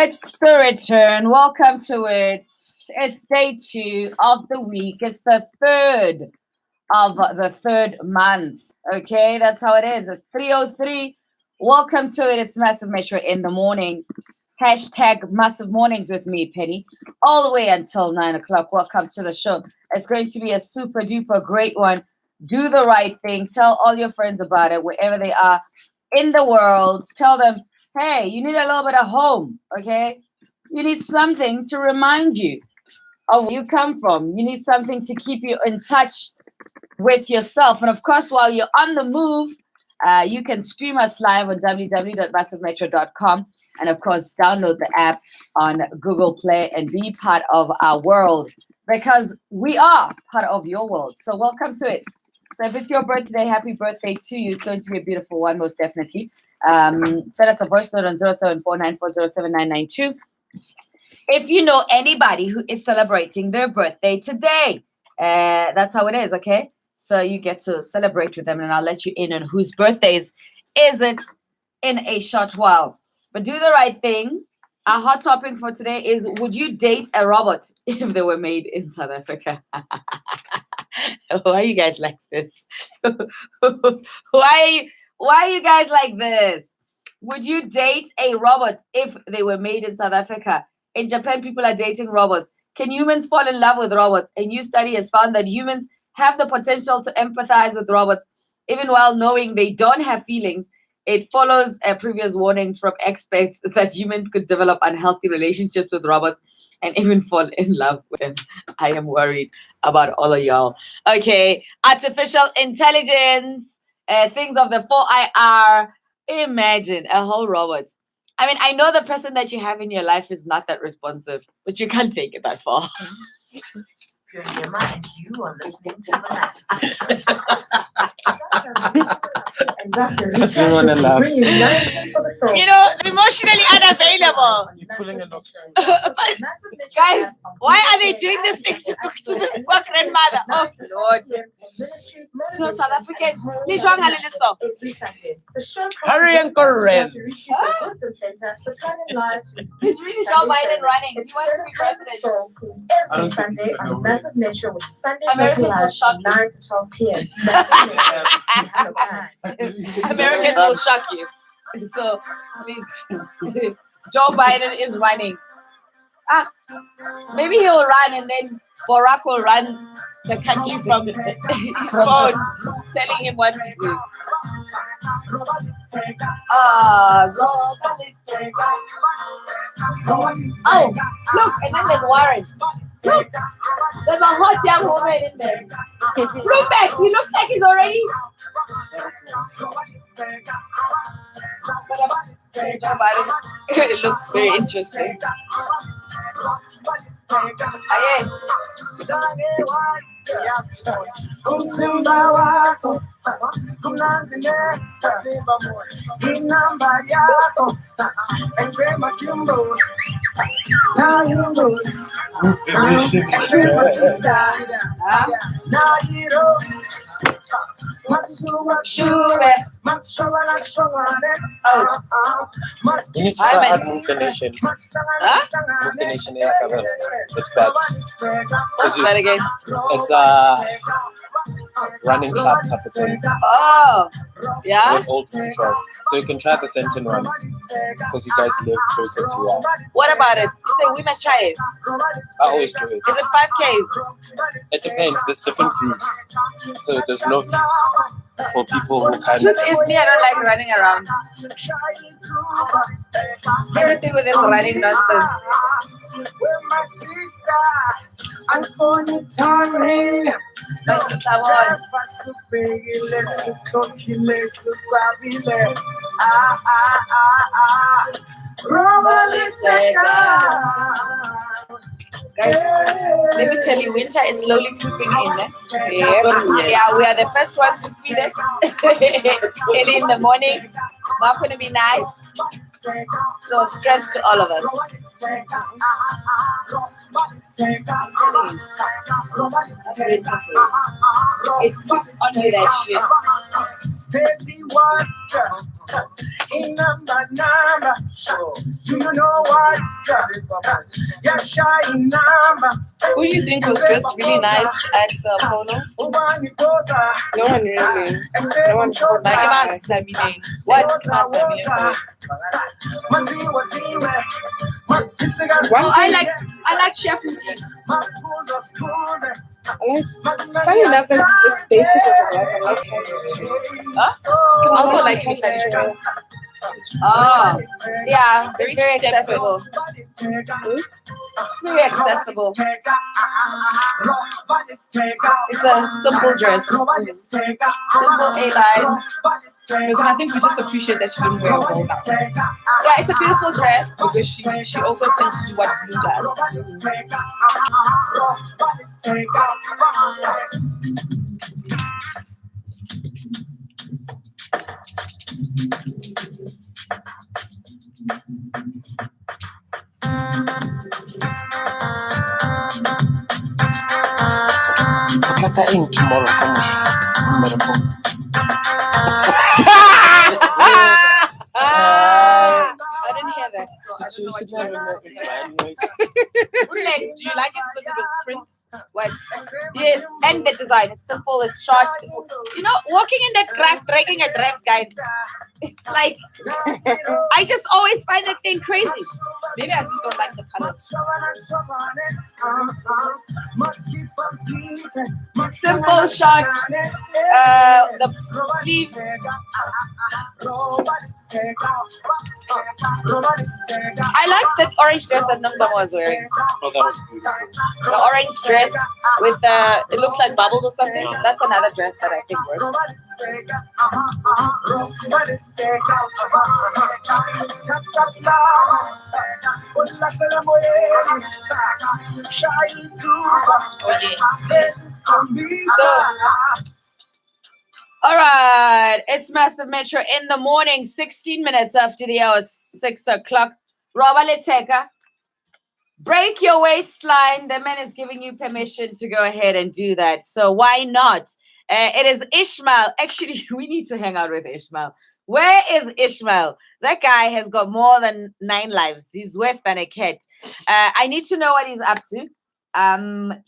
It's the return. Welcome to it. It's day 2 of the week. It's the 3rd of the 3rd month. Okay, that's how it is. It's 3:03. Welcome to it. It's Massive Metro in the morning. Hashtag Massive Mornings with me, Penny, all the way until 9 o'clock. Welcome to the show. It's going to be a super duper great one. Do the right thing. Tell all your friends about it, wherever they are in the world. Tell them, hey, you need a little bit of home, okay? You need something to remind you of where you come from. You need something to keep you in touch with yourself. And of course, while you're on the move, you can stream us live on www.massivemetro.com. And of course, download the app on Google Play and be part of our world because we are part of your world. So welcome to it. So if it's your birthday, happy birthday to you. It's going to be a beautiful one, most definitely. Send us a voice note on 0749407992. If you know anybody who is celebrating their birthday today, that's how it is, okay? So you get to celebrate with them, and I'll let you in on whose birthdays is it in a short while. But do the right thing. Our hot topic for today is, would you date a robot if they were made in South Africa? Why are you guys like this? Why are you guys like this? Would you date a robot if they were made in South Africa? In Japan, people are dating robots. Can humans fall in love with robots? A new study has found that humans have the potential to empathize with robots, even while knowing they don't have feelings. It follows previous warnings from experts that humans could develop unhealthy relationships with robots and even fall in love with them. I am worried about all of y'all. Okay, artificial intelligence, things of the 4IR. Imagine a whole robot. I mean, I know the person that you have in your life is not that responsive, but you can't take it that far. And you are listening to Vanessa. And Dr. You know, emotionally unavailable. You're pulling a lot. But guys, why are they doing this thing to this poor grandmother? Oh Lord. No, South African. Hurry and correct. It's really Joe Biden running. He wants to be president. Every Sunday on Massive Metro with Sunday Americans Live will shock from 9 to 12 p.m. Americans will shock you. So please, Joe Biden is running. Maybe he'll run and then Barack will run the country from his phone, telling him what to do. Oh, look, and then there's Warren. Look, there's a hot young woman in there. Look back, he looks like he's already. It looks very interesting. You need to try out Move the Nation. Move the Nation. It's bad. What's that again? It's a running club type of thing. Oh, yeah. With old control. So you can try the Sentin one because you guys live closer to What about it? You say we must try it. I always do it. Is it 5Ks? It depends. There's different groups. So there's no fees for people who can't. Truth is, me, I don't like running around. Everything with this running nonsense. Guys, let me tell you, winter is slowly creeping in. Yeah, we are the first ones to feel it. Early in the morning, it's not going to be nice. So strength to all of us. It puts on you that shit. Steady what? In number. Do you know what? Yeah, shy number. Who do you think was just really nice at the polo? No one really. No one told like Samine. What's Well, I like Chef Muti. Funny enough, it's basic as it was. I like Huh? I also like Totally Stress. Oh, yeah, Very very step accessible. It's very accessible. It's a simple dress. Simple A-line. Because I think we just appreciate that she didn't wear a bow now. Yeah, it's a beautiful dress. Because she also tends to do what Blue does. Plata ink tomorrow, Kamush. I didn't hear that. Do you like it because it was print? What? Yes, and the design. It's simple, it's short. You know, walking in that grass, dragging a dress, guys. It's like, I just always find that thing crazy. Maybe I just don't like the colors. Simple, short. The sleeves. I like that orange dress that Namzama was wearing. Oh, that was beautiful. The orange dress with it looks like bubbles or something. That's another dress that I think works. So, all right, it's Massive Metro in the morning, 16 minutes after the hour, 6 o'clock. Robert Leteka, break your waistline. The man is giving you permission to go ahead and do that. So why not? It is Ishmael. Actually, we need to hang out with Ishmael. Where is Ishmael? That guy has got more than 9 lives. He's worse than a cat. I need to know what he's up to.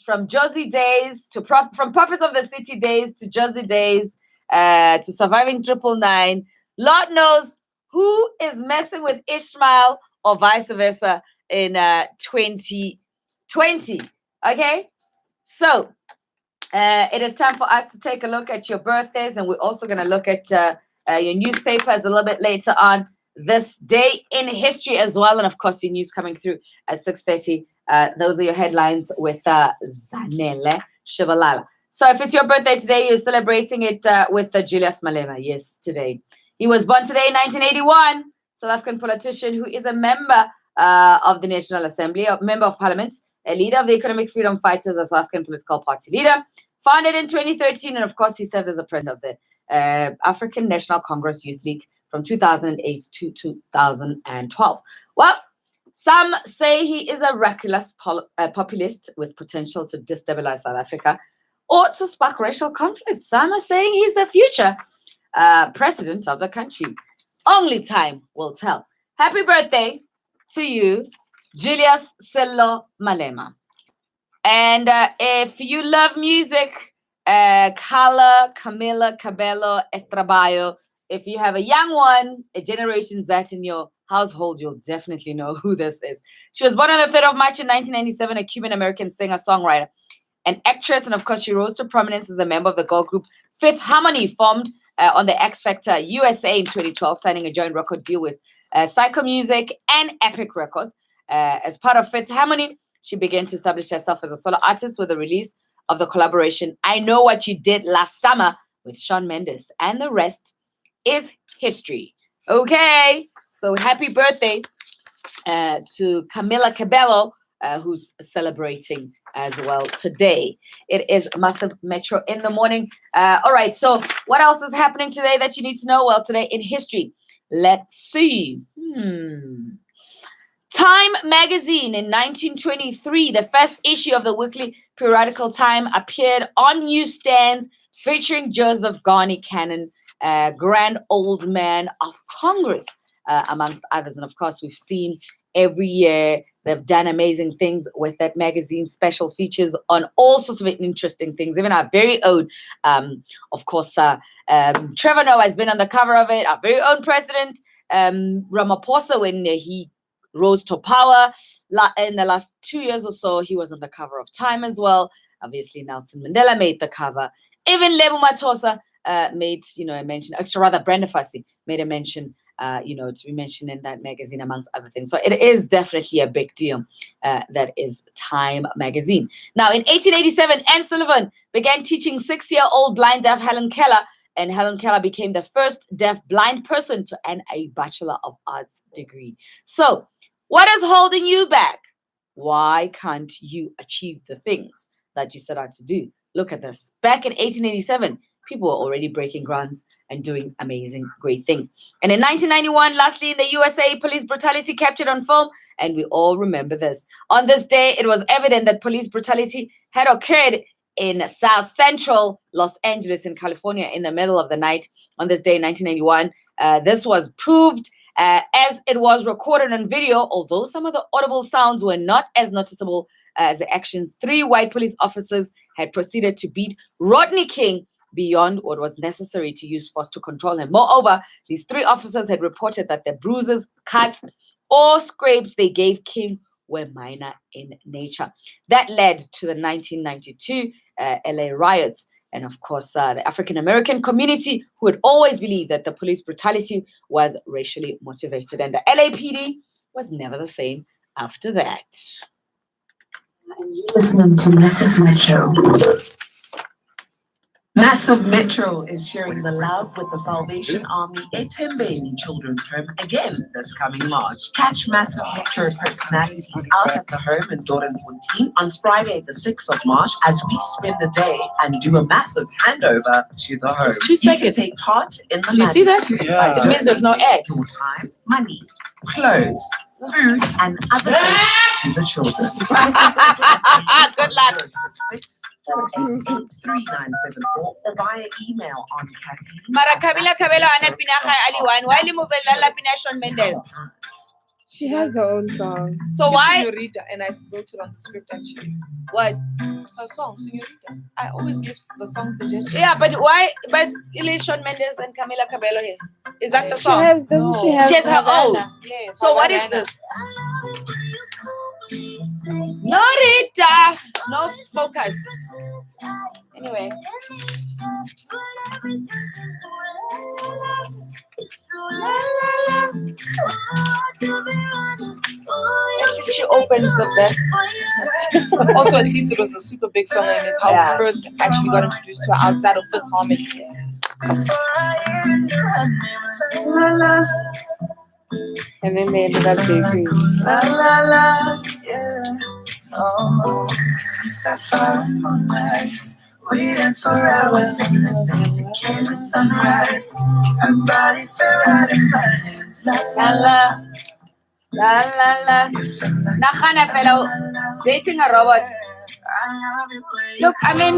From Josie days to from Prophets of the City days to Josie days to surviving 999. Lord knows who is messing with Ishmael or vice versa in 2020. Okay, so it is time for us to take a look at your birthdays, and we're also going to look at your newspapers a little bit later on this day in history as well, and of course your news coming through at 6:30. Those are your headlines with Zanele Shivalala. So if it's your birthday today, you're celebrating it with Julius Malema. Yes, today. He was born today in 1981. South African politician who is a member of the National Assembly, a member of Parliament, a leader of the Economic Freedom Fighters, a South African political party leader, founded in 2013. And of course, he served as the president of the African National Congress Youth League from 2008 to 2012. Well, some say he is a reckless populist with potential to destabilize South Africa or to spark racial conflict. Some are saying he's the future president of the country. Only time will tell. Happy birthday to you, Julius Sello Malema. And if you love music, Carla, Camila, Cabello, Estrabayo, if you have a young one, a Generation Z in your household, you'll definitely know who this is. She was born on the 3rd of March in 1997, a Cuban-American singer-songwriter and actress. And of course, she rose to prominence as a member of the girl group Fifth Harmony, formed on the X Factor USA in 2012, signing a joint record deal with Psycho Music and Epic Records. As part of Fifth Harmony, she began to establish herself as a solo artist with the release of the collaboration I Know What You Did Last Summer with Shawn Mendes, and the rest is history. Okay, so happy birthday to Camila Cabello, who's celebrating as well today. It is Massive Metro in the morning. All right, so what else is happening today that you need to know? Well, today in history, let's see. Time magazine in 1923, the first issue of the weekly periodical Time, appeared on newsstands featuring Joseph Garney Cannon, grand old man of Congress, amongst others. And of course, we've seen every year they've done amazing things with that magazine, special features on all sorts of interesting things. Even our very own, of course, Trevor Noah has been on the cover of it. Our very own president, Ramaphosa, when he rose to power in the last 2 years or so, he was on the cover of Time as well. Obviously, Nelson Mandela made the cover. Even Lebo Mathosa made, a mention. Actually, rather, Brenda Fassie made a mention, to be mentioned in that magazine, amongst other things. So it is definitely a big deal. That is Time magazine. Now, in 1887, Anne Sullivan began teaching 6-year-old blind deaf Helen Keller, and Helen Keller became the first deaf-blind person to earn a Bachelor of Arts degree. So, what is holding you back? Why can't you achieve the things that you set out to do? Look at this. Back in 1887, people were already breaking grounds and doing amazing, great things. And in 1991, lastly, in the USA, police brutality captured on film, and we all remember this. On this day, it was evident that police brutality had occurred in South Central Los Angeles in California in the middle of the night. On this day in 1991, this was proved as it was recorded on video, although some of the audible sounds were not as noticeable as the actions. 3 white police officers had proceeded to beat Rodney King beyond what was necessary to use force to control him. Moreover, these 3 officers had reported that the bruises, cuts, or scrapes they gave King were minor in nature. That led to the 1992 LA riots. And of course, the African-American community who had always believed that the police brutality was racially motivated. And the LAPD was never the same after that. And you're listening to Massive Metro. Massive Metro is sharing the love with the Salvation Army Etembeni Children's Home again this coming March. Catch Massive Metro personalities out at the home in Doornfontein on Friday, the 6th of March, as we spend the day and do a massive handover to the home. It's 2 You seconds. can take part in the You see that? Yeah. It means there's no ad. Your time, money, clothes, food, and other things to the children. Good luck. 066-488-3974 or via email on Kathy. Mara Camila Cabello and Pinaha Ali1. Why Limubella Pinashon Mendes? She has her own song. So why? Señorita, and I wrote it on the script actually. What? Her song, Señorita. I always give the song suggestions. Yeah, but why? But Shawn Mendes and Camila Cabello here. Is that the She song? doesn't she have She has her own. Yes. So what is Havana. this? No, Rita. No focus. Anyway. At least she opens the best. Also, at least it was a super big song, and it's how Yeah. we first actually got introduced to her outside of Fifth Harmony. And then they ended up dating. La la la, yeah. Oh, sapphire moonlight. We danced for hours in the sand to kill the sunrise. Her body fell right in my hands. La la la, La la la. Nahana fellow dating a robot. I love it when Look, I mean,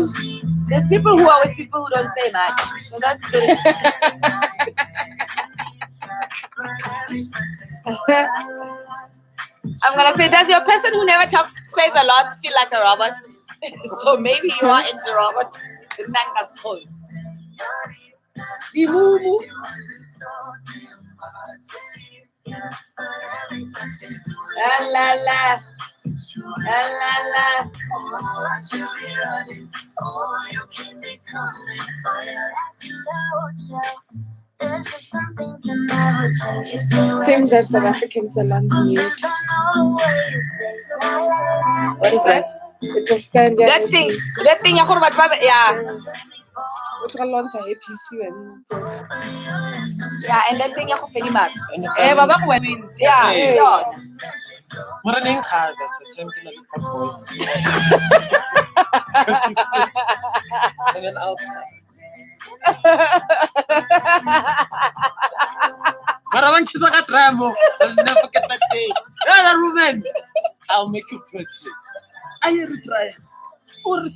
there's people who are with people who don't say much. So that's good. I'm gonna say, does your person who never talks, says a lot, feel like a robot? So maybe you are into robots. The Nanga's points. The moo moo. La la la. La la la. Things that South African salons need. What is that? It's a standard. That thing, yeah. Yeah, and that thing, yeah, yeah. What an car that the term can be fuckboy. And then outside. But I want you to get Rambo. I'll never forget that day. Ruben, I'll make you pretty. I retry. Oh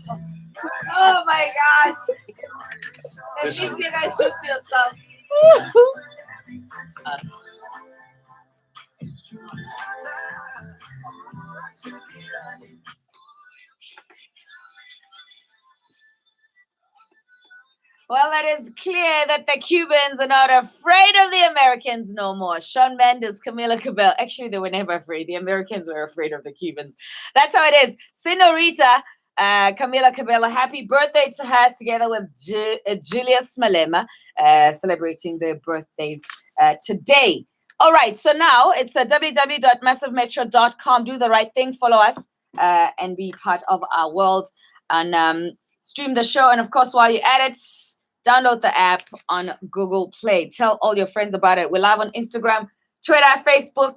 my gosh. The things you guys do to yourself. Well, it is clear that the Cubans are not afraid of the Americans no more. Shawn Mendes, Camila Cabello. Actually, they were never afraid. The Americans were afraid of the Cubans. That's how it is. Senorita Camila Cabello, happy birthday to her, together with Julius Malema, celebrating their birthdays today. All right, so now it's www.massivemetro.com. Do the right thing, follow us, and be part of our world, and stream the show. And of course, while you're at it, download the app on Google Play. Tell all your friends about it. We're live on Instagram, Twitter, Facebook,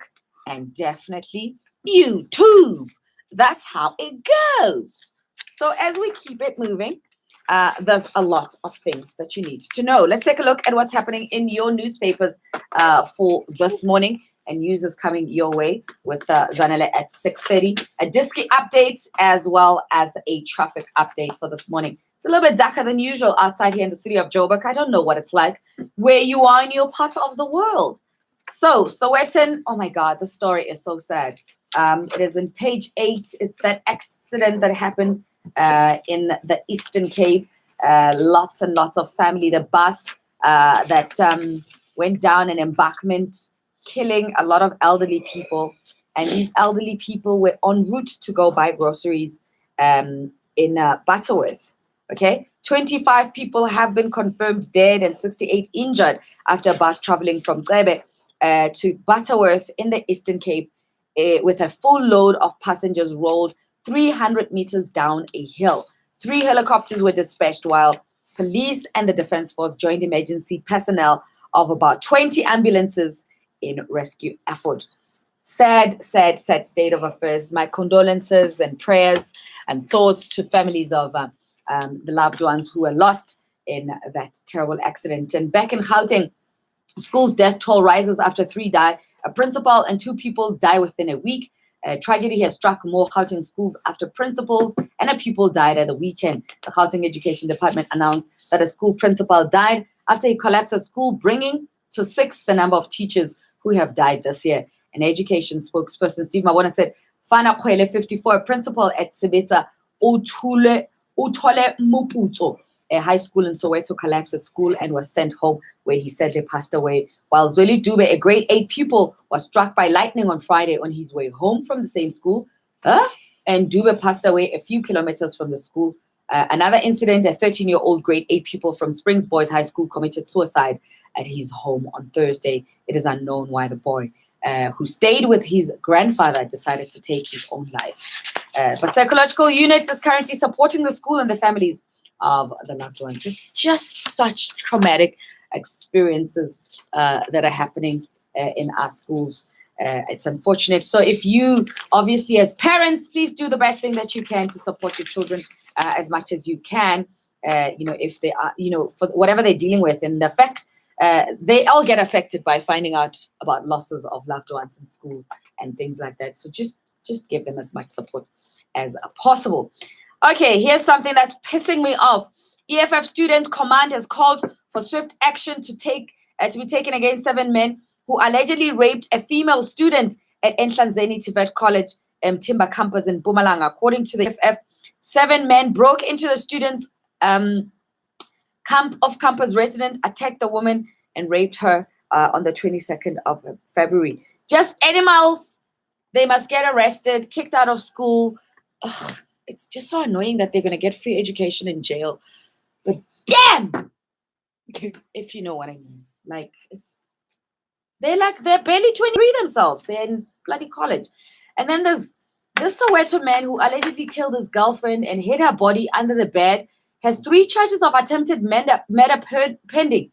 and definitely YouTube. That's how it goes. So as we keep it moving, there's a lot of things that you need to know. Let's take a look at what's happening in your newspapers for this morning. And news is coming your way with Zanele at 6:30. A Diski update as well as a traffic update for this morning. It's a little bit darker than usual outside here in the city of Joburg. I don't know what it's like where you are in your part of the world. So Sowetan, oh my God, the story is so sad. It is in page 8. It's that accident that happened in the Eastern Cape. Lots and lots of family. The bus that went down an embankment, killing a lot of elderly people. And these elderly people were en route to go buy groceries in Butterworth. Okay, 25 people have been confirmed dead and 68 injured after a bus traveling from Xebe to Butterworth in the Eastern Cape with a full load of passengers rolled 300 meters down a hill. 3 helicopters were dispatched while police and the Defence Force joined emergency personnel of about 20 ambulances in rescue effort. Sad state of affairs. My condolences and prayers and thoughts to families of the loved ones who were lost in that terrible accident. And back in Gauteng, school's death toll rises after 3 die. A principal and 2 pupils die within a week. Tragedy has struck more Gauteng schools after principals and a pupil died at the weekend. The Gauteng Education Department announced that a school principal died after he collapsed at school, bringing to 6 the number of teachers who have died this year. An education spokesperson, Steve Mabona, said, Fana Kwele, 54, a principal at Sebetsa Utole Muputso, a high school in Soweto, collapsed at school and was sent home, where he sadly passed away. While Zweli Dube, a grade 8 pupil, was struck by lightning on Friday on his way home from the same school. And Dube passed away a few kilometers from the school. Another incident, a 13-year-old grade 8 pupil from Springs Boys High School committed suicide at his home on Thursday. It is unknown why the boy, who stayed with his grandfather, decided to take his own life. But Psychological Unit is currently supporting the school and the families of the loved ones. It's just such traumatic experiences that are happening in our schools. It's unfortunate. So if you, obviously as parents, please do the best thing that you can to support your children as much as you can. If they are, for whatever they're dealing with. And the fact they all get affected by finding out about losses of loved ones in schools and things like that. So just give them as much support as possible. Okay, here's something that's pissing me off. EFF Student Command has called for swift action to be taken against 7 men who allegedly raped a female student at Nhlanzeni Tivet College, Timber Campus in Mpumalanga. According to the EFF, 7 men broke into the students' campus resident, attacked the woman, and raped her on the 22nd of February. Just animals. They must get arrested, kicked out of school. Ugh, it's just so annoying that they're going to get free education in jail. But damn, if you know what I mean. Like, they're barely 23 themselves. They're in bloody college. And then there's this Soweto man who allegedly killed his girlfriend and hid her body under the bed, has 3 charges of attempted murder pending.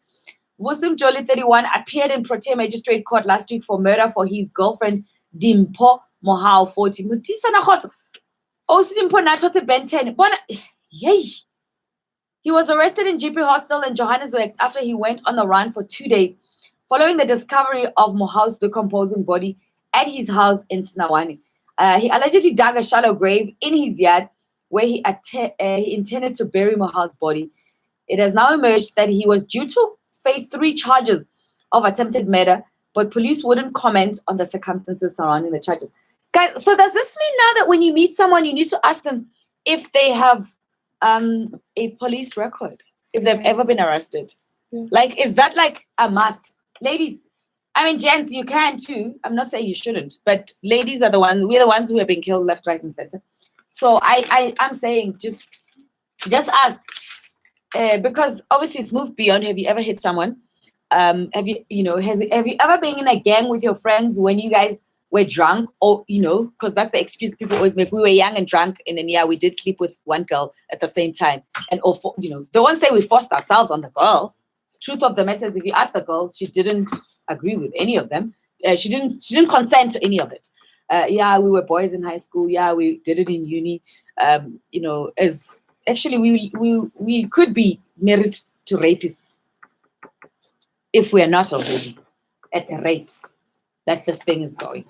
Vusim Joli, 31, appeared in Protea Magistrate Court last week for murder for his girlfriend, Dimpo Mohau, 40. He was arrested in GP Hostel in Johannesburg after he went on the run for 2 days following the discovery of Mohau's decomposing body at his house in Snawani. He allegedly dug a shallow grave in his yard where he intended to bury Mohal's body. It has now emerged that he was due to face 3 charges of attempted murder, but police wouldn't comment on the circumstances surrounding the charges. Guys, so does this mean now that when you meet someone, you need to ask them if they have a police record, if they've ever been arrested? Yeah. Like, is that like a must? Ladies, I mean, gents, you can too. I'm not saying you shouldn't, but ladies are the ones, we're the ones who have been killed left, right, and center. So I'm saying just ask, because obviously it's moved beyond. Have you ever hit someone? Have you ever been in a gang with your friends when you guys were drunk, or because that's the excuse people always make. We were young and drunk, and then we did sleep with one girl at the same time, and they won't say we forced ourselves on the girl. Truth of the matter is, if you ask the girl, she didn't agree with any of them. She didn't consent to any of it. We were boys in high school. Yeah, we did it in uni. As actually we could be married to rapists if we are not already at the rate that this thing is going.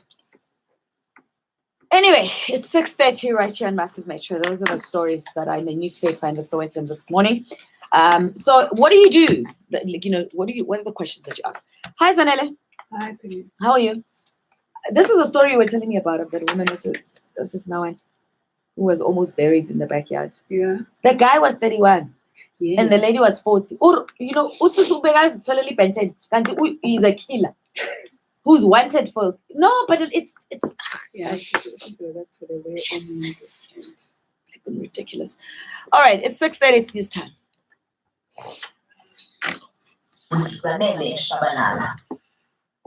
Anyway, it's 6:30 right here on Massive Metro. Those are the stories that are in the newspaper and the Sowetan this morning. So what do you do? What are the questions that you ask? Hi, Zanele. Hi, Penny. How are you? This is a story you were telling me about of that woman. This is now who was almost buried in the backyard. Yeah. The guy was 31. Yeah. And the lady was 40. He's a killer who's wanted for but it's that's for the way. Jesus. Ridiculous. All right, it's 6:30. It's news time. Zanele Shabalala.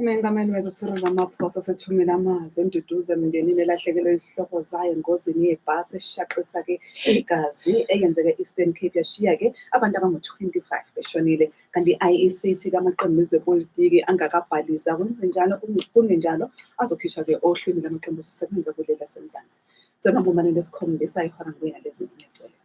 Umengameli wezoSiril Ramaphosa sethumela amazwi enduduzo emindenini elahlekelwe izihlobo zayo engozini yebhasi eshaqisa-ke igazi eyenzeke Eastern Cape yashiya-ke abantu abangu-25 beshonile, kanti i-IEC ithi amaqembu ezepolitiki angakabhalisa kungenjalo azokhishwa-ke ohlwini lamaqembu ezosebenza kuleli lasemzansi. Zona mbumane lesikhombisa ihora ngibuyela lezi zinegcwele.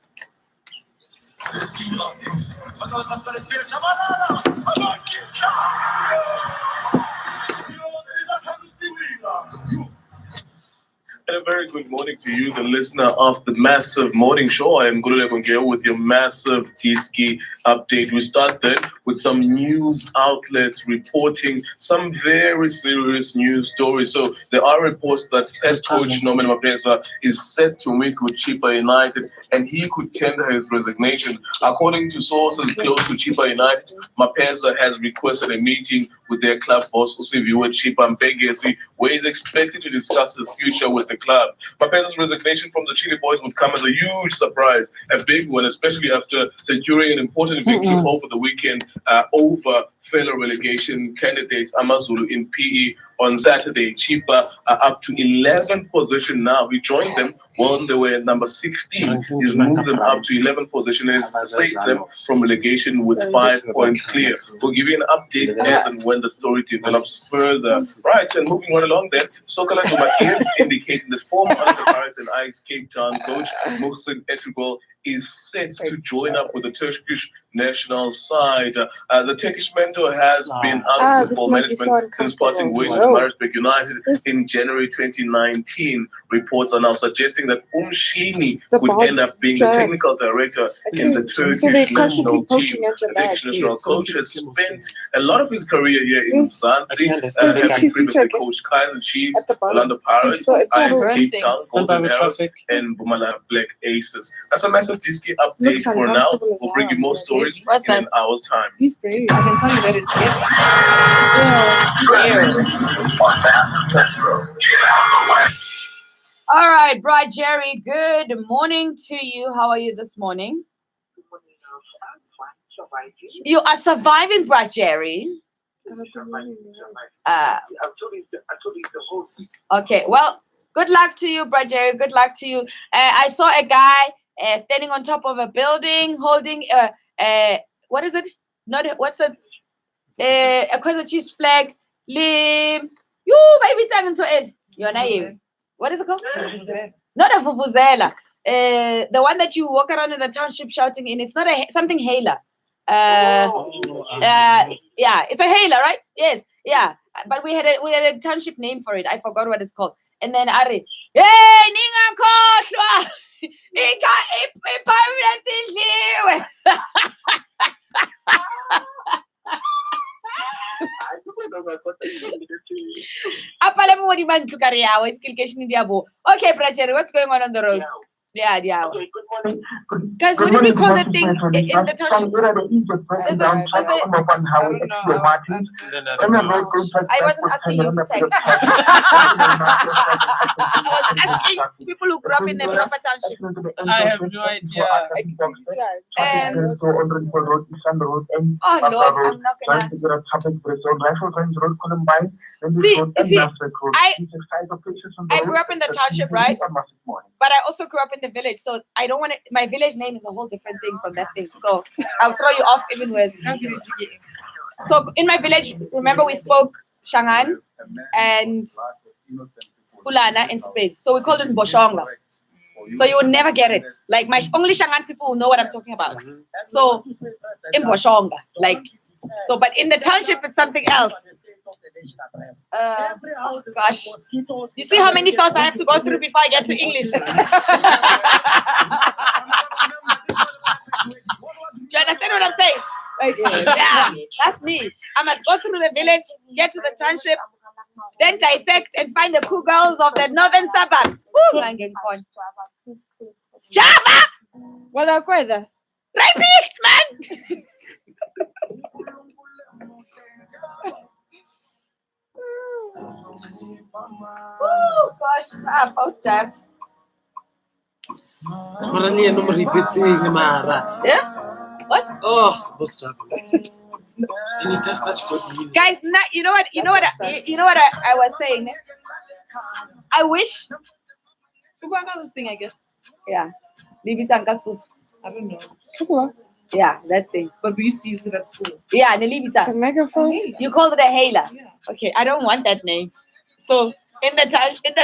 And a very good morning to you, the listener of the Massive Morning Show. I am Gulule Kongeo with your Massive Diski update. We start then with some news outlets reporting some very serious news stories. So there are reports that head coach Norman Mapesa is set to meet with Chippa United and he could tender his resignation. According to sources close to Chippa United, Mapesa has requested a meeting with their club boss, Usiviwe Chippa Mpengesi, where he's expected to discuss his future with the club. Mapesa's resignation from the Chile Boys would come as a huge surprise, a big one, especially after securing an important victory over the weekend over fellow relegation candidates Amazulu in PE on Saturday. Chippa are up to 11th position now. He joined them when they were number 16. He's moved them up to 11th position and has saved them from relegation with 5 points clear. We'll give you an update as and when the story develops further. Right, and moving on along there, Sokala Duma is indicating the former Pirates and Ice Cape Town coach Mohsen Etrigol is set to join up with the Turkish national side. The Turkish mentor has been out of football management since parting ways with Maritzburg United in January 2019. Reports are now suggesting that Umshini could end up being the technical director in the Turkish national team. The Turkish national coach has spent a lot of his career here in Mzansi, having previously coached Kaizer Chiefs, Orlando Pirates, Cape Town, Golden Arrows, and Mpumalanga Black Aces. That's a massive Diski update for now. We'll bring you more stories in an hour's time. These brave. I can tell you that it's All right, Brad Jerry, good morning to you. How are you this morning? You are surviving, Brad Jerry. Okay, well, good luck to you, Brad Jerry. Good luck to you. I saw a guy standing on top of a building holding what is it? What's it? A Kaizer Chiefs flag. You baby sang to it. Your name. What is it called? Not a vuvuzela. The one that you walk around in the township shouting in. It's not something hailer. Yeah, it's a hailer, right? Yes, yeah. but we had a township name for it. I forgot what it's called. And then Ari, hey, ningakhohlwa. Ipirates idliwe. Apale mo di man tlukare yawo iskilcation di abo. Okay, Brajeri, what's going on the roads? Yeah. Okay, good morning. Guys, what do we call the thing in the township? I wasn't asking you for sex. I was asking people who grew up in the proper township. I have no idea. Oh Lord, I'm not gonna. See, I grew up in the township, right? But I also grew up in the village, so I don't want to. My village name is a whole different thing from that thing. So I'll throw you off even worse. So in my village, remember we spoke Shangan and Spulana in Spain. So we called it Boshonga. So you would never get it. Like only Shangan people will know what I'm talking about. So in Boshonga, like so, but in the township it's something else. Oh gosh. You see how many thoughts I have to go through before I get to English? Do you understand what I'm saying? Yeah, that's me. I must go through the village, get to the township, then dissect and find the cool girls of the northern suburbs. Java! Rapist, man! Oh gosh, false death. Yeah? What? Oh, what's happening? And it does such good music. Guys, you know what I was saying? I wish. This thing, I guess. Yeah. Libitanga suit. I don't know. Yeah, that thing. But we used to use it at school. Yeah, Nelibita. A megaphone? You called it a hailer. Yeah. Okay, I don't want that name. So in the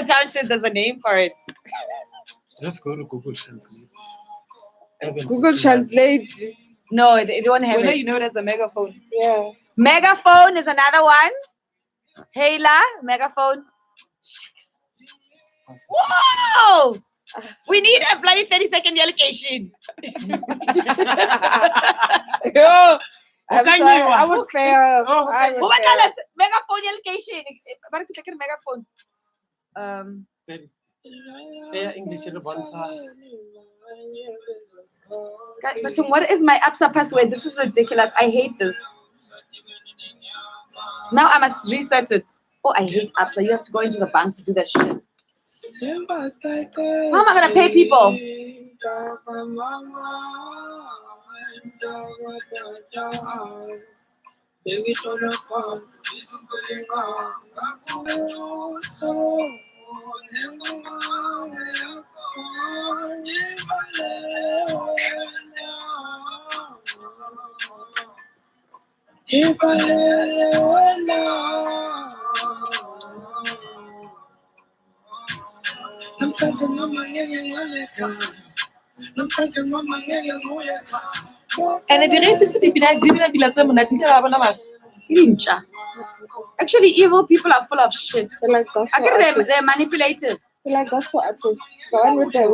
township, there's a name for it. Let's go to Google Translate. Google Translate. No, it won't have Well, no, it. you know it as a megaphone. Yeah. Megaphone is another one. Hailer, megaphone. Whoa! We need a bloody 30-second allocation. Yo, I'm sorry, I would fail. Oh, I would Who would fail. tell us megaphone allocation? But I can megaphone. Yeah, English in the one Guys, but what is my ABSA password? This is ridiculous. I hate this. Now I must reset it. Oh, I hate ABSA. You have to go into the bank to do that shit. How am I gonna pay people? And I didn't Actually, evil people are full of shit. They're like gospel artists. They're manipulative. They're like gospel artists. The one with the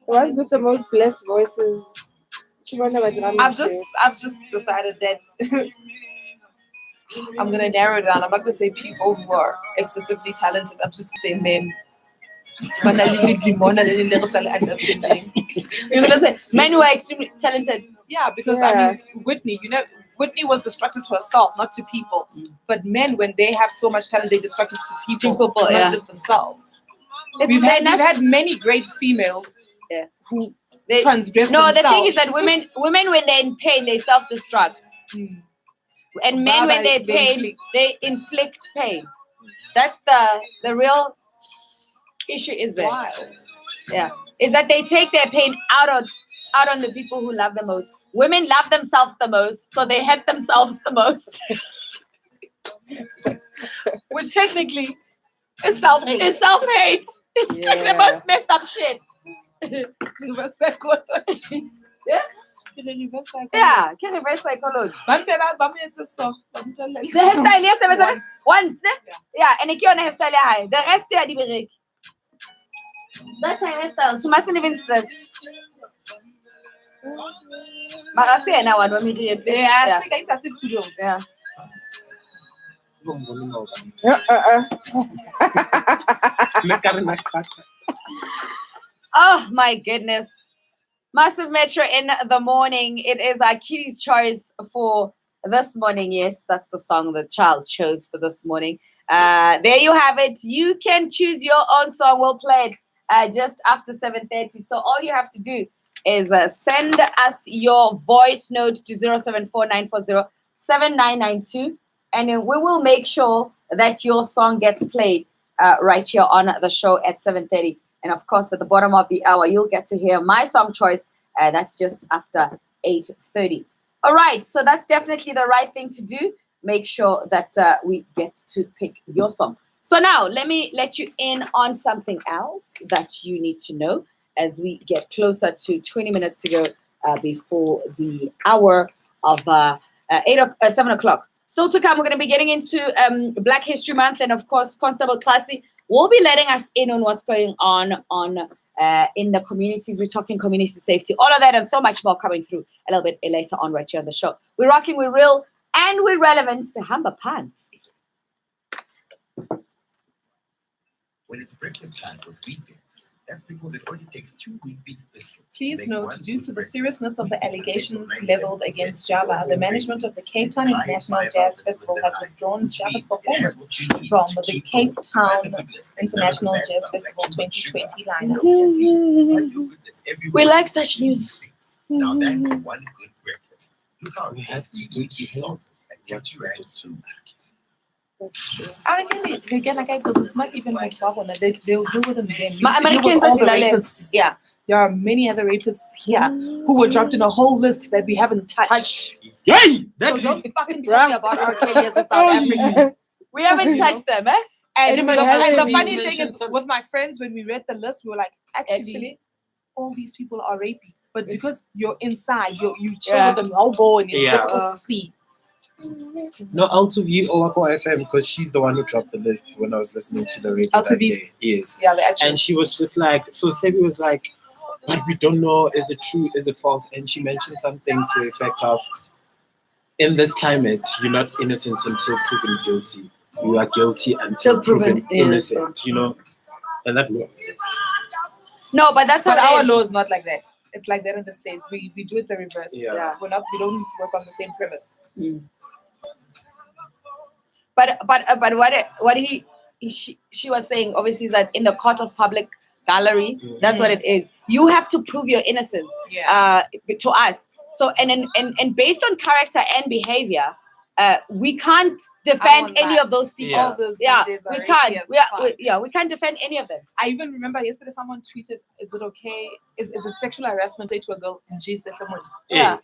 ones with the most blessed voices. I've just decided that I'm gonna narrow it down. I'm not gonna say people who are excessively talented. I'm just gonna say men. But I really understanding. You're gonna say men who are extremely talented. Yeah, because Yeah. I mean, Whitney was destructive to herself, not to people. But men, when they have so much talent, they're destructive to people, not yeah. just themselves. It's We've they're not- had many great females Yeah. who they- transgress No, themselves. the thing is that women when they're in pain, they self-destruct. Mm. And men, when they're in They pain, inflict. they inflict pain. That's the real issue is there. Wild. Yeah. Is that they take their pain out on the people who love the most. Women love themselves the most, so they hate themselves the most. Which technically It's self-hate. It's self-hate. It's like the Yeah. most messed up shit. is a second. Yeah. reverse psychology. Yeah, ke reverse psychology. So. The hairstyle, yes, once. Yeah, and if you're on a hairstyle, yeah, the rest yeah, di bereki. That's her hairstyle. She mustn't even stress. Mara se yena one wa miri. Yeah. Yeah. Oh my goodness. Massive Metro in the morning. It is Aki's choice for this morning. Yes, that's the song the child chose for this morning. There you have it. You can choose your own song. We'll play it just after 7:30. So all you have to do is send us your voice note to 0749407992, and we will make sure that your song gets played right here on the show at 7:30. And of course, at the bottom of the hour, you'll get to hear my song choice. That's just after 8:30. All right, so that's definitely the right thing to do. Make sure that we get to pick your song. So now, let me let you in on something else that you need to know as we get closer to 20 minutes to go before the hour of 7 o'clock. Still to come, we're going to be getting into Black History Month, and of course, Constable Classy will be letting us in on what's going on in the communities. We're talking community safety, all of that and so much more coming through a little bit later on right here on the show. We're rocking with real and with relevant Sahamba Pants. When it's breakfast time with Weet-Bix, that's because it only takes 2 Weet-Bix biscuits. Please note, due to the seriousness of the allegations leveled against Java, the management of the Cape Town International Jazz Festival has withdrawn Java's performance from the Cape Town International Jazz Festival 2020 lineup. We like such news. Now that's one good breakfast. We have to do to him what you did to I really again, like, because it's not even my problem. They'll deal with them then. Ma- You deal with Americans all the are rapists. Yeah, there are many other rapists here who were dropped in a whole list that we haven't touched. Yay! So don't fucking tell me about R. Kelly as a South African. We haven't touched them, eh? And Yeah, but the Harry funny mentioned thing is, some- with my friends, when we read the list, we were like, actually all these people are rapists. But because you're inside, you chill Yeah. with them all go and it's Yeah. difficult to see. No, LTV Owako FM, because she's the one who dropped the list when I was listening to the radio. that LTV's day. Yes. Yeah, the actual. And she was just like, so Sebi was like, but we don't know, is it true, is it false? And she mentioned something to the effect of, in this climate, you're not innocent until proven guilty. You are guilty until proven innocent, you know? And that works. No, but that's how But it our is. law is not like that. It's like that in the States. We do it the reverse. Yeah. We don't work on the same premise. But what she was saying obviously is that in the court of public gallery, that's what it is. You have to prove your innocence to us. So and based on character and behavior, we can't defend won't any lie. of those people. Yeah. All those Yeah, DJs are we can't. rapey as fuck. We can't defend any of them. I even remember yesterday someone tweeted, "Is it okay? Is it sexual harassment to a girl?" Yeah.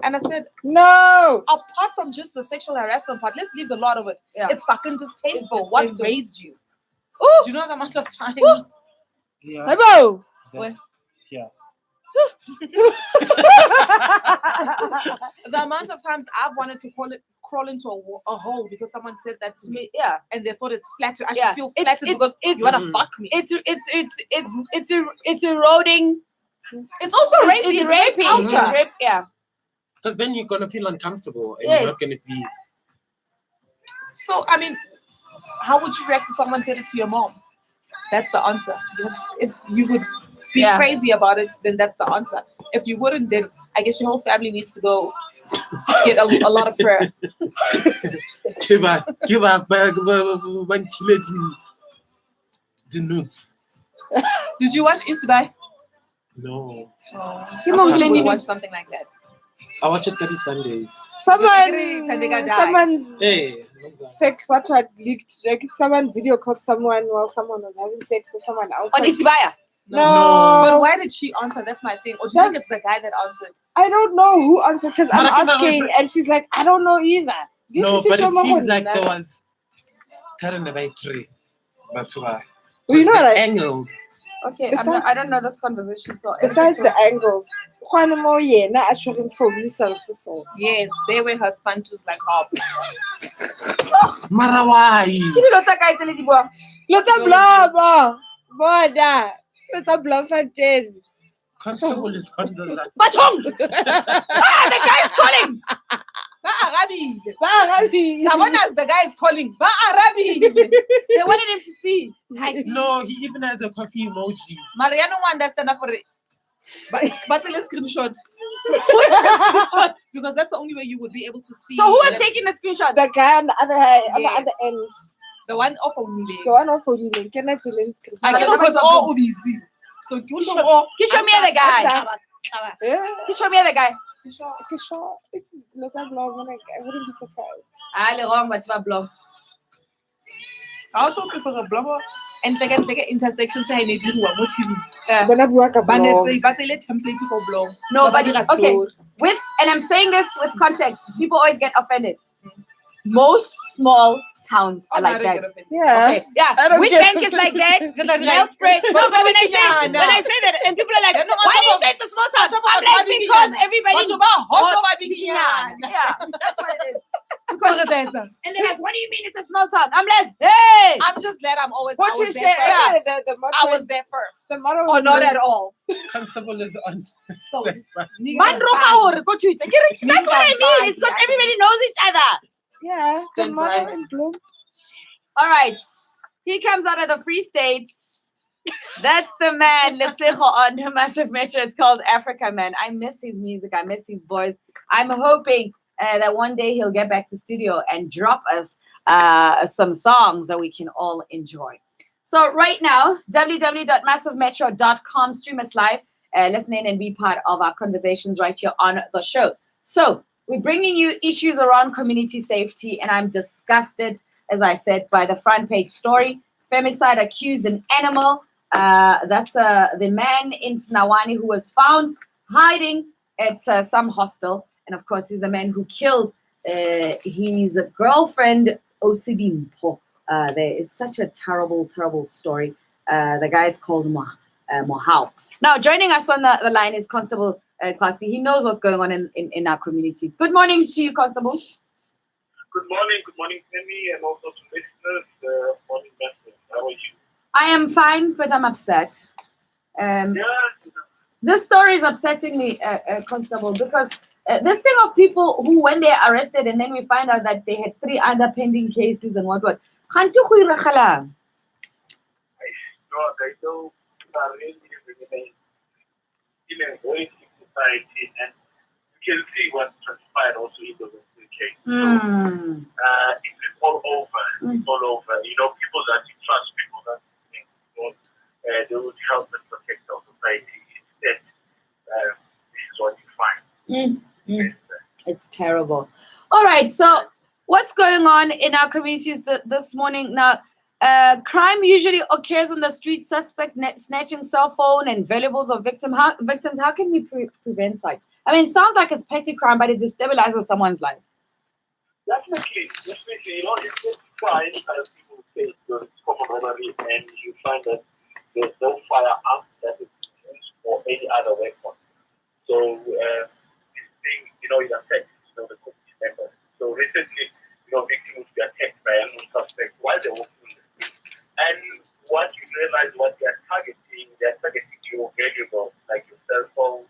And I said, No. apart from just the sexual harassment part, let's leave the lot of it. Yeah. It's fucking distasteful. It's What distasteful. raised you? Ooh. Do you know the amount of times? Yeah. Hello. Yeah. The amount of times I've wanted to crawl into a hole because someone said that to me, Yeah. and they thought it's flattering. I Yeah. should feel It's- flattered it's- because it's- you wanna fuck me. It's eroding. It's also rapey. It's It's rape rapey. culture. It's rape, yeah. Because then you're going to feel uncomfortable and Yes. you're not going to be. So I mean, how would you react if someone said it to your mom? That's the answer. If you would be Yeah. crazy about it, then that's the answer. If you wouldn't, then I guess your whole family needs to go get a lot of prayer. Give up. The nudes. Did you watch Isbai? No. I would watch something like that. I watch it every Sundays. Someone's Hey. sex, what leaked? Like someone video called someone while someone was having sex with someone else. On Isibaya. No. But why did she answer? That's my thing. Or do you think it's the guy that answered? I don't know who answered because I'm Marakina, asking and she's like, I don't know either. No, but it seems like there was Karen by tree. But You know, the like, angles. Okay, Besides- I don't know this conversation, so besides the angles, Juan mo yena a showing for himself so. Yes, they were her sponges like half. Marawai. Let's a blow, Boda. Let's a blow for 10. Constable is on the line. Batong! The guy is calling! The guy is calling. Ba Arabi. They wanted him to see. No, he even has a coffee emoji. Mariano won't understand for it. But let's screenshot. Because that's the only way you would be able to see. So who is taking the screenshot? The guy on the other hand, on the Yes. other end. the one off of me? The one of you, can I tell you? I can't because all busy. So you show me the guy. You show me the guy. Kisha, it's let's have love. I wouldn't be surprised. Ah, le wrong, but it's not blow. I also prefer a blogger and like an intersection say I need to do a motive. When I work a But blog, it's a template for blog. No, but Nobody okay. With and I'm saying this with context. People always get offended. Most small towns are like that. yeah. Okay, yeah. I don't With get bank is like that. Nail spray. No, but when I say that, and people are like, why do you say it's a small town? I'm like, because everybody. Yeah, that's what it is. And they're like, what do you mean it's a small town? I'm like, hey. I'm just glad I'm always What I you was say? there first. The motto I was is- there first. the motto Or is not good. at all. Constable is on. So Man roga hore, go Twitter. That's what I mean. It's because everybody knows each other. Yeah, the Stand motto by. in bloom. All right. He comes out of the Free States. That's the man, Lesego on the Massive Metro. It's called Africa Man. I miss his music. I miss his voice. I'm hoping that one day he'll get back to studio and drop us some songs that we can all enjoy. So right now, www.massivemetro.com, stream us live, listen in and be part of our conversations right here on the show. So we're bringing you issues around community safety, and I'm disgusted, as I said, by the front page story. Femicide accused an animal. That's the man in Snawani who was found hiding at some hostel. And of course, he's the man who killed his girlfriend, Osidi Mpo. It's such a terrible, terrible story. The guy is called Mohau. Now, joining us on the line is Constable Classy. He knows what's going on in our communities. Good morning to you, Constable. Good morning, Penny, and also to listeners. Morning, Master. How are you? I am fine, but I'm upset. Yeah. This story is upsetting me, Constable, because this thing of people who, when they're arrested and then we find out that they had 3 other pending cases and what. Kganti go iragalang? No, they do are really in a very sick society, and you can see what transpired also in the case. Hmm. It's all over. It's all over. You know, people that you trust, people that you think they would help and protect our society. Instead, this is what you find. It's terrible. All right, so what's going on in our communities this morning? Now, crime usually occurs on the street, suspect snatching cell phone and valuables of victims. How can we prevent such? I mean, it sounds like it's petty crime, but it destabilizes someone's life. Definitely. You know, it's just crime, as people say, it's common robbery, and you find that there's no firearm that is used for any other weapon. So, this thing, you know, it affects, the community members. So, recently, victims would be attacked by an unknown suspect while they're walking in the street. And what you realize, what they're targeting your valuables, like your cell phone,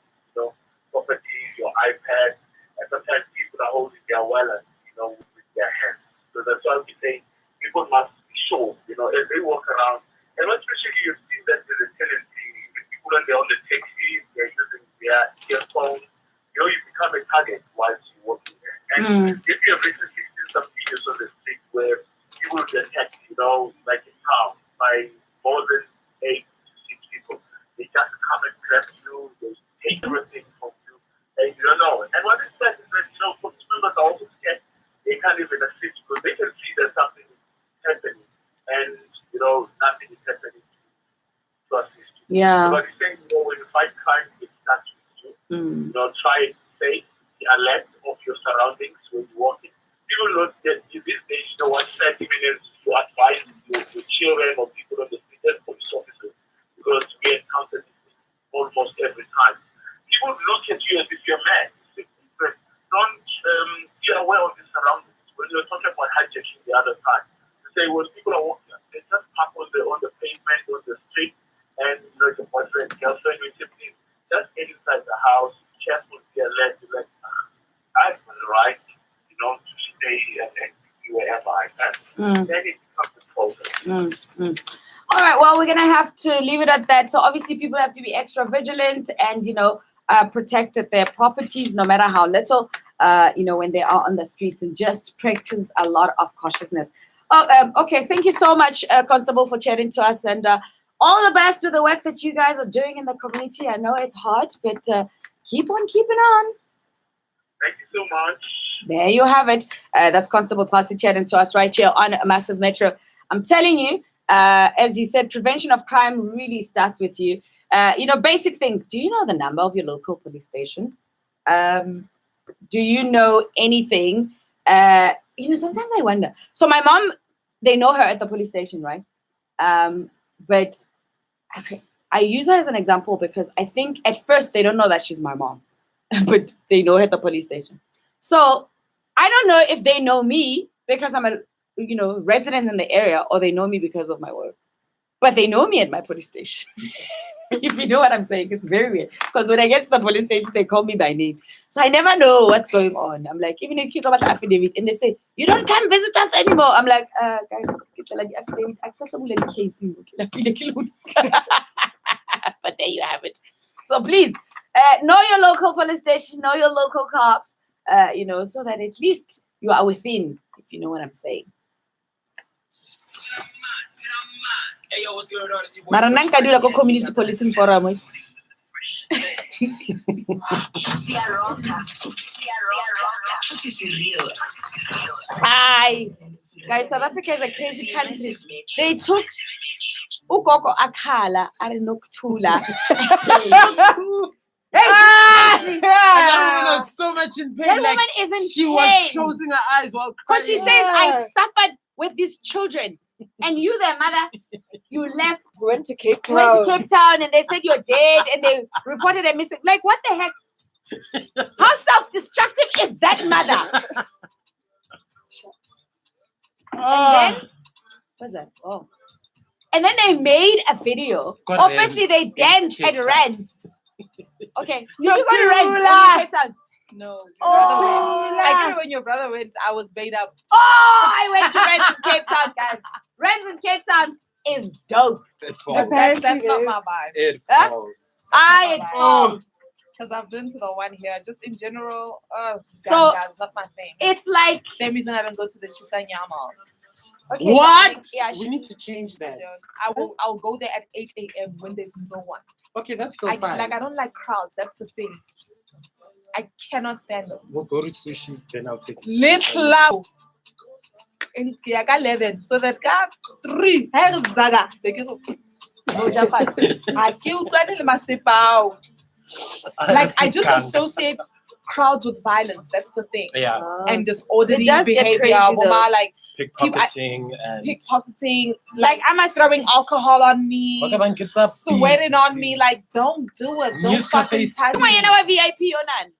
properties, your iPad, and sometimes people are holding their wallet, with their hands. So that's why we say people must be sure, as they walk around. And especially you've seen that there's a tendency, when people when they're on the taxi, they're using their earphones, you become a target whilst you're walking there. And if you have recently seen some videos on the street where people get attacked, like in town, by more than 8 to 6 people, they just come and grab you, they take everything from you, and you don't know. And what is that is that, police members are also scared. They can't even assist because they can see that something is happening, and nothing is happening to assist you. Yeah. But you're saying, when you fight crime, it starts with you. Try and stay alert of your surroundings when you're walking. People know that these days, what 30 minutes you advise your children or people on the street dead police officers because we encounter this almost every time. People look at you as if you're mad. Don't be aware of your surroundings. When you're talking about hijacking the other side, to say when people are walking, they just park on the pavement, on the street, and your boyfriend, girlfriend, your siblings, just get inside the house, careful, be alert, be like, I have the right, to stay and be wherever I can. Then it becomes a problem. All right, well, we're going to have to leave it at that. So obviously people have to be extra vigilant and, protect their properties, no matter how little, when they are on the streets, and just practice a lot of cautiousness. Okay, thank you so much, Constable, for chatting to us, and all the best with the work that you guys are doing in the community. I know it's hard, but keep on keeping on. Thank you so much. There you have it. That's Constable Classy chatting to us right here on Massive Metro. I'm telling you, as he said, prevention of crime really starts with you. Basic things. Do you know the number of your local police station? Do you know anything? Sometimes I wonder. So my mom, they know her at the police station, right? But okay, I use her as an example because I think at first they don't know that she's my mom, but they know her at the police station. So I don't know if they know me because I'm a resident in the area, or they know me because of my work. But they know me at my police station. If you know what I'm saying, it's very weird. Because when I get to the police station, they call me by name. So I never know what's going on. I'm like, even if you talk about the affidavit, and they say, you don't come visit us anymore. I'm like, guys, get the affidavit. But there you have it. So please, know your local police station, know your local cops, so that at least you are within, if you know what I'm saying. Hey, yo, what's going on? It's your boy, Maranang ka dula ko community policing forum. Hi. Guys, South Africa is a crazy country. They took Ukoko Akala Arinokutula. That woman was so much in pain. That woman is in She pain. was closing her eyes while crying. Because she says, I've suffered with these children. And you, their mother, you left, Went to Cape went Town. to Cape Town, and they said you're dead, and they reported her missing. Like, what the heck? How self-destructive is that mother? And then, what's that? Oh. And then they made a video. Got Obviously, Rens they in danced Cape at Town. Rens. Okay. Did you go to Rens or in Cape Town? No. Oh, I think when your brother went, I was made up. Oh, I went to Rens in Cape Town, guys. Rens in Cape Town is dope. It falls. Apparently That's not it my is. vibe. It Huh? falls. I Oh. Because I've been to the one here. Just in general, So- guys, not my thing. It's like Same reason I don't go to the Chisanyamas. okay, What? like, yeah, We need to change that. I'll go there at 8 a.m. when there's no one. Okay, that's still I fine. don't like crowds. That's the thing. I cannot stand them. We'll go to sushi, then I'll take you. Little in Kiaka 11. So that got 3. Hey, Zaga. Moja Fat. I killed 20 Masipao. Like, I just associate crowds with violence. That's the thing. Yeah, And disorderly It does get behavior. crazy, though. Boma, like pickpocketing and pickpocketing, Like I'm a throwing alcohol on me, What about kids up? sweating on me. Like, don't do it. Don't News fucking cafes. touch Come on, you me. know a VIP or none.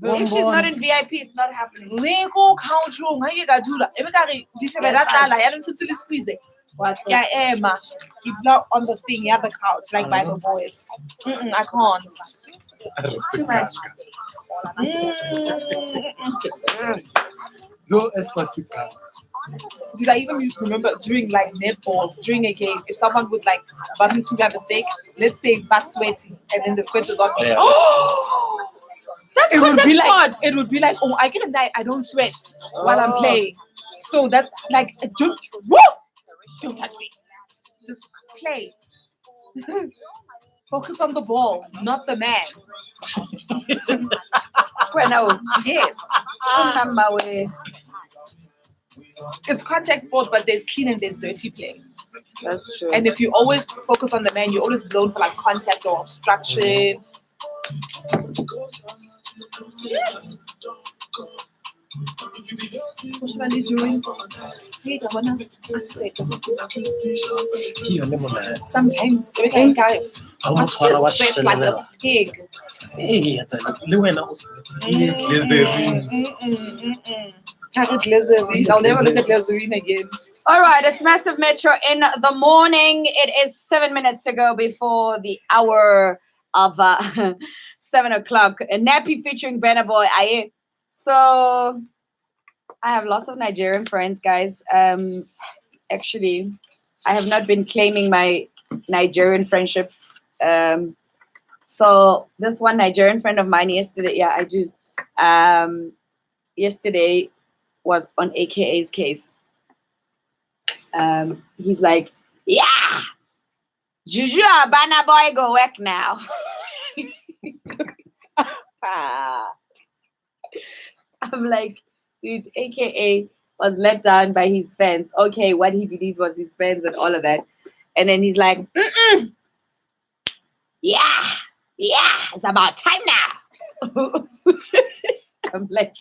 If she's not in VIP, it's not happening. Legal country, how you gonna do that? If you got I don't totally squeeze it. Yeah, Emma, keep not on the thing, yeah, the couch, like by the boys. I can't. Too much. Go as fast as you can. Did I even remember during like netball, during a game, if someone would like bump into a mistake, let's say bus sweating, and then the sweat is on me. Yeah. That's It would contact be like sports. it would be like, oh, I get a night, I don't sweat while I'm playing. So that's like don't touch me. Just play. Focus on the ball, not the man. Well, no. Yes. It's contact sport, but there's clean and there's dirty play. That's true. And if you always focus on the man, you're always blown for like contact or obstruction. Usually during hey, governor, sometimes every time I must just sweat like a pig. I'll never look at Glycerine again. All right, it's Massive Metro in the morning. It is 7 minutes to go before the hour of 7 o'clock. A nappy featuring Burna Boy. So I have lots of Nigerian friends, guys. Actually, I have not been claiming my Nigerian friendships. So this one Nigerian friend of mine yesterday, yeah, I do. Yesterday was on AKA's case. He's like, yeah, Juju Burna Boy go work now. I'm like, dude, AKA was let down by his fans. Okay, what he believed was his fans and all of that. And then he's like, yeah, it's about time now. I'm like,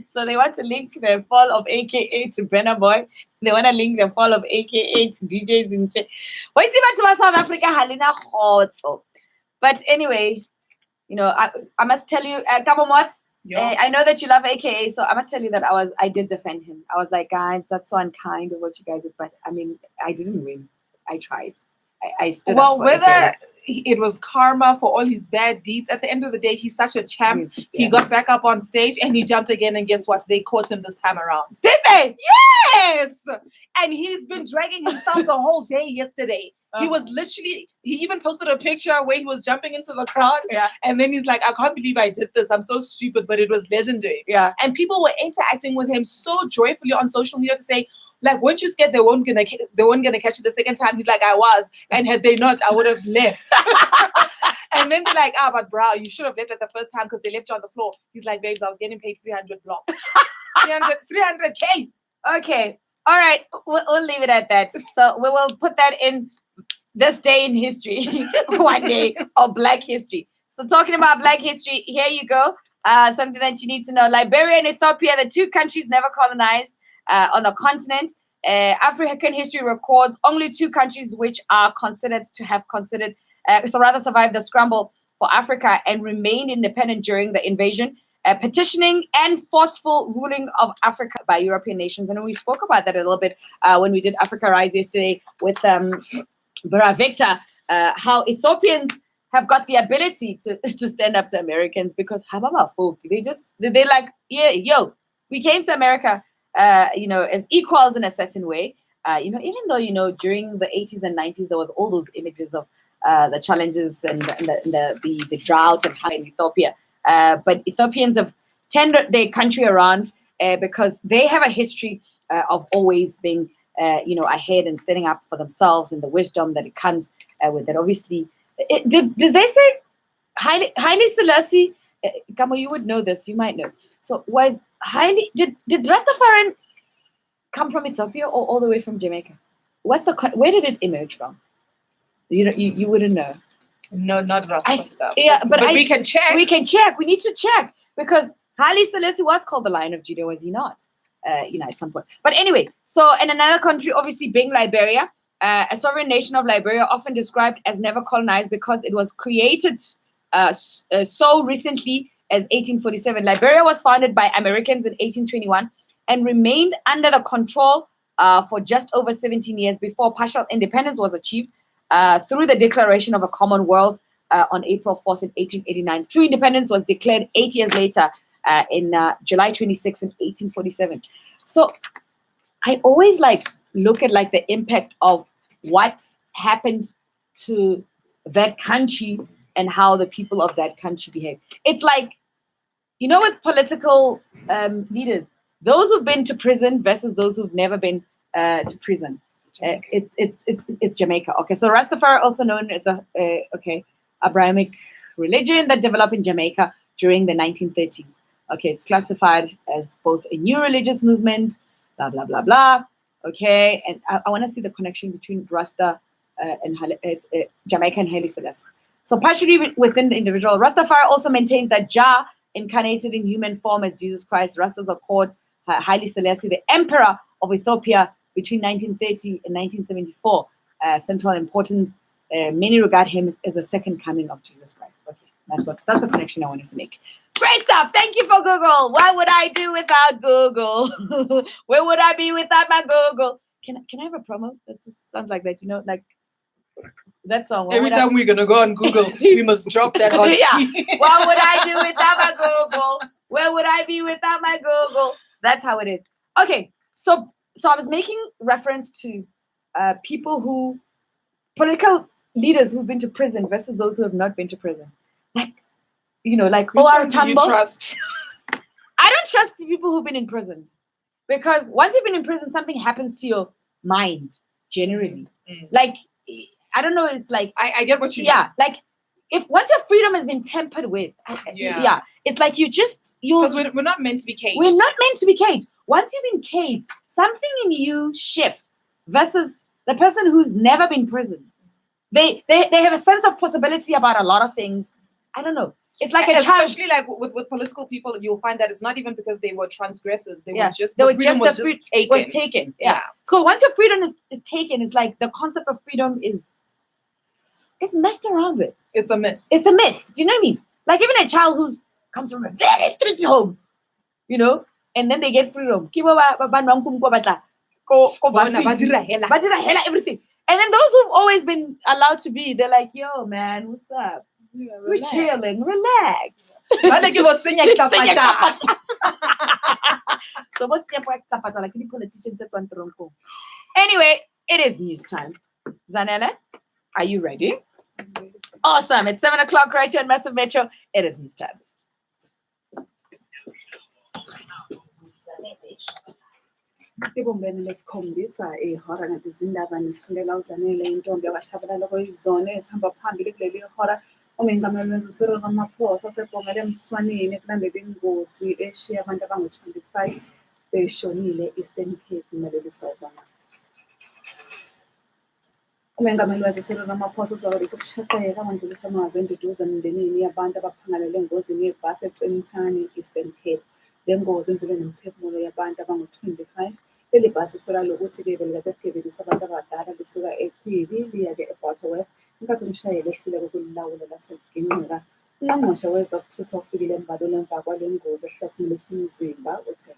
so they want to link the fall of AKA to Burna Boy. They want to link the fall of AKA to DJs in wait to South Africa, Halina Hotso. But anyway, you know, I must tell you, Kabomot, I know that you love AKA, so I must tell you that I did defend him. I was like, guys, that's so unkind of what you guys did. But I mean, I didn't win. I tried. I stood up for whether AKA. it was karma for all his bad deeds, at the end of the day, he's such a champ. Yes, He yeah. got back up on stage and he jumped again. And guess what? They caught him this time around. Did they? Yes! And he's been dragging himself the whole day yesterday. He was literally, he even posted a picture where he was jumping into the crowd. Yeah. And then he's like, I can't believe I did this. I'm so stupid, but it was legendary. Yeah. And people were interacting with him so joyfully on social media to say, like, weren't you scared they weren't gonna catch you the second time? He's like, I was. And had they not, I would have left. And then they're like, but bro, you should have left at the first time because they left you on the floor. He's like, babes, I was getting paid 300 block. 300K. Okay. All right. We'll leave it at that. So we will put that in this day in history, one day of Black history. So talking about Black history, here you go. Something that you need to know. Liberia and Ethiopia, the two countries never colonized on the continent. African history records only two countries which are considered to have survived the scramble for Africa and remained independent during the invasion, petitioning and forceful ruling of Africa by European nations. And we spoke about that a little bit when we did Africa Rise yesterday with Bara Victor, how Ethiopians have got the ability to stand up to Americans because Hababa folk, they're like, yeah, yo, we came to America, as equals in a certain way. Even though, during the 80s and 90s, there was all those images of the challenges and the drought and how in Ethiopia. But Ethiopians have turned their country around because they have a history of always being, ahead and standing up for themselves and the wisdom that it comes with it. Obviously, did they say Haile Selassie? Kamo, you would know this. You might know. So was did Rastafarian come from Ethiopia or all the way from Jamaica? Where did it emerge from? You wouldn't know. No, not Rasta stuff. Yeah, but we can check. We can check. We need to check because Haile Selassie was called the Lion of Judah, was he not? At some point. But anyway, so in another country, obviously being Liberia, a sovereign nation of Liberia, often described as never colonized because it was created so recently as 1847. Liberia was founded by Americans in 1821 and remained under the control for just over 17 years before partial independence was achieved through the Declaration of a Commonwealth on April 4th in 1889. True independence was declared 8 years later in July 26 in 1847. So I always look at the impact of what happened to that country and how the people of that country behave. It's like, with political leaders, those who've been to prison versus those who've never been to prison. It's Jamaica. Okay, so Rastafari, also known as Abrahamic religion that developed in Jamaica during the 1930s. Okay, it's classified as both a new religious movement, blah blah blah blah. Okay, and I want to see the connection between Rasta and Jamaica and Haile Selassie. So partially within the individual, Rastafari also maintains that Jah incarnated in human form as Jesus Christ, Rasas Accord, Haile Selassie, the Emperor of Ethiopia between 1930 and 1974. Central importance. Many regard him as a second coming of Jesus Christ. Okay, that's the connection I wanted to make. Great stuff. Thank you for Google. What would I do without Google? Where would I be without my Google? Can I have a promo? This sounds like that, like that song. Every time we're gonna go on Google, we must drop that hot yeah. What would I do without my Google? Where would I be without my Google? That's how it is. Okay, so I was making reference to political leaders who've been to prison versus those who have not been to prison. Like O.R. Tambo. Trust? I don't trust the people who've been in prison, because once you've been in prison, something happens to your mind generally. Like, I don't know. It's like I get what you mean. Yeah, like if once your freedom has been tampered with, it's like because we're not meant to be caged. We're not meant to be caged. Once you've been caged, something in you shifts versus the person who's never been imprisoned. They have a sense of possibility about a lot of things. I don't know. It's like a child. Especially like with political people, you'll find that it's not even because they were transgressors. They were just taken. Yeah. So once your freedom is taken, it's like the concept of freedom is messed around with. It's a myth. It's a myth. Do you know what I mean? Like even a child who comes from a very strict home, and then they get freedom. Everything. And then those who've always been allowed to be, they're like, yo, man, what's up? Yeah, we're chilling, relax. So what's like any politicians that's on Tronco. Anyway, it is news time. Zanele, are you ready? Awesome. It's 7:00 right here on Massive Metro. It is news time. Ibumbene lesikhombisa ihora ngathi izindaba nisifundela uZanele intombi yakashabalala koyizona ezihamba phambili kuleli hora umengameli wezomsiro Ramaphosa sebhongele emswaneni ekulandela ingozi eshiya abantu abangu-25 beshonile Eastern Cape naleli sawubona. Umengameli wezomsiro Ramaphosa uzwakalisa ukushaqeka kwandlulisa amazwi enduduzo emindenini yabantu abaphangalele engozini yebhasi eCenthani Eastern Cape. Le ngozi indlule nemphefumulo yabantu abangu-25. Leli bhasi isola lokuthi-ke belikade ligibelisa abantu abadala lisuka eKwibi liya-ke eButterworth. Inkathi umshayeli ehluleka ukulilawula laseGingqika. Ungqongqoshe wezokuthutha ufikile embalweni emva kwale ngozi ehlasimulisa umzimba uthe.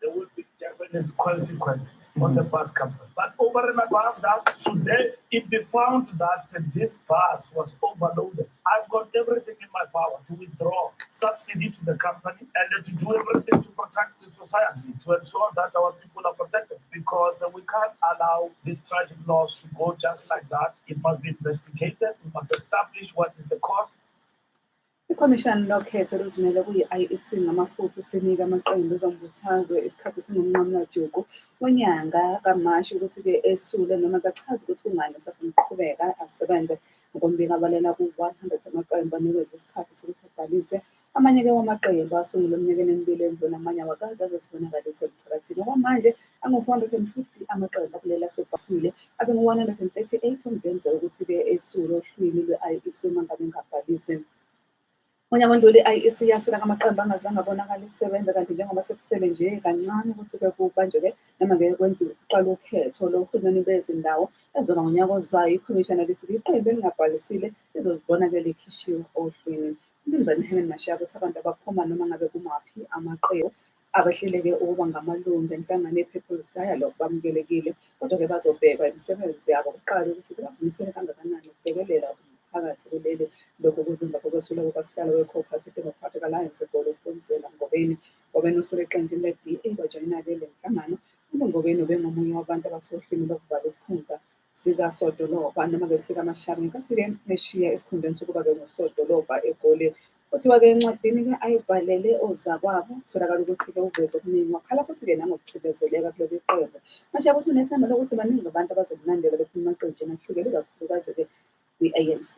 There will be definite consequences on the bus company. But over and above that, today it be found that this bus was overloaded. I've got everything in my power to withdraw subsidy to the company and to do everything to protect the society, to ensure that our people are protected, because we can't allow this tragic loss to go just like that. It must be investigated. We must establish what is the cause. Ikhomishani lokhetho luzimele kuyi-IEC ngamafuphi sinika amaqembu ezombusazwe isikhathi sinomnqamulajuqu wonyanga kaMashi ukuthi-ke esule noma kachaze ukuthi kungani esafuna ukuqhubeka asebenze ngokombiko abalela ku-100 amaqembu anikezwe isikhathi sokuthi abhalise. Amanye-ke wamaqembu asungula eminyakeni emibili endlule amanye awakaze aze sibonakalise emphakathini. Okwamanje angu-450 amaqembu akulela asebhasile abe ngu-138 okungenzeka ukuthi-ke esule ohlwini lwe-IEC uma ngabe engabhalise. Onyakondlule i-IEC yasula amaqembu angazange abonakala isebenza kanti njengoba sekusele nje kancane ukuthi-ke kubanjwe-ke noma-ke kwenziwe kuqala ukhetho lohulumeni bezindawo ezoba ngonyaka ozayo. Ikhomishana lithi iqembu elingabhalisile lizozibona-ke likhishiwe ohlwini. Umnumzane Helen Mashaya ukuthi abantu abaphuma noma ngabe kumaphi amaqembu abehleleke ukuba ngamalungu enhlangano ye-People's Dialogue bamukelekile, kodwa-ke bazobhekwa imisebenzi yabo kuqala ukuthi bazimisele kangakanani ukubhekelela phakathi kuleli lokho kuzimba kokwesula kukaSihlalo we-Caucus Democratic Alliance eGolofonsela Ngobeni. Ngobeni usule eqenjini le-DA kwajoyina-ke le nhlangano. Ngobeni ubengomunye wabantu abasohlwini lokuvala isikhundla sikasodolobha noma-ke sikaMashaba ngenkathi-ke eshiya esikhundleni sokuba-ke ngusodolobha eGoli. Kuthiwa-ke encwadini-ke ayibhalele ozakwabo kutholakala ukuthi-ke uveze okuningi wakhala futhi-ke nangokucibezeleka kuleli qembu. Mashaba uthi unethemba lokuthi baningi abantu abazokulandela bephuma emaqenjini ahlukile ikakhulukazi-ke kwi-ANC.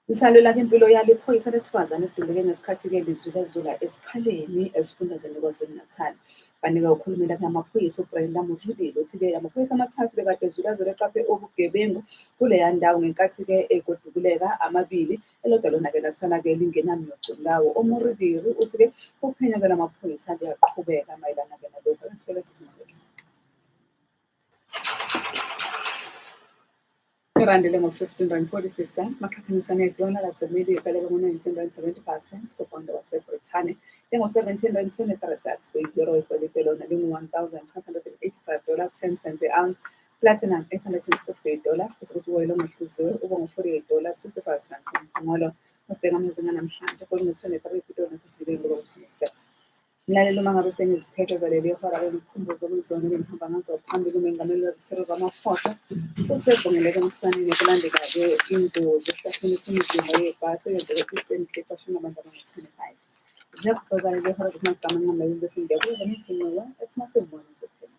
Sisalula ke impilo yalo iphoyisa lesifazane eduleke ngesikhathi-ke lizulazula esiphaleni esifundazweni KwaZulu-Natal. Banika ukhulumela kumaphoyisa uBrenda Mudlulile uthi-ke amaphoyisa amathathu bekade ezulazula eqaphe ubugebengu kuleya ndawo ngenkathi-ke kodubuleka amabili elodwa lona-ke lasala-ke lingenamiyocu lawo. Omoribiri uthi-ke ukuphenya lamaphoyisa liyaqhubeka mayelana-ke nalokho esibheke sezimali. Irandi lingu-15.46, maqhathaniswa nedola laseMelika lingu-19.75 kupondo waseBrithani, lingu-17.23 kwi-euro, igolide lona lingu-$1,585.10 a-ounce, platinum $868, bese kuthi uwoyela ongahluziwe uba ngu-$48.55 umphongolo. Masibheka amazinga namhlanje kungu-23 Pitoli nasesibileni kuba-26. Mlaleli uma ngabe sengiziphethe zaleli hora ngikukhumbuza ukuzona engihamba ngazo phambili umengameli weReserve Ramaphosa usevumeleke emswaneni kulandela-ke ingozi ehlathulisa umzimba yebhasi eyenzeke e-Eastern Cape washona abantu abangu-25. Ziyakuxoza leli hora zokumagama enqamleli bese ngiyakuza ngifinqiwe ethi masibone uzophela.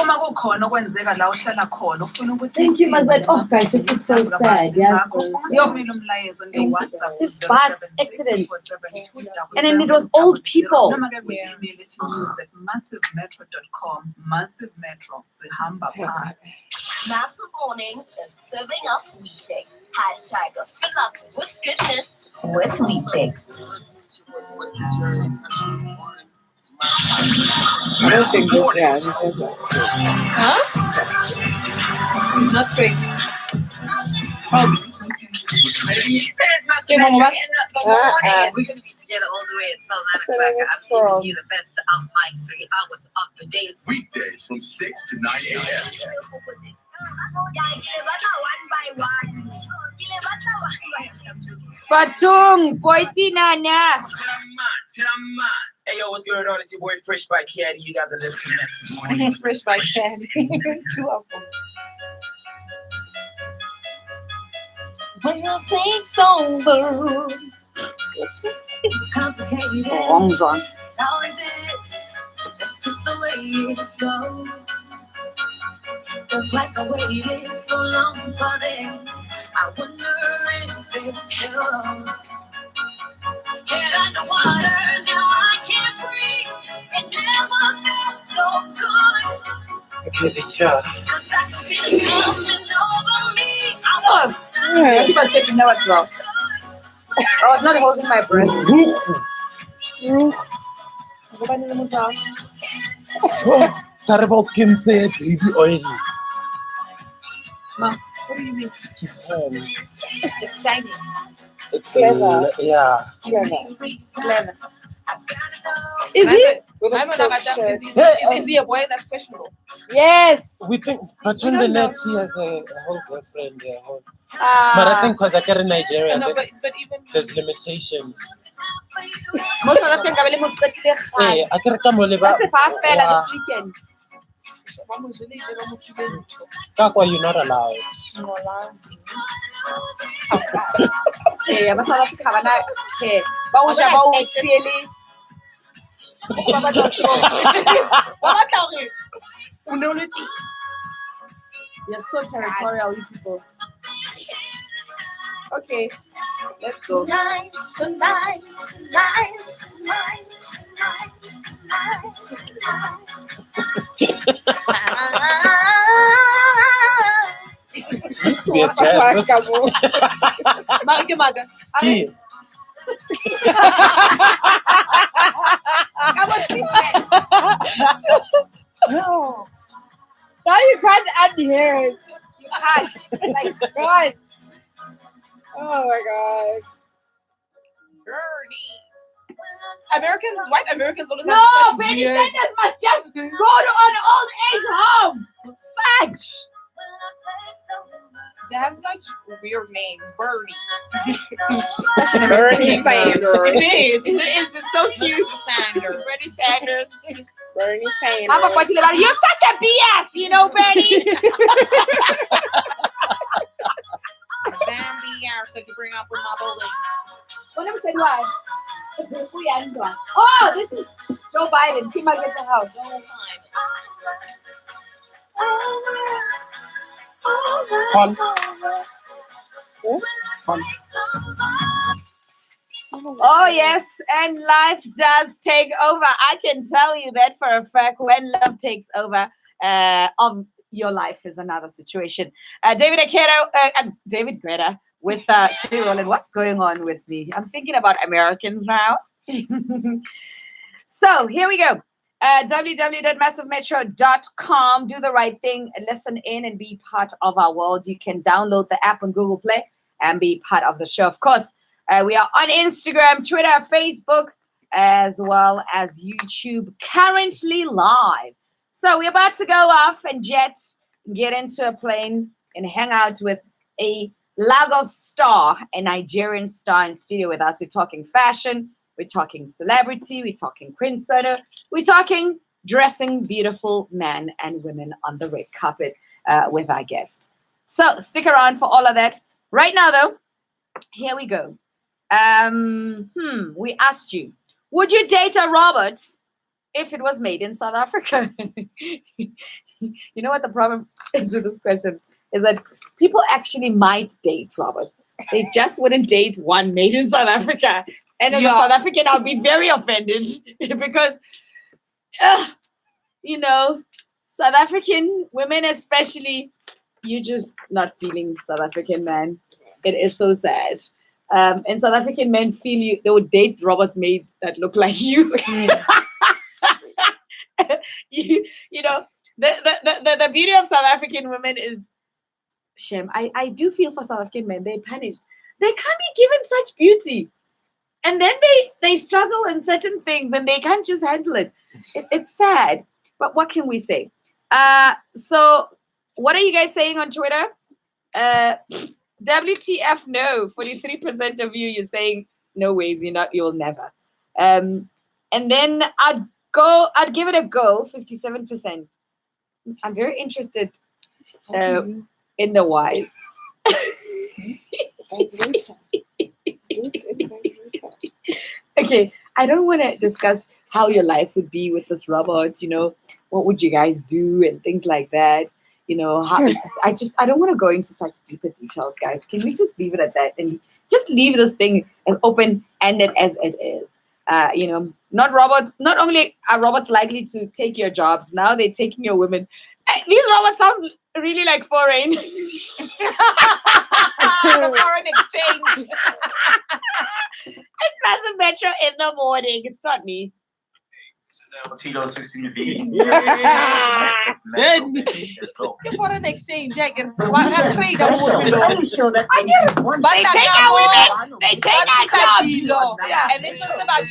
Uma kukhona okwenzeka la uhlala khona ufuna ukuthi Thank you, Mazet. Oh, guys, this is so sad. Yes. This bus accident. And then it was old people. MassiveMetro.com. Massive Metro. Sihamba phakathi. Massive Mornings is serving up Weekfix. Hashtag fill up with goodness with Weekfix. I don't think this guy is Huh? He's not straight. We're gonna be together all the way until 9 o'clock. I'm giving you the best of my 3 hours of the day. Weekdays from 6 to 9 a.m. Batung, Poiti Nana. Hey yo, what's going on? It's your boy Fresh by Caddy. You guys are listening to Massive Morning. Fresh by Caddy. 2 of them. When your takes over, it's complicated. Wrong John. Now it is. That's just the way it goes. Just like I waited so long for this, I wonder if it shows. Get underwater, now I can't breathe. It never felt so good. Okay, yeah. 'Cause I can feel it coming over me. Sus. You got to know what's wrong. I was not holding my breath. Terrible Kinsey baby oil. Ma, what do you mean? His hands. It's shiny. It's Clever. yeah. Clever. Is he? With a I'm silk not shirt. Is he a boy? That's questionable. Yes. We think, but on the net he has a whole girlfriend. Yeah, but I Ah. think because I get in Nigeria, No, but even there's limitations. Most of the things I will put to Hey, I can come over. That's if I fell this weekend. Kakwa, you're not allowed. Hey, I'm South Africa. I'm not okay. But we shall go silly. You're so territorial, you people. Okay, let's go. Tonight, tonight, tonight, tonight, tonight, tonight, Used to be a jazz. Key. No. Now you can't unhear it. You can't. Like, God. Oh my God. Bernie. White Americans always No, have such Bernie weird... Sanders must just go to an old age home. Fudge. They have such weird names. Bernie. Such an Bernie American name. Sanders. It is. It's so cute. Sanders. Bernie Sanders. Bernie Sanders. I'm about to about you're such a BS, you know, Bernie. Bambi hours that you bring up with my bullet. What never said why? Oh, this is Joe Biden. He might get the house. Call. Oh, yes, and life does take over. I can tell you that for a fact. When love takes over, of your life is another situation. David Guetta with Kelly Rowland. What's going on with me? I'm thinking about Americans now. So here we go. www.massivemetro.com. Do the right thing. Listen in and be part of our world. You can download the app on Google Play and be part of the show. Of course, we are on Instagram, Twitter, Facebook, as well as YouTube, currently live. So we're about to go off and get into a plane and hang out with a Lagos star, a Nigerian star in studio with us. We're talking fashion. We're talking celebrity, we're talking Queen Soda, we're talking dressing beautiful men and women on the red carpet with our guest. So stick around for all of that. Right now, though, here we go. We asked you, would you date a robot if it was made in South Africa? You know what the problem is with this question? Is that people actually might date robots. They just wouldn't date one made in South Africa. And as a South African, I'll be very offended because, you know, South African women especially, you're just not feeling South African, man. It is so sad. And South African men feel you, they would date robots made that look like you. you know, the beauty of South African women is, shame. I do feel for South African men. They're punished. They can't be given such beauty. And then they struggle in certain things and they can't just handle it. It's sad. But what can we say? So what are you guys saying on Twitter? WTF no. 43% of you're saying no ways, you'll never. And then I'd give it a go, 57%. I'm very interested in the whys. Okay, I don't want to discuss how your life would be with this robot, what would you guys do and things like that. How I don't want to go into such deeper details, guys. Can we just leave it at that and just leave this thing as open-ended as it is? Not only are robots likely to take your jobs, now they're taking your women. These robots sound really like foreign. Foreign exchange. It's Massive Metro in the morning. It's not me. This is Tito 60V. Foreign exchange, I can trade a Sure that they take our women. They take our jobs. Yeah. And then talks about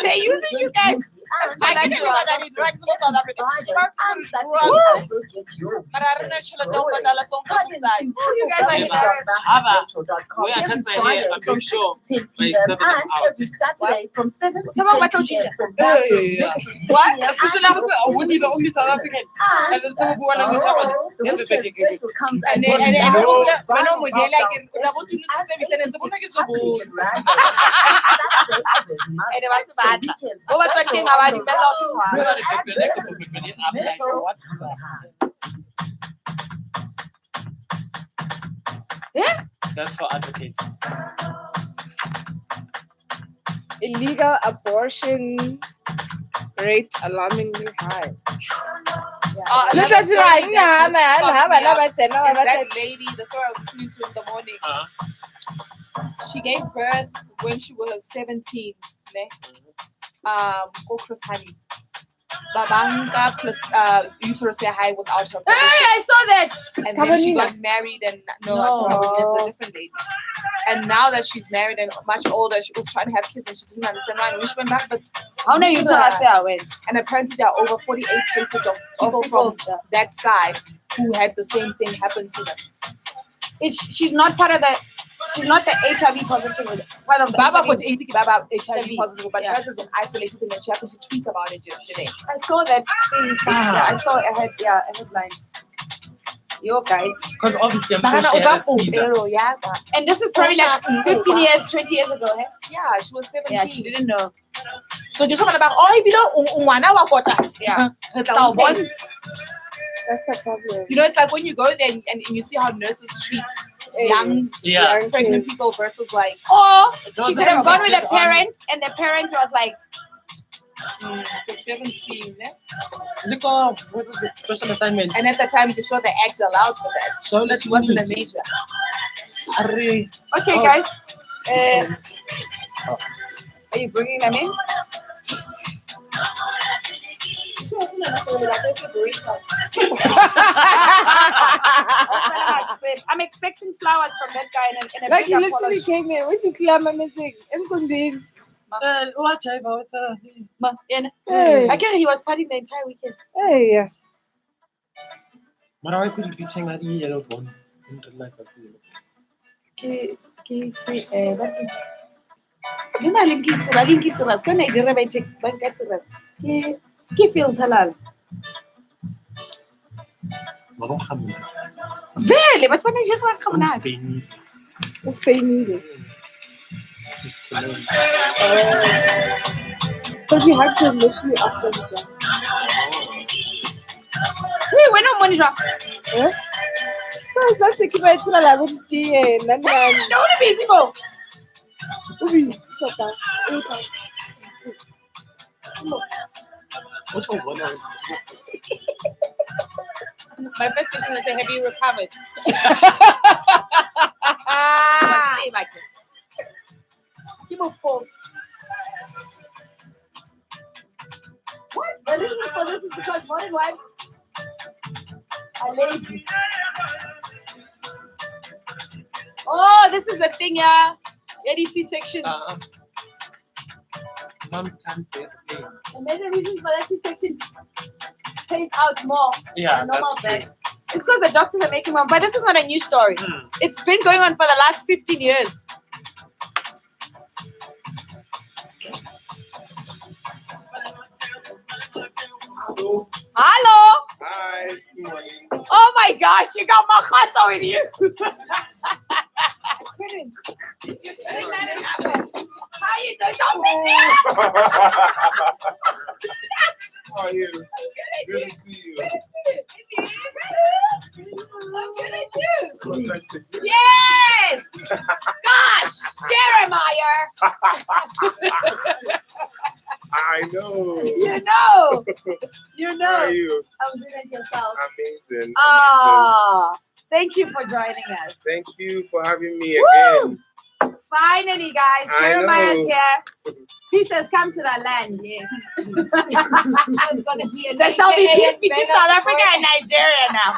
they're using you guys. I can tell you that it drags for South Africa. You guys are hilarious. We are cut my hair. I'm not sure. By 7 and out. every Saturday from 7 to 10 Yeah. What? Especially I was when you're the only South African. And then some go on and everybody comes and Yeah, that's for advocates. illegal abortion rate alarmingly high. Is that lady, the story I was listening to in the morning, she gave birth when she was 17. Chris Honey. Babanka plus uterus high without her permission. Hey, I saw that. And then she got married and it's a different lady. And now that she's married and much older, she was trying to have kids and she didn't understand why. And when she went back, but how many uterus went? And apparently there are over 48 cases of people from that side who had the same thing happen to them. She's not part of the. She's not the HIV positive. Part of the Baba HIV. was HIV positive, but hers is an isolated thing, and she happened to tweet about it yesterday. I saw that thing. Yeah, I saw a headline. Yo, guys. Because obviously I'm sure she had a Caesar. And this is probably like 15 years, 20 years ago. Eh? Yeah, she was 17. Yeah, she didn't know. So you're talking about below. Yeah. That's the problem. You know, it's like when you go there and you see how nurses treat young Yeah. pregnant people versus like, Or Those she are could have gone with a protected on- parent, and the parent was like, The 17, eh? Look, what was it? Special assignment. and at the time the show the act allowed for that. So That she wasn't a major. Arre. okay, Oh. guys. Are you bringing them in? I'm expecting flowers from that guy in a Like big he literally apology. came here. What's the clam meeting? Emkundin. What type of Ma, yena. Hey. I guess he was partying the entire weekend. Hey. Mara, why could you be checking out the yellow one in real life? I see it. Lena linki siras ko Nigeria ba take banka siras ke filter lal Waarom gaan we niet? vele mas pa Nigeria ba Ons khamna Benny What's the need? is killing. Because you had to initially after the just. hey when no money drop Eh? Because that's the keep it to the laboratory and then no one busy mo What's a 1 hour? my first question is have you recovered say back give me phone what the reason for this is because modern wives are lazy. Oh, this is the thing, yeah. ADC section. Moms can't pay the pain. And then the reason for that C-section pays out more Yeah, than normal that's true. bed. It's because the doctors are making more. But this is not a new story. It's been going on for the last 15 years. Hello. Hi, good morning. Oh my gosh, you got my heart with you. I couldn't. You couldn't let it happen. How you doing? Don't make me up. How are you? Good to see you. What should I do? Yes! Gosh, Jeremiah! I know. You know. You know. How are you? I'm good at yourself. Amazing. Ah, thank you for joining us. Thank you for having me Woo! again. Finally, guys, I Jeremiah's know. here. He says, "Come to the land." Yes. There's gonna be There shall be peace between South Africa and Nigeria now.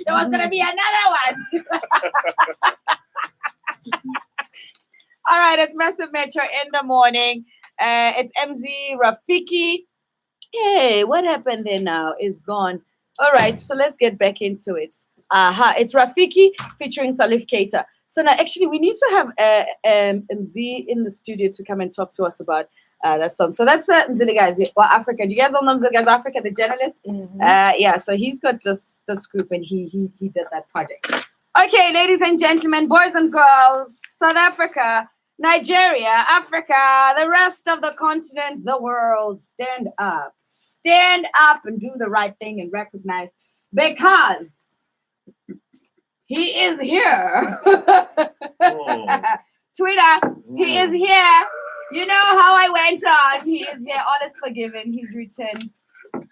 There was gonna be another one. All right, it's Massive Metro in the morning. It's MZ Rafiki. Hey, what happened there now is gone. All right, so let's get back into it. It's Rafiki featuring Salif Keita. So now, actually, we need to have MZ in the studio to come and talk to us about that song. So that's Mzili guys, well, Africa. Do you guys all know Mzili guys, Africa, the journalist? Yeah, so he's got this group and he did that project. Okay, ladies and gentlemen, boys and girls, South Africa, Nigeria, Africa, the rest of the continent, the world, stand up. Stand up and do the right thing and recognize because he is here. Twitter, he is here. You know how I went on. He is here. All is forgiven. He's returned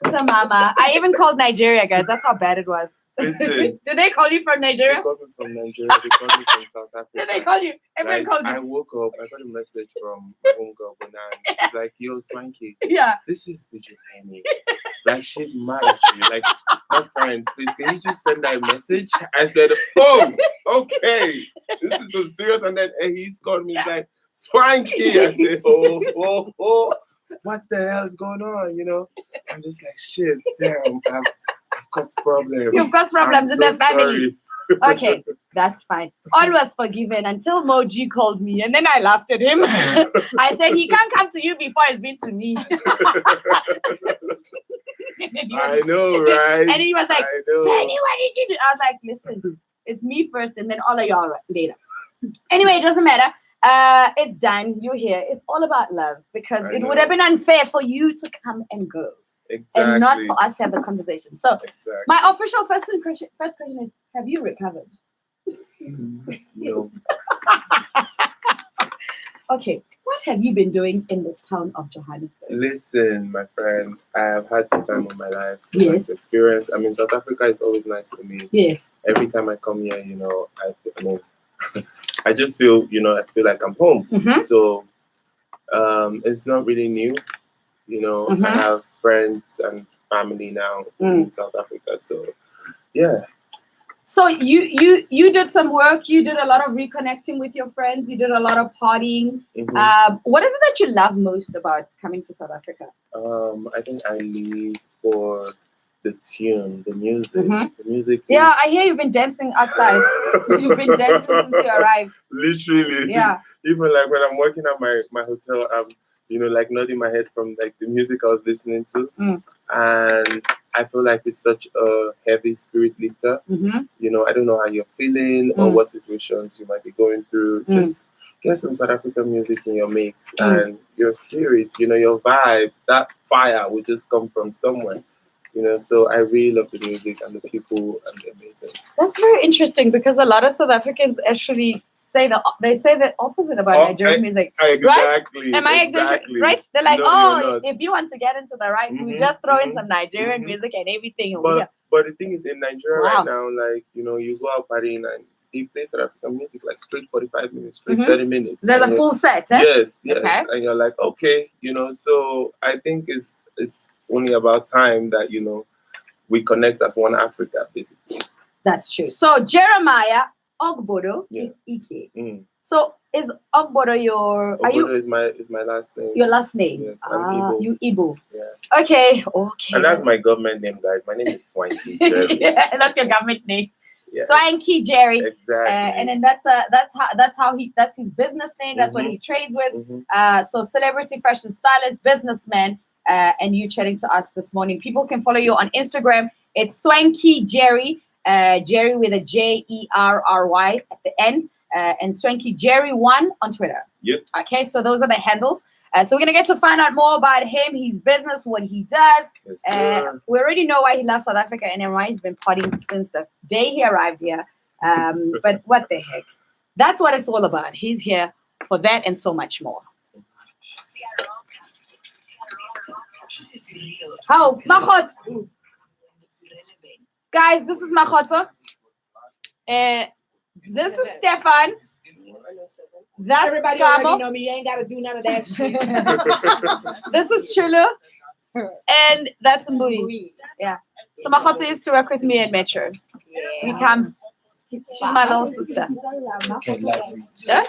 to Mama. I even called Nigeria, guys. That's how bad it was. Listen. Did they call you from They Nigeria? called me from Nigeria. They called me from South Africa. Did they call you? Everyone Like, called I you. woke up, I got a message from my homegirl, Bonan. She's like, yo, Swanky, Yeah. this is the Japan. Like, she's mad at you. Like, my friend, please, can you just send that message? I said, oh, okay. This is so serious. And then he's called me, he's like, Swanky. I said, oh, what the hell is going on? You know? I'm just like, shit, damn, I've caused problems. You've caused problems I'm in the so family. sorry. Okay, that's fine. All was forgiven until Moji called me and then I laughed at him. I said, he can't come to you before it's been to me. I know, right? And he was like, I know. Penny, what did you do? I was like, listen, it's me first and then all of y'all later. Anyway, it doesn't matter. It's done. You're here. It's all about love because I it know. would have been unfair for you to come and go. and not Exactly. for us to have the conversation. So Exactly. my official first question is: have you recovered? No. Okay, what have you been doing in this town of Johannesburg? Listen, my friend, I have had the time of my life. Yes. This experience. I mean, South Africa is always nice to me. Yes. Every time I come here, I just feel, I feel like I'm home. Mhm. So it's not really new. Mhm. I have friends and family now in South Africa. So yeah. So you did some work. You did a lot of reconnecting with your friends. You did a lot of partying. Mhm. What is it that you love most about coming to South Africa? I think I live for the tune, the music. Mhm. The music. Yeah, I hear you've been dancing outside. You've been dancing since you arrived. Literally. Yeah. Even like when I'm working at my hotel, I'm like nodding my head from like the music I was listening to, and I feel like it's such a heavy spirit lifter. Mhm. I don't know how you're feeling or what situations you might be going through. Just get some South African music in your mix, and your spirit, your vibe, that fire will just come from somewhere. So I really love the music and the people and the amazing. That's very interesting because a lot of South Africans actually say the opposite about Nigerian music. Exactly. Right? Am I exaggerating? Right? They're like, No, you're not. if you want to get into the right, we just throw in some Nigerian music and everything over here. But the thing is, in Nigeria Wow. right now, like, you go out partying and they play South African music like straight 45 minutes, straight Mhm. 30 minutes. There's a And full set, eh? Yes. Okay. And you're like, okay, so I think it's only about time that, we connect as one Africa, basically. That's true. So Jeremiah Ogbodo Yeah. Ike. Mm. So is Ogbodo your are you Obodo is my last name. your last name? Yes, I'm Igbo. You Igbo. Yeah. Okay. And that's my government name, guys. My name is Swanky. Yeah, that's your government name. Yes. Swanky Jerry. Exactly. And then that's his business name. That's what he trades with. So celebrity fashion stylist, businessman, and you chatting to us this morning. People can follow you on Instagram. It's Swanky Jerry, Jerry with a Jerry at the end, and Swanky Jerry 1 on Twitter. Yep. Okay, so those are the handles. So we're gonna get to find out more about him, his business, what he does. Yes, sir. We already know why he loves South Africa and why he's been partying since the day he arrived here. But what the heck? That's what it's all about. He's here for that and so much more. Oh, Mahot. Guys, this is Mahotso. This is Stefan. That's Everybody Gamo. already know me. You ain't got to do none of that shit. This is Chulu. And that's Mbui. Yeah. So Mahotso used to work with me at Metro. We come. She's my little sister. Yeah?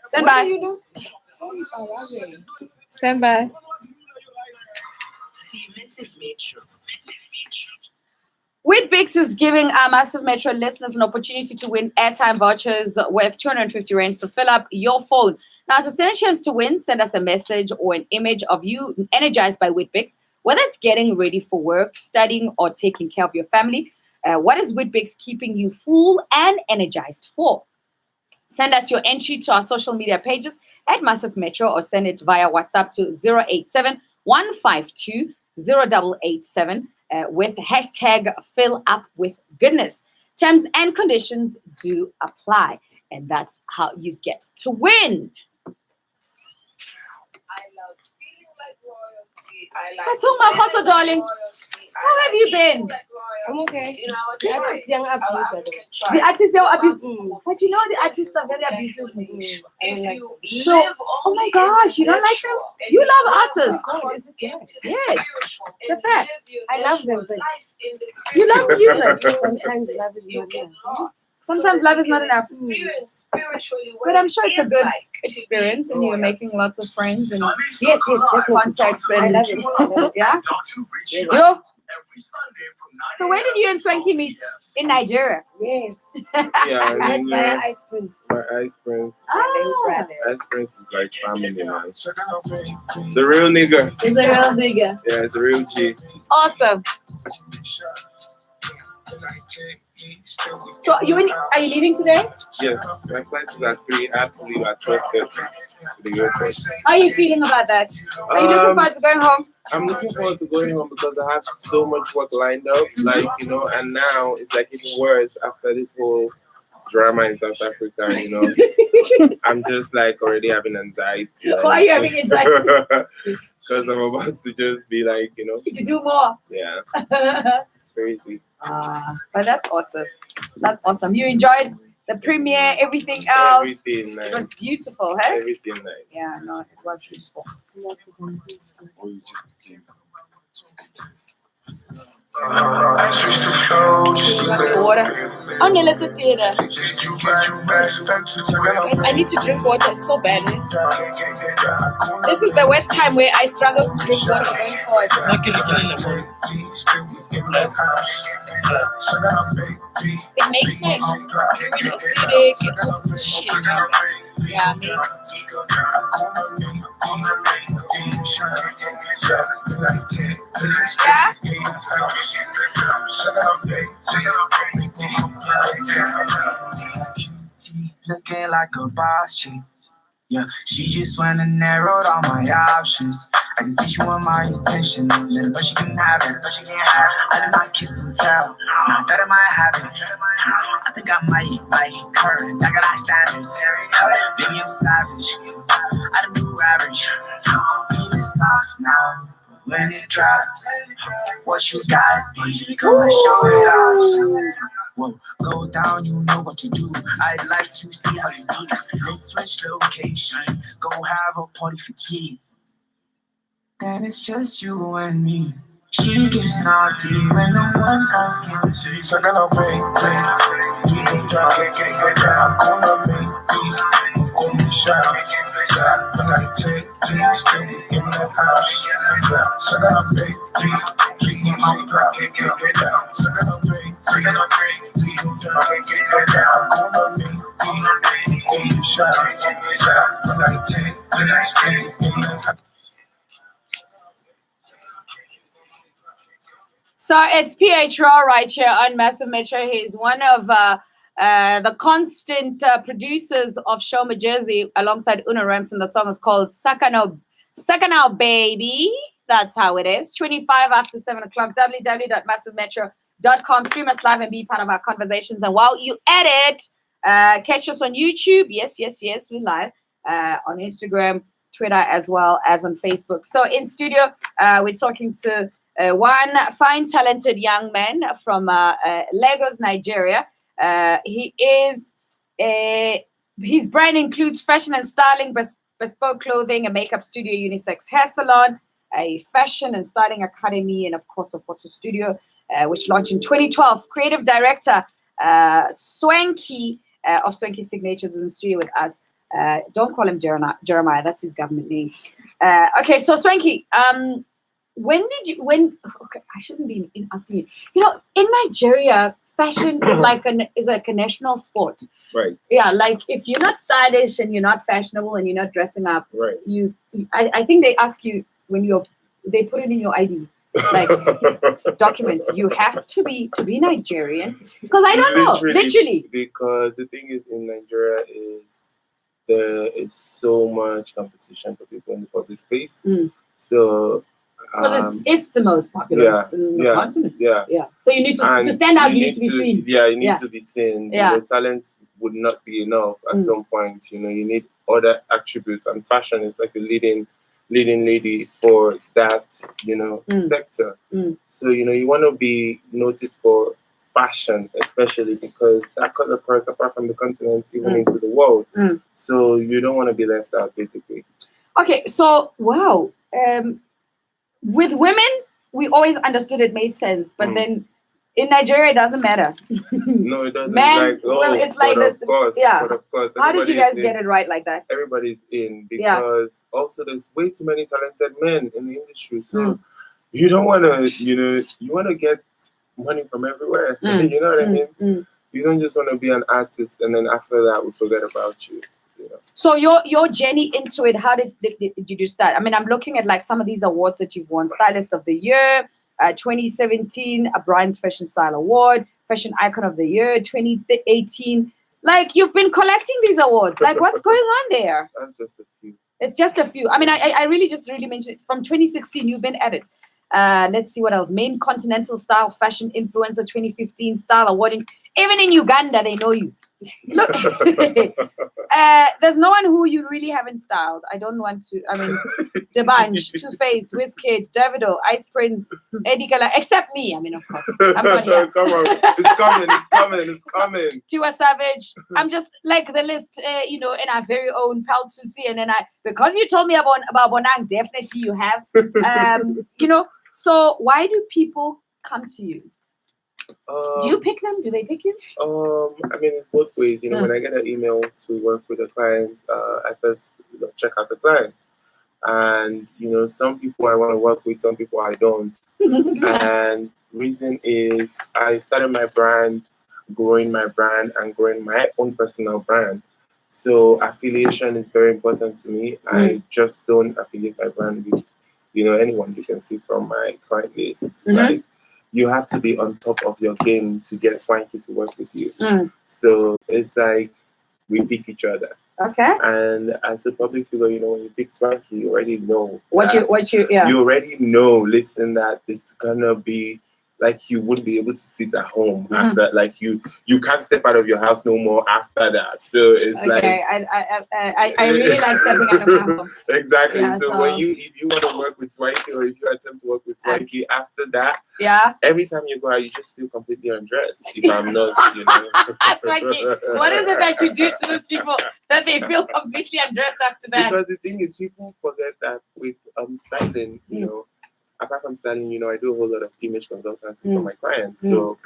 Stand by. Stand by. Wheatbix is giving our Massive Metro listeners an opportunity to win airtime vouchers worth 250 rands to fill up your phone. Now, to stand a chance to win, send us a message or an image of you energized by Wheatbix, whether it's getting ready for work, studying, or taking care of your family. What is Wheatbix keeping you full and energized for? Send us your entry to our social media pages at Massive Metro or send it via WhatsApp to 087 152 0887 with hashtag fill up with goodness. Terms and conditions do apply. And that's how you get to win. That's all my heart, darling. How have you been? I'm okay. The artist young abuser. The artists are abusive. But you know the artists are very abusive. So, oh my gosh, you don't like them? You love artists. Yes, it's a fact. I love them, but You love music. sometimes love is not enough. Sometimes love is not enough. But I'm sure it's a good experience and you're making lots of friends and Yes, definitely. contacts I and love it. yeah. Yo. So where did you and Swanky meet? In Nigeria. Yes. Yeah, Met and by then, Ice Prince. my Ice Prince. Ah, Ice Prince is like family, man. It's a real nigga. it's a real nigga. Yeah, it's a real G. Awesome. So are you leaving today? Yes, my flight is at 3. I have to leave at 12:30 to the airport. How are you feeling about that? Are you looking forward to going home? I'm looking forward to going home because I have so much work lined up, like, you know, and now it's like even worse after this whole drama in South Africa, you know. I'm just like already having anxiety. Why are you having anxiety? Because I'm about to just be like, you know. To do more. Yeah. Crazy. But that's awesome. That's awesome. You enjoyed the premiere, everything else. Everything nice. It was beautiful, hey? Everything nice. Yeah, no, it was beautiful. Oh, you just came. Water. Oh no, let's do theater. Guys, I need to drink water. It's so bad. This is the worst time where I struggle to drink water going forward. It makes my urine acidic. It's shit. Yeah, me. Yeah? Looking like a boss chick. Yeah, she just wanna narrow all my options. I can see she want my attention, but she can have it. I did not kiss and tell. Now that I might have it. I think I might hit current. I got high standards. Baby, I'm savage. I done do average. Baby, soft now. When it drops, what you got, baby? Come and show it off. Whoa, go down, you know what to do. I'd like to see how you do. Let's switch location, go have a party for tea. Then it's just you and me. She gets naughty when no one else can see. So gonna play, keep it down, gonna make only shot, but I take still in the house. So gonna play, keep it on drop, get down. So gonna play, keep it down, gonna make only shot, but I take still in the house. So it's PH Raw right here on Massive Metro. He's one of the constant producers of Show Me Jersey alongside Una Ramson. The song is called Sakano Baby. That's how it is. 25 after 7 o'clock. www.massivemetro.com. Stream us live and be part of our conversations. And while you edit, catch us on YouTube. Yes, we're live. On Instagram, Twitter, as well as on Facebook. So in studio, we're talking to one fine, talented young man from Lagos, Nigeria. His brand includes fashion and styling, bespoke clothing, a makeup studio, unisex hair salon, a fashion and styling academy, and of course a photo studio, which launched in 2012. Creative director Swanky of Swanky Signatures is in the studio with us. Don't call him Jeremiah. That's his government name. Okay, so Swanky, okay, I shouldn't be asking you. You know, in Nigeria, fashion is like a national sport. Right. Yeah, like if you're not stylish and you're not fashionable and you're not dressing up, right. I think they ask you when they put it in your ID, like documents. You have to be Nigerian, because I don't know, literally. Because the thing is, in Nigeria there is so much competition for people in the public space. So. Because it's the most popular in the continent. Yeah. So you need to stand out. You need to be seen. Yeah, you need to be seen. Yeah. Your talent would not be enough at some point. You know, you need other attributes, and fashion is like a leading lady for that, you know, sector. So, you know, you want to be noticed for fashion, especially because that cuts across apart from the continent, even into the world. So you don't want to be left out, basically. Okay, so wow. With women, we always understood it made sense, but then in Nigeria, it doesn't matter. No, it doesn't. Men, it's like this. But of course. How did you guys get it right like that? Everybody's in because also there's way too many talented men in the industry. So you don't want to, you want to get money from everywhere. You know what I mean? You don't just want to be an artist and then after that we forget about you. So your journey into it, how did you start? I mean, I'm looking at like some of these awards that you've won: Stylist of the Year, 2017, a Brian's Fashion Style Award, Fashion Icon of the Year, 2018. Like, you've been collecting these awards. Like, what's going on there? That's just a few. It's just a few. I mean, I really mentioned it. From 2016, you've been at it. Let's see what else. Main Continental Style Fashion Influencer 2015 Style Awarding. Even in Uganda, they know you. Look, there's no one who you really haven't styled. I don't want to. I mean, Debanj, Two Face, Wizkid, Davido, Ice Prince, Eddie Gala, except me. I mean, of course, I'm not here. Come on, it's coming, it's coming, it's coming. Tiwa Savage. I'm just like the list, in our very own Pal Susi, and then because you told me about Bonang, definitely you have. So why do people come to you? Do you pick them? Do they pick you? I mean, it's both ways. When I get an email to work with a client, I first check out the client. And, some people I want to work with, some people I don't. And reason is I started my brand, growing my brand, and growing my own personal brand. So affiliation is very important to me. I just don't affiliate my brand with, anyone. You can see from my client list. It's like, you have to be on top of your game to get Swanky to work with you. So it's like we pick each other. Okay. And as a public figure, when you pick Swanky, you already know. You already know, listen, that this is gonna be like you wouldn't be able to sit at home after, like you can't step out of your house no more after that. So it's okay. I really like stepping out of my home. Exactly. Yeah, so if you want to work with Swanky, or if you attempt to work with Swanky after that, every time you go out, you just feel completely undressed. If I'm not, Swanky, what is it that you do to those people that they feel completely undressed after that? Because the thing is, people forget that with styling, apart from styling, I do a whole lot of image consultancy for my clients. So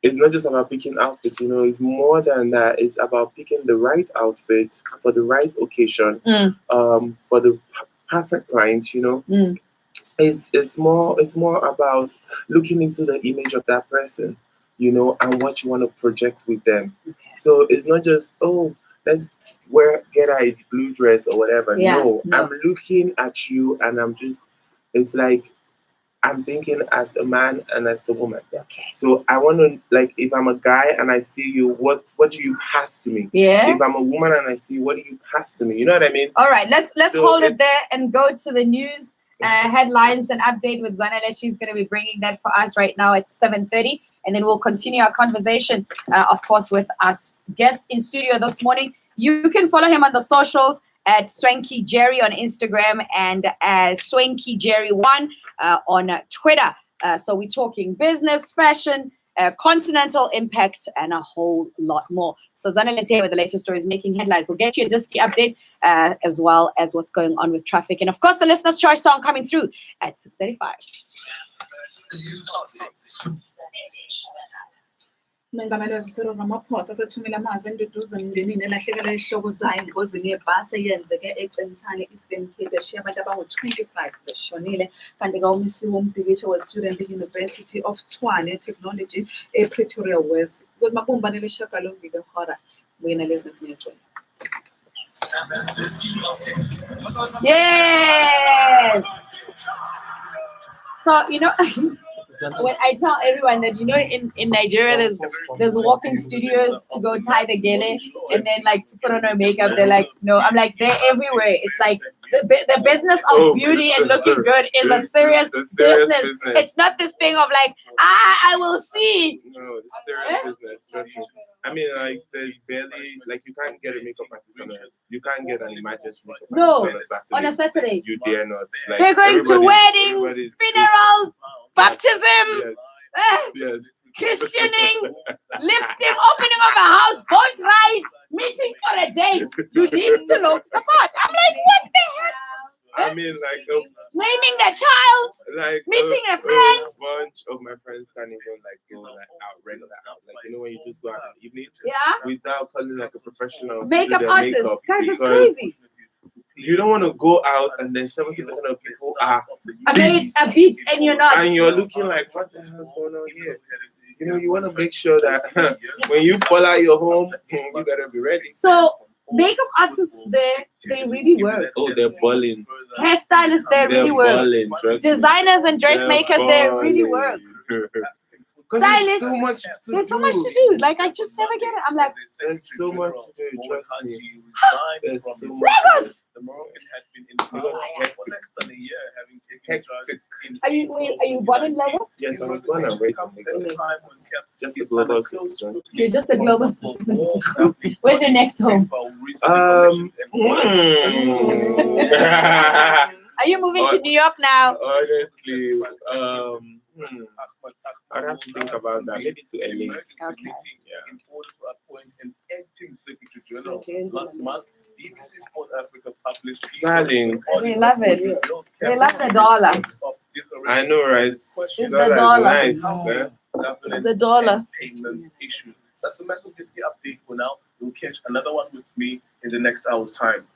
it's not just about picking outfits, it's more than that. It's about picking the right outfit for the right occasion, for the perfect client, It's more about looking into the image of that person, and what you want to project with them. So it's not just, let's get a blue dress or whatever. No, I'm looking at you and it's like I'm thinking as a man and as a woman. Okay. So I want to, like, if I'm a guy and I see you, what do you pass to me? Yeah. If I'm a woman and I see you, what do you pass to me? You know what I mean? All right, let's hold it there and go to the news headlines and update with Zanele. She's going to be bringing that for us right now at 7:30, and then we'll continue our conversation, of course, with our guest in studio this morning. You can follow him on the socials at Swanky Jerry on Instagram and Swanky Jerry1 on Twitter. So we're talking business, fashion, continental impact, and a whole lot more. So Zanele is here with the latest stories making headlines. We'll get you a Disky update as well as what's going on with traffic. And of course, the listener's choice song coming through at 6:35. Umengameli wezesiro Ramaphosa sethumela amazwi enduduzo emndenini elahlekelwe ihlobo zayo engozini yebhasi eyenzeke eCentane Eastern Cape eshiya abantu abangu-25 beshonile kanti kawumisiwe umbhikisho we-Student University of Tshwane Technology ePretoria West. Kuzothi mabumbanele esishiyagalombili ehora buyena lezi nesinye. Yes. So when I tell everyone that in Nigeria there's walking studios to go tie the gele and then like to put on her makeup, they're like, no, I'm like, they're everywhere. It's like the business of beauty and looking good is a serious business. It's not this thing of like, I will see. No, it's serious business. Trust me. I mean, like, there's barely, like, you can't get a makeup artist you can't get an emergency makeup artist on a Saturday. You dare not. Like, they're going to weddings, funerals, baptism, yes. Christening, lifting, opening of a house, boat ride, meeting for a date. You need to look the part. I'm like, what the heck? I mean, like, naming the child, like meeting a friend. A bunch of my friends can't even like go like out regular out, like when you just go out in the evening, without calling like a professional makeup artist. Guys, it's crazy. You don't want to go out and then 70% of people are a beat and you're not, and you're looking like, what the hell's going on here? You want to make sure that when you fall out your home, you better be ready. So makeup artists there, they really work. Oh, they're balling. Hairstylists, they They're really work. balling. Trust me. Designers and dressmakers, they really work. Because there's Stylists, so much to there's so do. much to do. Like I just never get it. I'm like, There's so much to do. Trust me. There's so much. Lagos. The Moroccan had been in Lagos for less than a year, having taken charge in Are you born in Lagos? Yes, I was born and raised in Lagos. Just a global citizen. You're just a global. Where's your next home? Are you moving to New York now? Honestly, I'd have to think about that. Maybe to LA. Okay. In order to appoint an acting secretary general last month, BBC Sport Africa published. Darling. We love it. They love the dollar. I know, right? It's the dollar. Nice. It's the dollar. Payments issue. That's a massive Disney update for now. We'll catch another one with me in the next hour's time.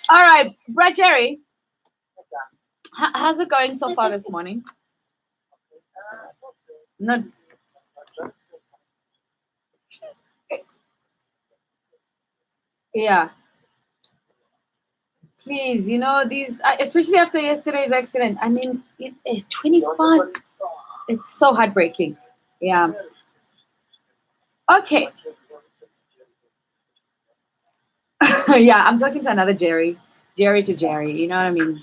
All right, Brad Jerry. How's it going so far this morning? Not. Yeah. Please, these, especially after yesterday's accident. I mean, it is 25. It's so heartbreaking. Yeah. Okay. Yeah, I'm talking to another Jerry. Jerry to Jerry, you know what I mean?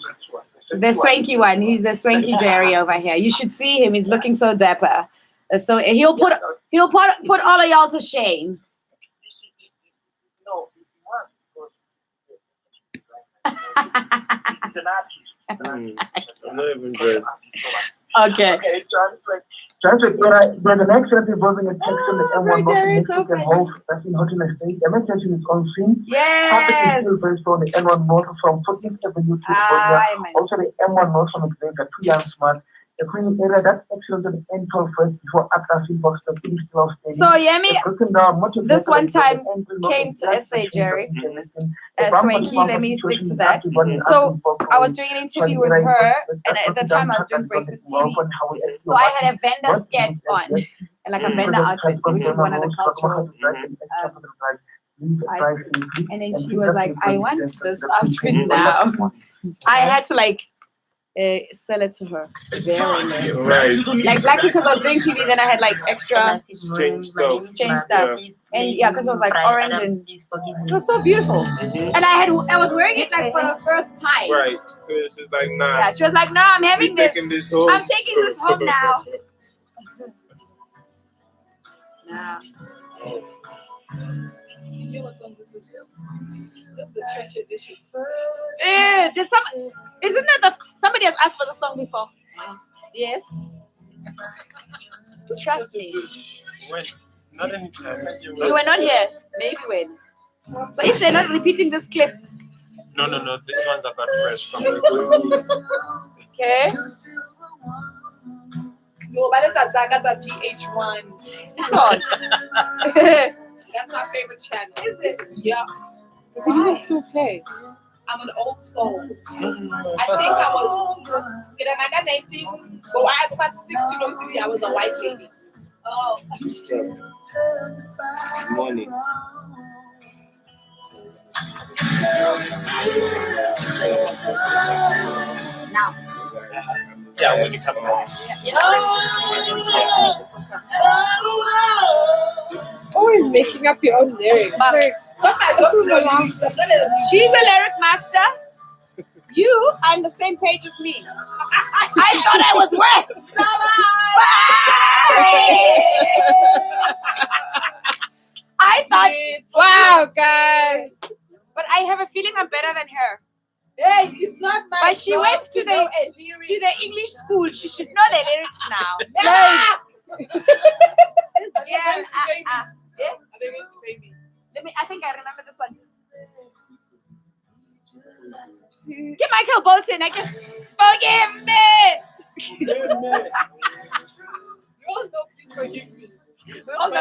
The swanky one. He's the swanky Jerry over here. You should see him. He's looking so dapper. So he'll put all of y'all to shame. I'm not even dressed. Okay. There's an accident involving a taxi on the M1 north of Mexico and Wolf that's in Houghton Estate. Emergency is on scene. Traffic is still very slow on the M1 north from 14th Avenue to Bolivia. Also the M1 north from Xavier to Young Smart. The Queen area, that accident on the N12 first before Atlas Inbox, the Phoenix 12 Stadium. So Yemi, this one time came to SA, Jerry. Swanky, let me stick to that. So I was doing an interview with her, and at the time I was doing Breakfast TV. So I had a vendor sketch on, and like a vendor outfit, which is one of the cultural. And then she was like, "I want this outfit now." I had to sell it to her. Right. Like black because I was doing TV, then I had like extra Change stuff. Yeah. And yeah, because it was like orange and it was so beautiful. And I was wearing it like for the first time. Right. So she's like, nah. Yeah, she was like, no, I'm having this. Taking this home. I'm taking this home now. Nah. You know what's on this? This is the church edition. Isn't that somebody has asked for the song before? Yes. Trust me. When? Not anytime. You were not here. Maybe when. So if they're not repeating this clip. No. These ones are got fresh from the Okay. No, but it's a VH1. It's on. That's my favorite channel. Is it? Yeah. Does it even still play? I'm an old soul. I think I was in 19, but I was 1603. I was a white lady. Oh. money. Now. Yeah, when you come back. Always making up your own lyrics. She's a lyric master. You, I'm the same page as me. I thought I was worse. I thought, wow, guys. But I have a feeling I'm better than her. Hey, it's not my But she went to the English school. She should know the lyrics now. Yeah. They went to baby. I think I remember this one. Get Michael Bolton. Forgive me. You all know, please forgive me. Oh, no.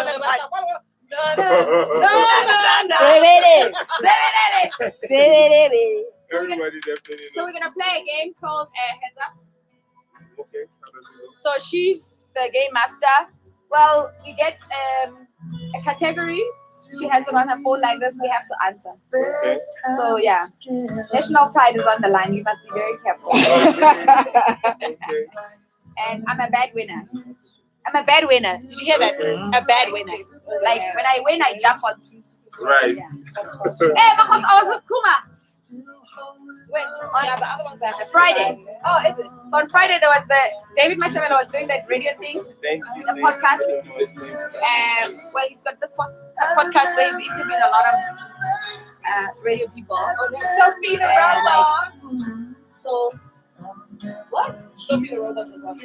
Everybody definitely. So we're gonna play a game called Heads Up. Okay. So she's the game master. Well, we get a category. She has it on her phone like this. We have to answer. Okay. So yeah, national pride is on the line. You must be very careful. Okay. And I'm a bad winner. I'm a bad winner. Did you hear that? A bad winner. Like when I win, I jump on. Right. Hey, because I was with Kuma. When, on Yeah, the other ones I have Friday. Oh, is it? So on Friday there was the David Mashamela was doing that radio thing, Thank you. the podcast. Well, he's got this podcast where he's interviewed a lot of radio people. Sophie the robot. So what? Sophie the robot was on.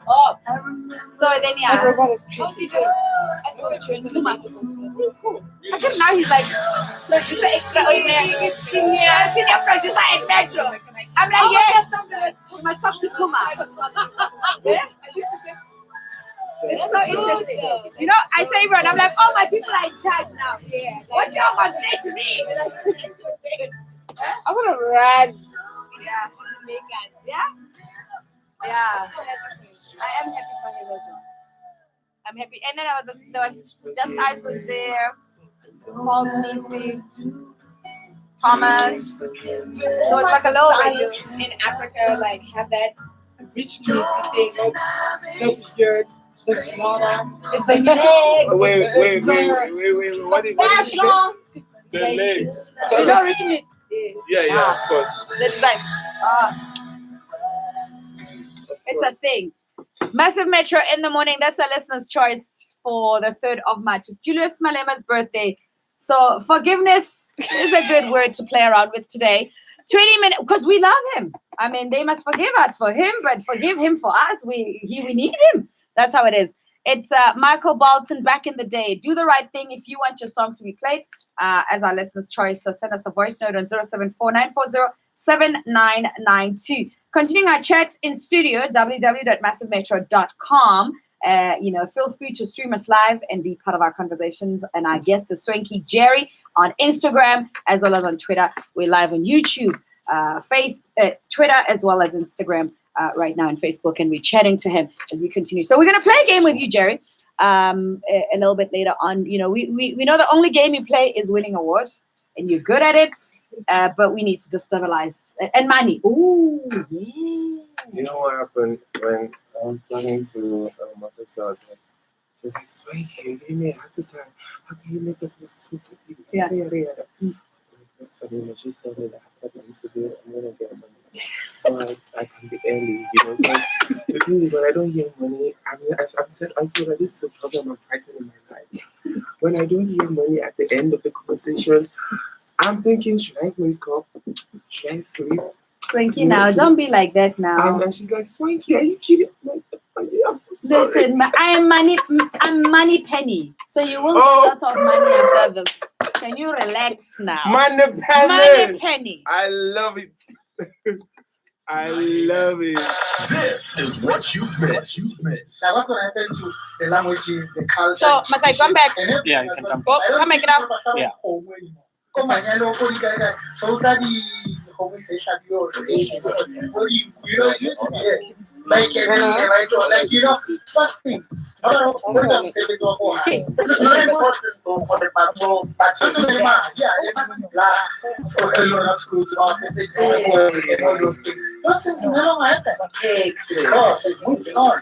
Oh, so then The yeah. robot is cute. How's he doing? I spoke to him 2 months ago. He's cool. How come now he's like producer extraordinary, senior producer at Metro? I'm like, yes, I must talk to Kuma. Yeah? It's so interesting. You know, I say, Ron, I'm like, oh, my people are in charge now. Yeah. What y'all want to say to me? I want to run. Yeah. Yeah? Yeah. I am happy for him as well. I'm happy. And then there was Just Ice was there. Paul Nisi, Thomas. So it's like a little radio. In Africa, like have that rich music thing, the beard, the flora, it's the legs. Wait. What did you say? The legs. Do you know rich music? Yeah, of course. It's like, it's a thing. Massive Metro in the morning. That's a listener's choice for the 3rd of March. It's Julius Malema's birthday. So forgiveness is a good word to play around with today. 20 minutes, because we love him. I mean, they must forgive us for him, but forgive him for us. We need him. That's how it is. It's Michael Bolton back in the day. Do the right thing if you want your song to be played as our listener's choice. So send us a voice note on 0749407992. Continuing our chat in studio, www.massivemetro.com. Feel free to stream us live and be part of our conversations. And our guest is Swanky Jerry on Instagram as well as on Twitter. We're live on YouTube, Twitter as well as Instagram right now and Facebook. And we're chatting to him as we continue. So we're going to play a game with you, Jerry, a little bit later on. You know, we know the only game you play is winning awards and you're good at it. But we need to destabilize and money. Ooh, yeah. You know what happened when I was talking to my sister? I was like, she's like, Swanky, you gave me a heart attack. How can you make us listen to you? Yeah. Next time, she told me that after the interview, I'm going to get money. So I can be early, because the thing is, when I don't hear money, I told her this is a problem I'm facing in my life. When I don't hear money at the end of the conversation, I'm thinking, should I wake up? Should I sleep? Swanky, now don't be like that now. And she's like, Swanky, are you kidding? I'm so sorry. Listen, I'm money penny, so you will get lots of money after this. Can you relax now? Money penny. Money penny. I love it. I love it. This is what you've missed. Now, what's going to happen to the languages, the culture? So, must I come back? Yeah, you can come. Come make it up. Yeah. So that the conversation, like such things. Those things never happen. Because it's moving on,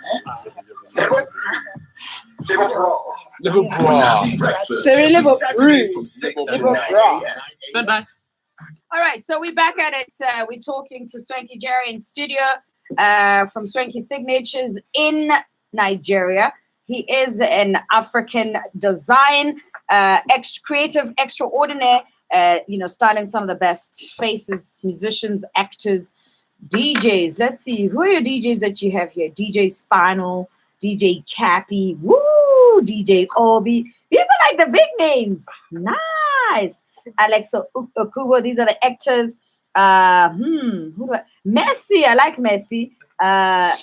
Stand by. All right, so we're back at it. We're talking to Swanky Jerry in studio from Swanky Signatures in Nigeria. He is an African design, creative, extraordinaire, styling some of the best faces, musicians, actors, DJs. Let's see, who are your DJs that you have here? DJ Spinal, DJ Cappy, woo, DJ Obi. These are like the big names. Nice. Alexo Okubo, these are the actors. Who do Messi, I like Messi. All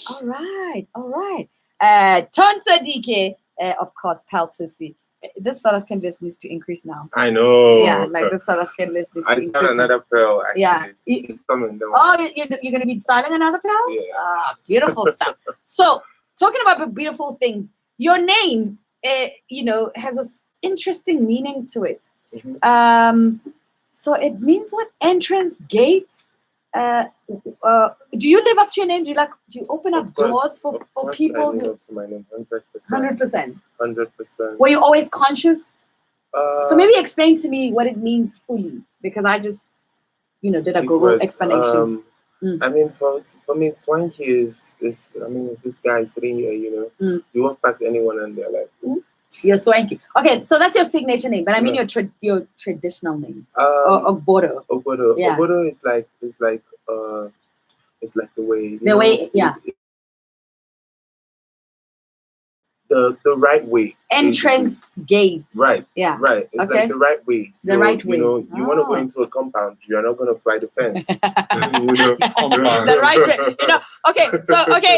right. Tonsa DK, of course, Paltusi. This South African list needs to increase now. I know. Yeah, like the South African list needs to increase. I found another pearl, actually. Yeah. It's coming. Oh, you're going to be styling another pearl? Yeah. Beautiful stuff. So, talking about beautiful things, your name, has this interesting meaning to it. So it means what? Entrance gates. Do you live up to your name? Do you open up doors for people? I live up to my name 100%. 100%. 100%. Were you always conscious? So maybe explain to me what it means fully, because I just, did a Google explanation. I mean, for me, Swanky is it's this guy sitting here, You walk past anyone and they're like, You're Swanky. Okay, so that's your signature name, but I mean your traditional name. Ogbodo. Ogbodo. Yeah. Ogbodo is like it's like the way the right way. Entrance gate. Right. Yeah. Right. It's like the right way. So, the right way. You want to go into a compound, you're not going to fly the fence. The right way. Okay,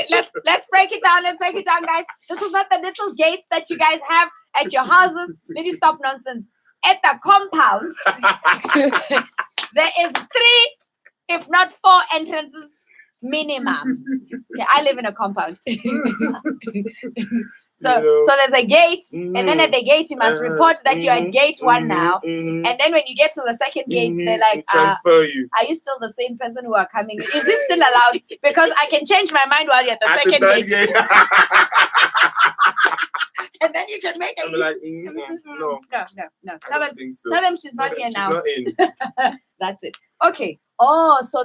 let's break it down. Let's break it down, guys. This is not the little gates that you guys have at your houses. Did you stop nonsense? At the compound, there is 3, if not 4 entrances minimum. Okay, I live in a compound. So there's a gate, and then at the gate you must report that you're at gate 1 now. And then when you get to the second gate, they're like, transfer you. Are you still the same person who are coming? Is this still allowed? Because I can change my mind while you're at the second gate. And then you can make it. Like, no. Tell them she's not here now. Not in. That's it. Okay. Oh, so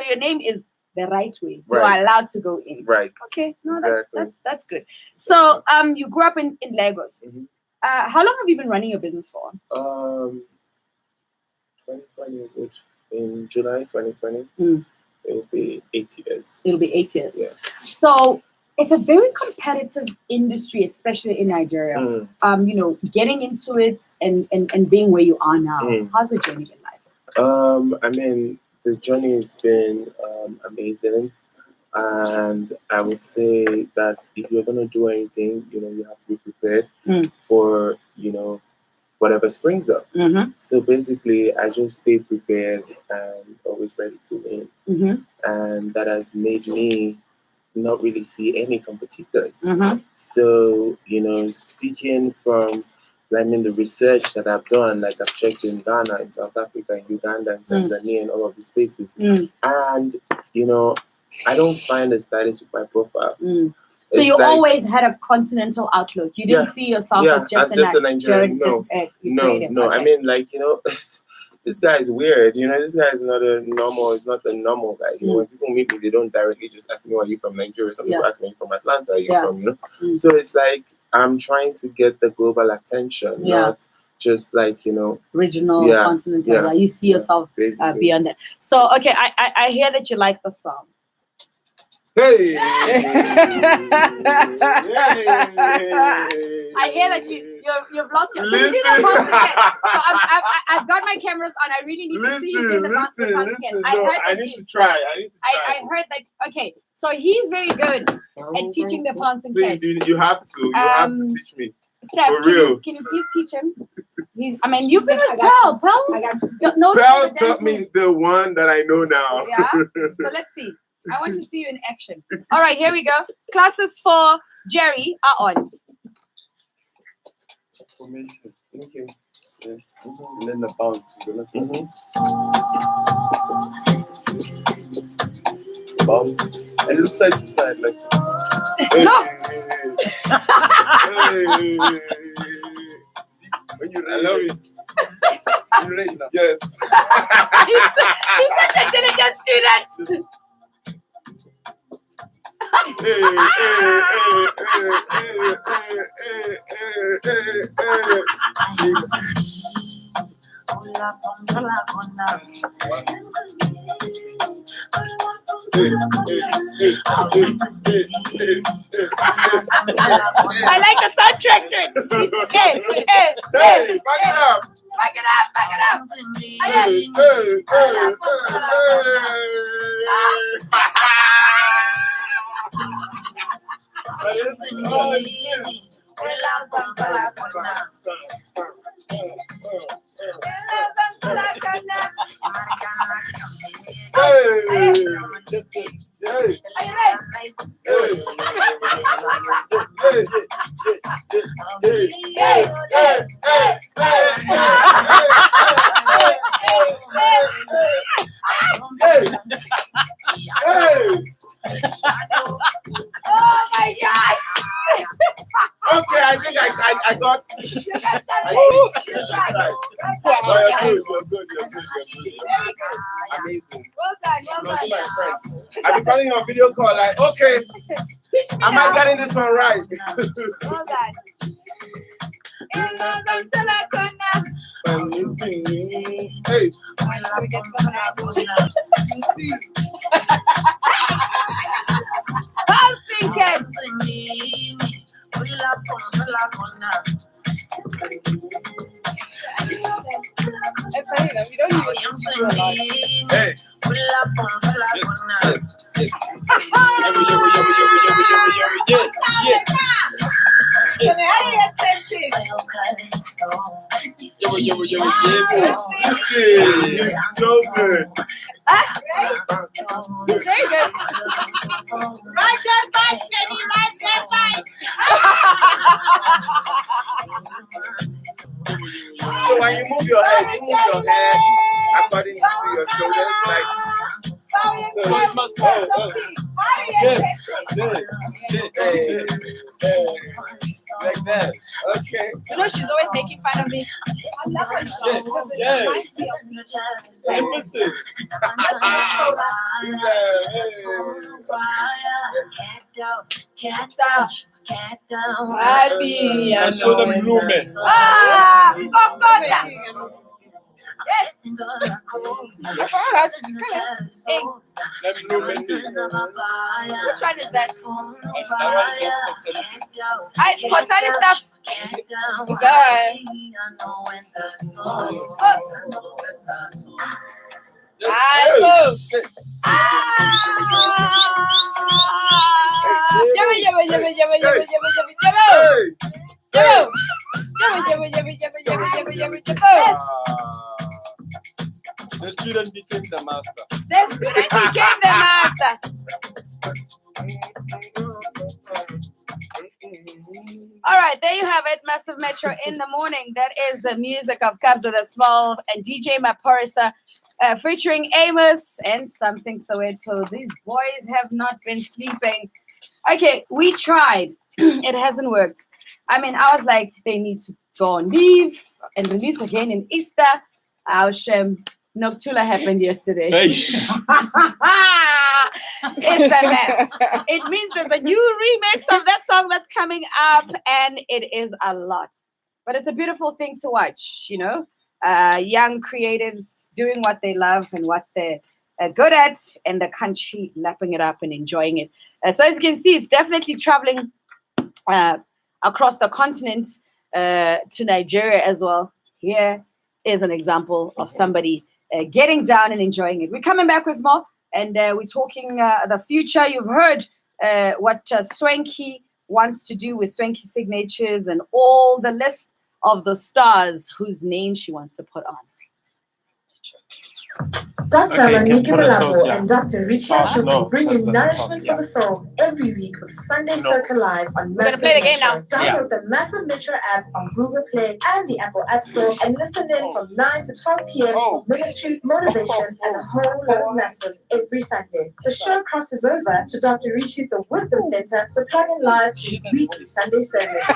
your name is the right way. Right. You are allowed to go in. Right. Okay. No, Exactly. that's good. So you grew up in Lagos. How long have you been running your business for? 2020, which in July 2020, it will be 8 years. It'll be 8 years. Yeah. So it's a very competitive industry, especially in Nigeria. Getting into it and being where you are now. How's the journey been like? I mean, the journey has been amazing, and I would say that if you're gonna do anything, you have to be prepared for whatever springs up. So basically, I just stay prepared and always ready to win, and that has made me not really see any competitors. So speaking from the research that I've done, like I've checked in Ghana, in South Africa, in Uganda, in Tanzania, and all of these places. And, I don't find a stylist with my profile. So you always had a continental outlook. You didn't see yourself as just a Nigerian. No. Okay. I mean, this guy is weird. This guy is not a normal. He's not a normal guy. When people meet me, they don't directly just ask me, "Are you from Nigeria?" Some people ask me, "From Atlanta? Are you from?" So it's like I'm trying to get the global attention, not just regional, continental. You see yourself beyond that. So okay, I hear that you like the song. Hey! I hear that you've lost your. Listen. So I've got my cameras on. I really need to see you do the basket once again. I need to try. I heard that. Okay, so he's very good at teaching the pouncing Please, test. you have to. You have to teach me. Steph, For real. Can you please teach him? You've been with Pearl. Pearl? I got you. Pearl taught me the one that I know now. Yeah? So let's see. I want to see you in action. All right, here we go. Classes for Jerry are on. Formation. Okay. Yeah. And then the bounce. Bounce. And it looks like it's like No. When you I love it. You're ready now. Yes. He's such a diligent student. I like the soundtrack to it. Hey, back it up. Back it up. Oh my gosh! Okay, I think I got. You're good. Amazing. Well done, well You're done. my friend. I've been calling you on video call, like, okay, Teach me am now. I getting this one right? Well done. Hey. I'll sing it. It's funny though, we don't even need to do a lot. Hey. It's so good. It's very good. Ride that bike, Penny, ride that bike. So when you move your head according to your shoulders, like. Like that. Okay. You know, she's always making fun of me. I love her song. Yeah. Emphasis. Happy. I saw them blooming. Ah, Kokota. Yes. I forgot how to do it. Hey, Them blooming. which one is that? That It's Kotani stuff. Is that I move. Yabba, yabba, yabba, yabba, yabba, yabba, yabba, yabba. Yabba. Yabba, yabba, yabba, yabba, yabba, yabba, yabba, yabba. The student became the master. The student became the master. All right, there you have it. Massive Metro in the morning. That is the music of Kabza the Small and DJ Maporisa, featuring Amos and Something Soweto. These boys have not been sleeping. Okay, we tried. It hasn't worked. I mean, I was like, they need to go on leave and release again in Easter. Noctula happened yesterday. It's a mess. It means there's a new remix of that song that's coming up, and it is a lot. But it's a beautiful thing to watch, you know? Young creatives doing what they love and what they're good at, and the country lapping it up and enjoying it. So as you can see, it's definitely traveling across the continent to Nigeria as well. Here is an example of somebody getting down and enjoying it. We're coming back with more, and we're talking the future. You've heard what Swanky wants to do with Swanky Signatures and all the list of the stars whose name she wants to put on. Dr. Okay, Maniki can put it close, Malabo yeah. and Dr. Richard Oh, will no, be bringing that's nourishment top, for the soul every week with Sunday No. Circle Live on We're gonna Massive play the game Metro. now. Download the Massive Metro app on Google Play and the Apple App Store and listen in from 9 to 12 p.m. for ministry, motivation, and a whole lot of massive every Sunday. The show crosses over to Dr. Rishi's The Wisdom Center to plug in live to his weekly Sunday service.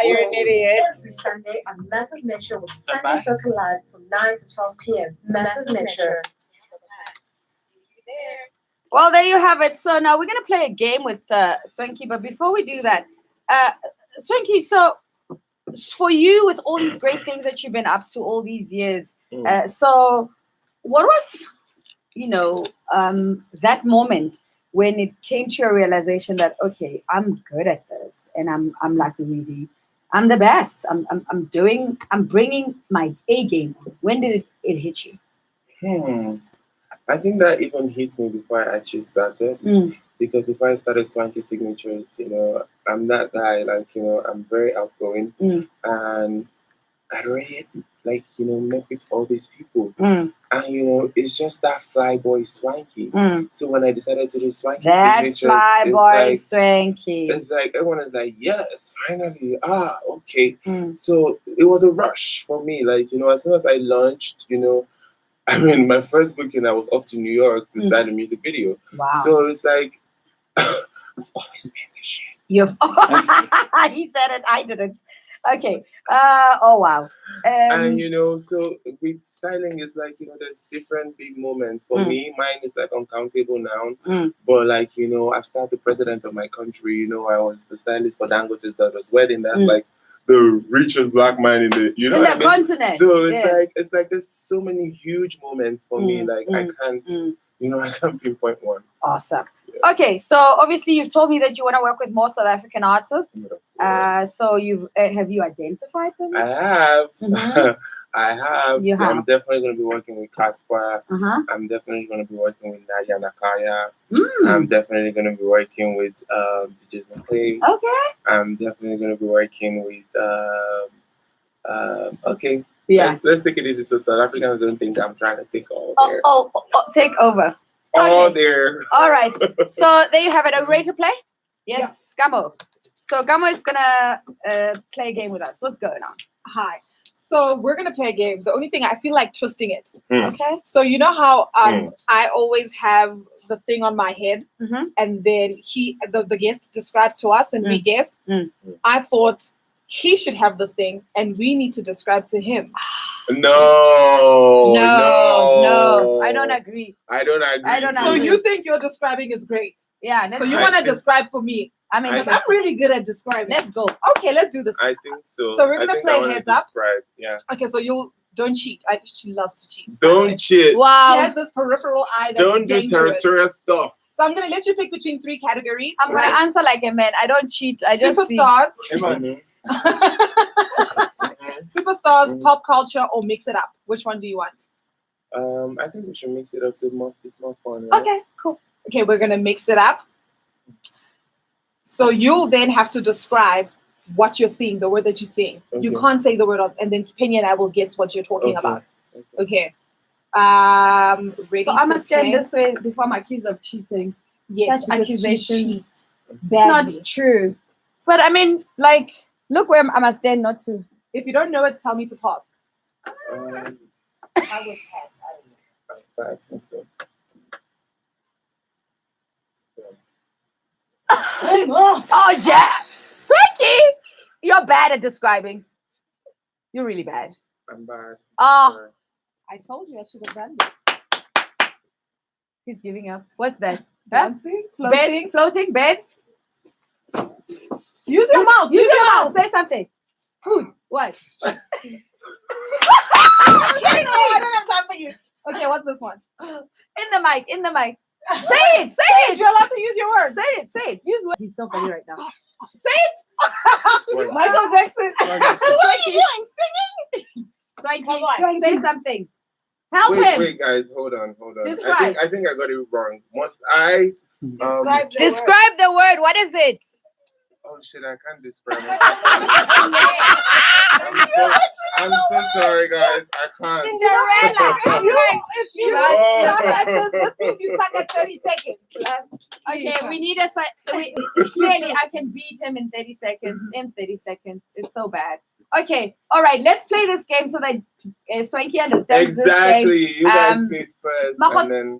You're an idiot. Every Sunday on Massive Metro with Sunday Circle Live from 9 to 12 p.m. Massive Metro. Well, there you have it. So now we're going to play a game with Swanky. But before we do that, Swanky, so for you, with all these great things that you've been up to all these years, so what was, that moment when it came to your realization that, okay, I'm good at this and I'm like really, I'm the best. I'm bringing my A game. When did it hit you? I think that even hit me before I actually started. Because before I started Swanky Signatures, I'm that guy, I'm very outgoing. And got already like met with all these people, Mm. and it's just that fly boy swanky. Mm. So when I decided to do swanky That signatures, fly it's boy like swanky. it's like everyone is like, yes, finally, okay. Mm. So it was a rush for me. Like as soon as I launched, I mean, my first booking, I was off to New York to start a music video. Wow. So it's like, I've always been this shit. You've he said it, I didn't. Okay. Oh wow. And so with styling, it's like there's different big moments. For me, mine is like uncountable now. But like I've started the president of my country. I was the stylist for Dangote's daughter's wedding. That's like the richest black man in the in the continent. So it's like there's so many huge moments for me. Like I can't I can't pinpoint one. Awesome. Okay, so obviously you've told me that you want to work with more South African artists. So you've have you identified them? I have. Mhm. I have. You have. I'm definitely going to be working with Caspar. Uh-huh. I'm definitely going to be working with Nadia Nakaya. Mm. I'm definitely going to be working with DJ Clay. Okay. I'm definitely going to be working with. Okay. Yeah. Let's take it easy. So South Africans don't think I'm trying to take all their. Take over. All Okay. there. All right. So there you have it. Are you ready to play? Yes, Gamo. So Gamo is gonna play a game with us. What's going on? Hi. So we're gonna play a game. The only thing I feel like twisting it. Okay. So you know how I always have the thing on my head, and then the guest describes to us, and we guess. I thought he should have the thing, and we need to describe to him. No. I don't agree. I don't agree. So you think your describing is great? Yeah. So you want to describe for me? I mean, because I'm really good at describing. Let's go. Okay, let's do this. I think so. So we're gonna play I heads up. describe. Yeah. Okay, so you don't cheat. She loves to cheat. Don't cheat. Wow. She has this peripheral eye. That's Don't do dangerous. territorial stuff. So I'm gonna let you pick between 3 categories. I'm gonna answer like a man. I don't cheat. I just see. Superstars. Superstars, pop culture, or mix it up. Which one do you want? I think we should mix it up so it's more fun. Right? Okay, cool. Okay, we're gonna mix it up. So you'll then have to describe what you're seeing, the word that you're seeing. You Okay. can't say the word, and then Penny and I will guess what you're talking about. Okay. Ready So I to must stand play? this way before I'm accused of cheating. Yes, Such because she accusations. cheats It's badly. not true. But I mean, like, look where I must stand not to. If you don't know it, tell me to pass. I would pass. I don't know. I think so. Oh, Jack. Swanky! You're bad at describing. You're really bad. I'm bad. Oh, I told you I should have done this. he's giving up. What's that? Dancing, Bed, floating, bed. Use your mouth. Use your mouth. Say something. Food. What? I don't have time for you. Okay, what's this one? In the mic. In the mic. Say it. Say it. You're allowed to use your words. Say it. Say it. Use what? He's so funny right now. Say it. Michael Jackson. What are you doing? Singing? Swanky, say something. Help him. Wait, guys, hold on. Describe. I think I got it wrong. Must I? Describe the word. What is it? Oh shit! I can't describe it. I'm so sorry, guys. I can't. Cinderella. If you suck at this means you suck at 30 seconds. Okay, we need a clearly I can beat him in 30 seconds. In 30 seconds. It's so bad. Okay, all right, let's play this game so that Swanky understands Exactly. this game. You guys played first, and then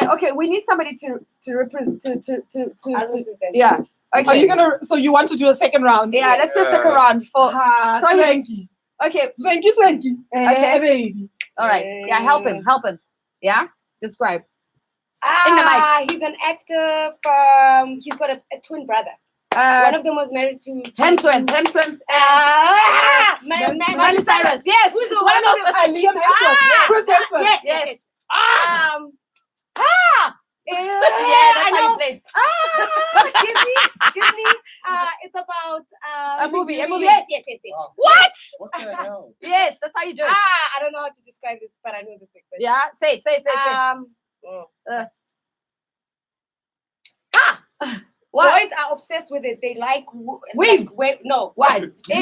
okay, we need somebody to represent to yeah. Okay. Are you gonna? So you want to do a second round? Yeah, let's do a second round for Swanky. Okay. Swanky. Okay. Baby. All right. Yeah, help him. Yeah? Describe. In the mic. He's an actor from. He's got a twin brother. One of them was married to Hemsworth. Miley Cyrus. Yes. Who's the one one of of them? Liam Hemsworth. Chris Hemsworth. Yes. Yeah, that's I how you know. play. Disney. It's about A movie. Yes. What? What the hell? Yes, that's how you do it. I don't know how to describe this, but I know this thing. Yeah, say it. What? Boys are obsessed with it. They like Weave. No. What? It's a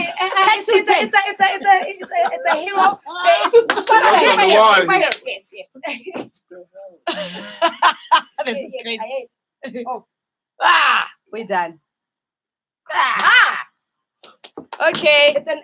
hero. This is crazy. Oh. We're done. Okay. It's an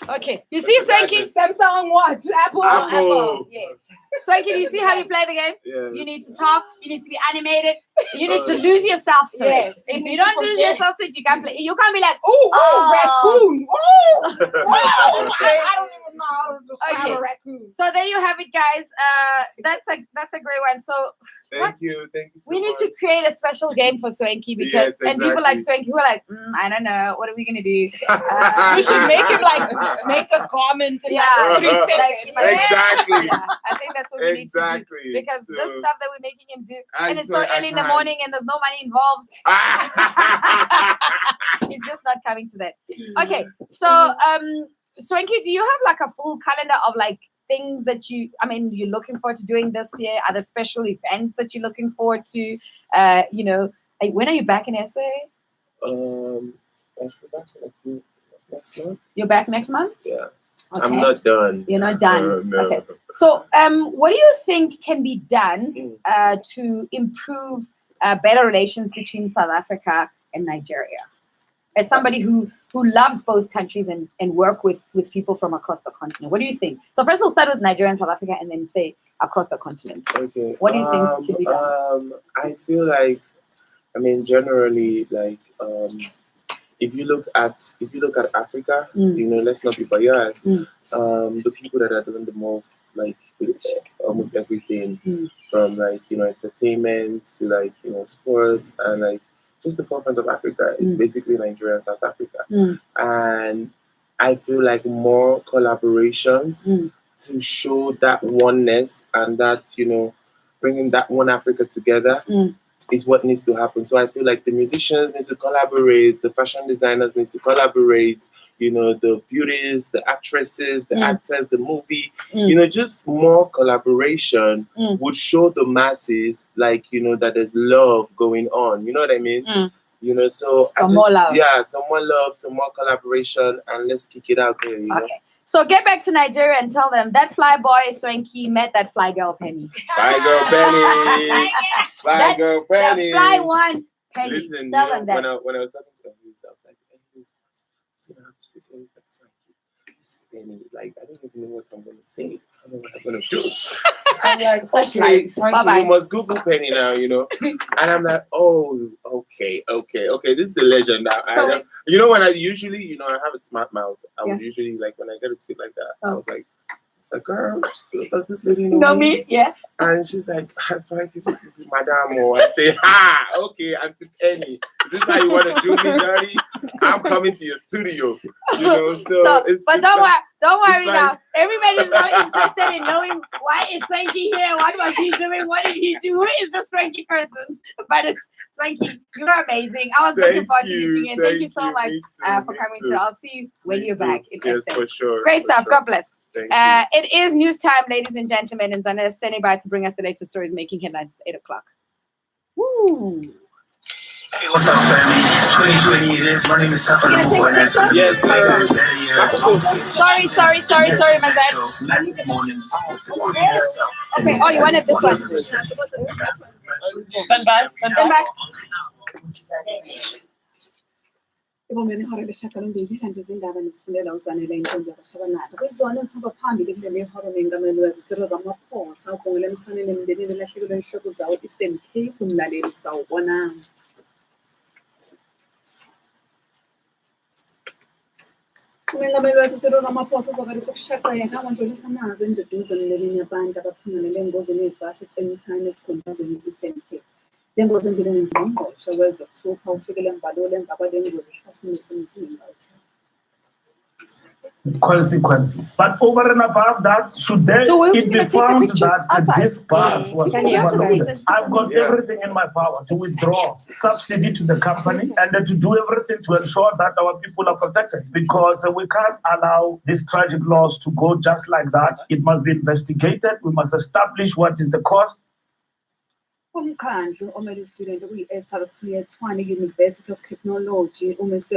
Okay. You see, Swanky? Samsung what? Apple. Yes. Swanky, do you see how you play the game? Yeah. You need to talk. You need to be animated. You need to lose yourself to Yes. it. If you don't lose yourself to it, you can't play. You can't be like, raccoon. I I don't even know how to describe a raccoon. So there you have it, guys. That's a great one. So Thank you so we need much. to create a special game for Swanky because Yes, and people like exactly. Swanky who are like, I don't know, what are we gonna do? We should make him make a comment in Yeah. like 3 seconds. Exactly. Yeah, I think that's what we need to Exactly. do because So- this stuff that we're making him do, I and it's so swear, I early in the can't. morning and there's no money involved. It's just not coming to that. Okay, so Swanky, do you have like a full calendar of like things that you're looking forward to doing this year? Are there special events that you're looking forward to? When are you back in SA? Next month. You're back next month? Yeah. Okay. I'm not done. You're not done. No. Okay. So, what do you think can be done to improve better relations between South Africa and Nigeria? As somebody who loves both countries and work with people from across the continent, what do you think? So first we'll start with Nigeria and South Africa and then say across the continent. Okay. What do you think should be done? I feel like, generally, like, if you look at Africa, let's not be biased. The people that are doing the most, like, almost everything, from like entertainment to like sports and like just the forefront of Africa is basically Nigeria and South Africa, and I feel like more collaborations to show that oneness and that bringing that one Africa together is what needs to happen. So I feel like the musicians need to collaborate, the fashion designers need to collaborate, the beauties, the actresses, the actors, the movie, just more collaboration would show the masses like, that there's love going on. You know what I mean? So Some more love. Yeah, some more love, some more collaboration, and let's kick it out there, Okay. So get back to Nigeria and tell them that fly boy Swanky met that fly girl Penny. Fly girl Penny. Fly girl Penny. The fly one Penny. Listen, tell them that. When I was talking to him, I was like, what's gonna happen to this? And he's like, Swanky, this is Penny. Like, I don't even know what I'm gonna say. I don't know what I'm gonna do. I'm like, okay, Swanky, you must Google Penny now, And I'm like, oh, okay. This is a legend now. When I usually, I have a smart mouth. I would usually, like, when I get a tweet like that, I was like, girl, does this lady know me? Yeah. And she's like, Swanky, this is Madame. I say, okay, Auntie Penny. Is this how you want to do me dirty? I'm coming to your studio. But don't worry now. Everybody's not interested in knowing why is Swanky here? What was he doing? What did he do? Who is the Swanky person? But it's Swanky. You're amazing. I was looking forward to meeting you. And thank you so much for coming through. I'll see you when you're back. Yes, for sure. Great stuff. God bless. Thank you. It is news time, ladies and gentlemen, and Zana is standing by to bring us the latest stories making headlines. It's 8 o'clock. Woo! Hey, what's up, family? 2020 it is. My name is Tapa Boy. Yes, Sorry, Mazette. Massive mornings. Okay, oh, you wanted this one. Stand by. Ibongeni ihora lesishiyagalombili kanti izindaba nesifundela uzanele intombi yabashabanalo kwizona ezihamba phambili kuleli hora mengameli wezwe Cyril Ramaphosa ubongela emswaneni emndenini elahlekelwe inhloko zawo Eastern Cape umlaleli sawubonanga. Umengameli wezwe Cyril Ramaphosa uzokalisa ukushaqeka abandlulisa amazwi enduduzo emndenini yabantu abaphumelele engozini yebhasi eCentane esikhundleni Eastern Cape. Lengozi endleleni ngqongqoshe wezokuthutha ufikele embalole emva kwale ngozi ehlasimisa umzimba. Consequences. But over and above that, should there it be found that this bus was overloaded, I've got everything in my power to withdraw subsidy to the company and to do everything to ensure that our people are protected, because we can't allow this tragic loss to go just like that. It must be investigated. We must establish what is the cause. umkhandlu omele student okuyi-SRC eTshwane University of Technology umise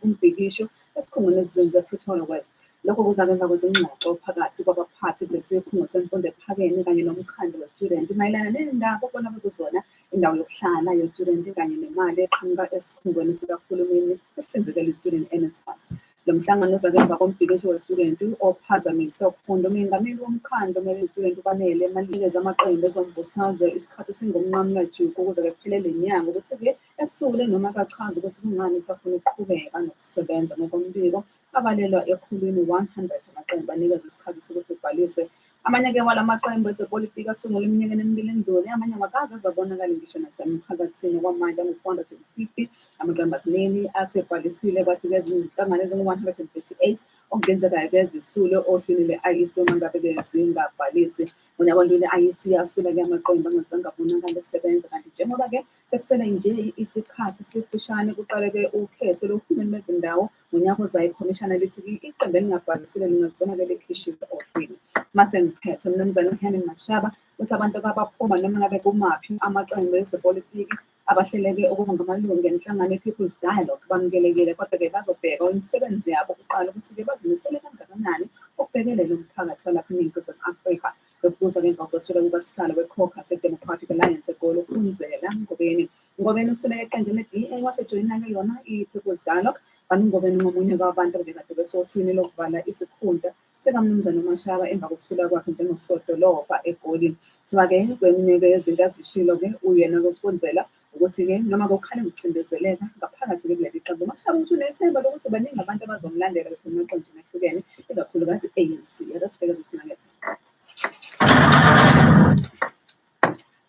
umbhikisho esikhungweni esizinze ePretoria West. Lokho kuza ngemva kwezingxoxo phakathi kwabaphathi besikhungo semfundo ephakeme kanye nomkhandlu we-student mayelana nendaba okubona bekuzona indawo yokuhlala ye-student kanye nemali eqhamuka esikhungweni sikahulumeni esihlinzekela i-student NSFAS. Lo mhlangano uza ngemva kombhikisho we-student ophazamise ukufunda. Umengameli womkhandlu omele i-student ubanele emalikeza amaqembu ezombusazwe isikhathi singumnqamulajuqu ukuze kuphelele inyanga ukuthi-ke esule noma akachaze ukuthi kungani isafuna ukuqhubeka nokusebenza ngokombiko abalelwa ekhulwini 100 amaqembu anikezwe isikhathi sokuthi kubhalise. Amanye-ke wala maqembu ezepolitiki asungula iminyakeni emibili endlule, amanye awakaze azabonakala ngisho nasemphakathini okwamanje angu-450. Amaqembu akuleli asebhalisile kwathi-ke ezinye izinhlangano ezingu-138 okungenzeka-ke zisule ohlwini le-IEC uma ngabe-ke zingabhalisi. Ngonyaka odlule i-IEC yasula-ke amaqembu angazange abonakala esebenza, kanti njengoba-ke sekusele nje isikhathi sifishane kuqale-ke ukhetho lohulumeni bezindawo ngonyaka ozayo ikhomishana lithi iqembu elingabhalisile lingazibonakala likhishiwe ohlwini. Mase ngiphethe umnumzane uHenry Mashaba uthi abantu abaphuma noma ngabe kumaphi amaqembu ezepolitiki abahleleke ukuba ngamalungu enhlangano ye-People's Dialogue bamukelekile, kodwa-ke bazobheka imisebenzi yabo kuqala ukuthi-ke bazimisele kangakanani ukubhekelela umphakathi walapha eNingizimu Afrika. Lokubuza ngemva kwesula kukasihlalo we-caucus ye-Democratic Alliance eGoli uFunzela Ngobeni. Ngobeni usule eqenjini le-DA wasejoyina-ke yona i-People's Dialogue. Kanti uNgobeni ngomunye kwabantu abekade besohlwini lokuvala isikhundla sikaMnumzane uMashaba emva kokusula kwakhe njengosodolobha eGoli. Kuthiwa-ke kweminye-ke yezinto azishilo-ke uyena-ke uFunzela ukuthi-ke noma kukhale ukucindezeleka ngaphakathi-ke kuleli qembu, uMashaba uthi unethemba lokuthi baningi abantu abazomlandela bephuma emaqenjini ahlukene ikakhulukazi i-ANC. Akasibheke zisimakethe.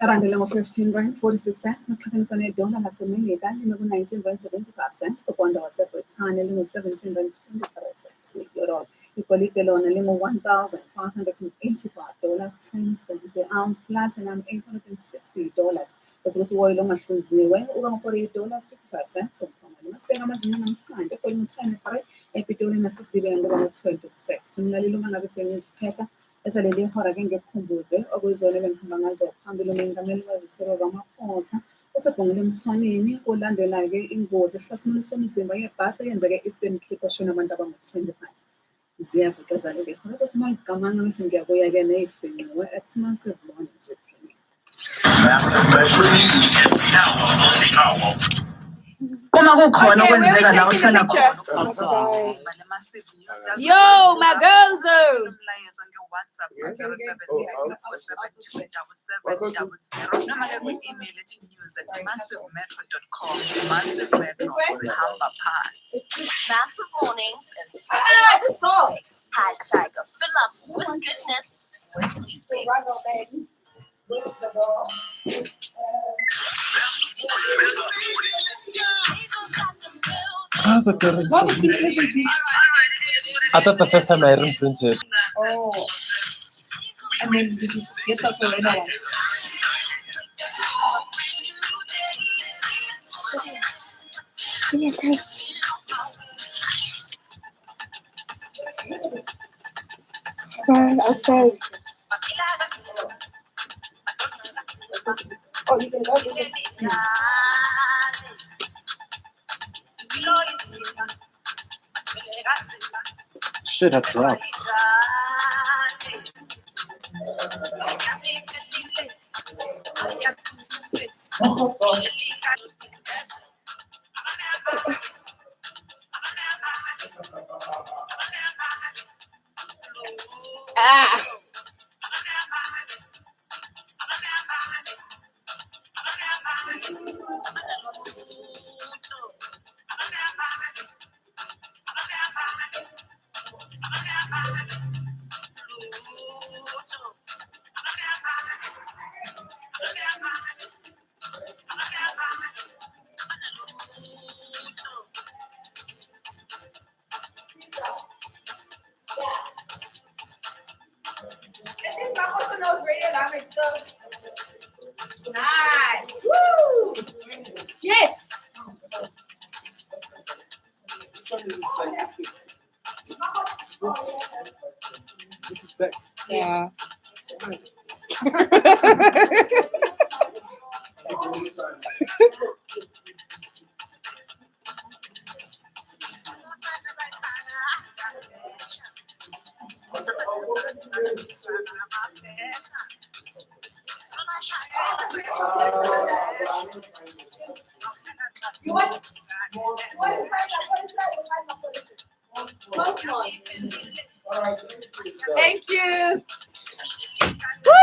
Erandele ngo-R15.46 ngokuqhathaniswa nedola laseMelika lingu-19.75 uponda waseBrithani lingu-17.23 euro. Igolide lona lingu-$1,585.10 i-ounce plus $860. Bese kuthi uwoyela ongahluziwe uba $48.55 umthomelo. Masibheka amazinga namhlanje eGoli ngu-23, ePitoli naseSidibeni kuba ngu-26. Mlaleli uma ngabe sengiziphetha esaleli hora-ke ngikukhumbuze okuyizona ebengihamba ngazo phambili. Umengameli wezisekelo Ramaphosa usebhongile emswaneni kulandela-ke ingozi ehlasimeni somzimba yebhasi eyenzeke e-Eastern Cape oshona abantu abangu-25. Ziyaviqeza-ke khona zathi uma ngigamanga bese ngiyabuya-ke ney'finqiwe at Massive Mornings with Penny. Uma kukhona okwenzeka la uhlala khona. Yo, Magozo! Massive Mornings is #Weekbix. Fill up with goodness with Weekbix. How's it going? I thought the first time I reprinted. Oh. And then did you get that for right now? Outside. Oh, you can go visit. Shit, I dropped. Nice. Woo! Yes. This is back. Yeah. Thank you. Woo!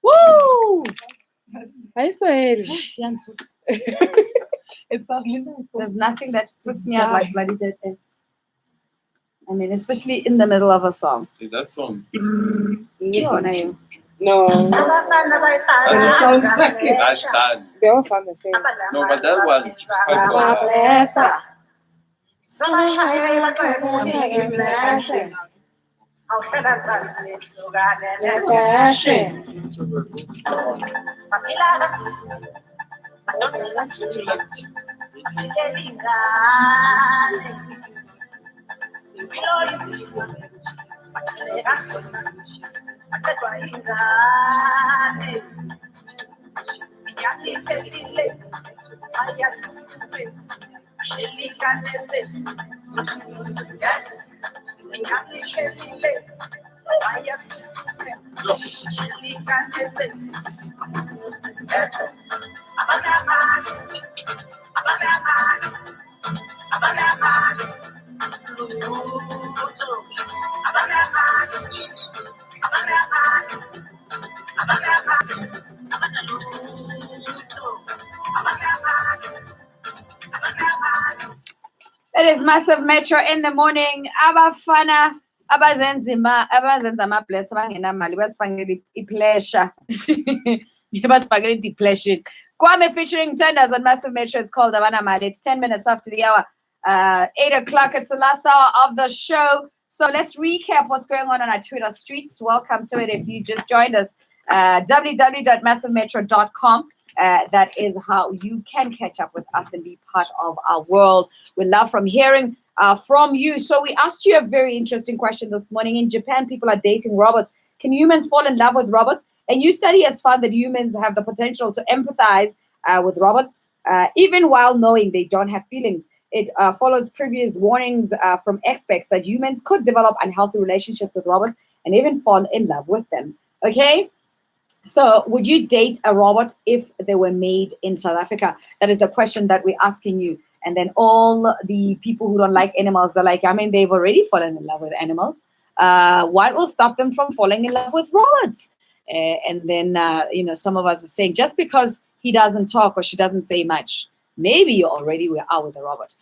Woo! There's nothing that freaks me out like bloody dead end. I mean, especially in the middle of a song. Is that song? Yeah, no. No. That's done. They all sound the same. No, but that one. It is Massive Metro in the morning. Abafana abazenza ama-bless abangenamali basifakele i-pleasure. Basifakele depression. Kwame featuring Tenders on Massive Metro is called Abana Mali. It's 10 minutes after the hour. 8 o'clock. It's the last hour of the show. So let's recap what's going on our Twitter streets. Welcome to it if you just joined us. www.massivemetro.com. That is how you can catch up with us and be part of our world. We love hearing from you. So we asked you a very interesting question this morning. In Japan, people are dating robots. Can humans fall in love with robots? A new study has found that humans have the potential to empathize with robots, even while knowing they don't have feelings. It follows previous warnings from experts that humans could develop unhealthy relationships with robots and even fall in love with them. Okay? So would you date a robot if they were made in South Africa? That is the question that we're asking you. And then all the people who don't like animals are like, I mean, they've already fallen in love with animals. What will stop them from falling in love with robots? And then, some of us are saying, just because he doesn't talk or she doesn't say much, maybe you already were out with a robot.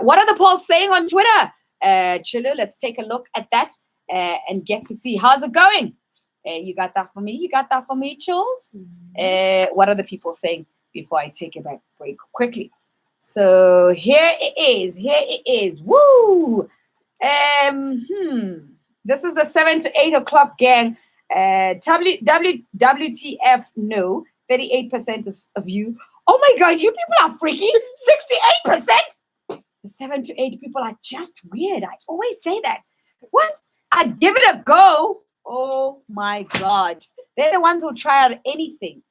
What are the polls saying on Twitter? Chilu, let's take a look at that and get to see how's it going. You got that for me? You got that for me, Chills? What are the people saying before I take a break quickly? So here it is. Woo! This is the 7 to 8 o'clock gang. WTF no, 38% of you. Oh my God, you people are freaky. 68%. The 7 to 8 people are just weird. I always say that. What? I'd give it a go. Oh my God. They're the ones who try out anything.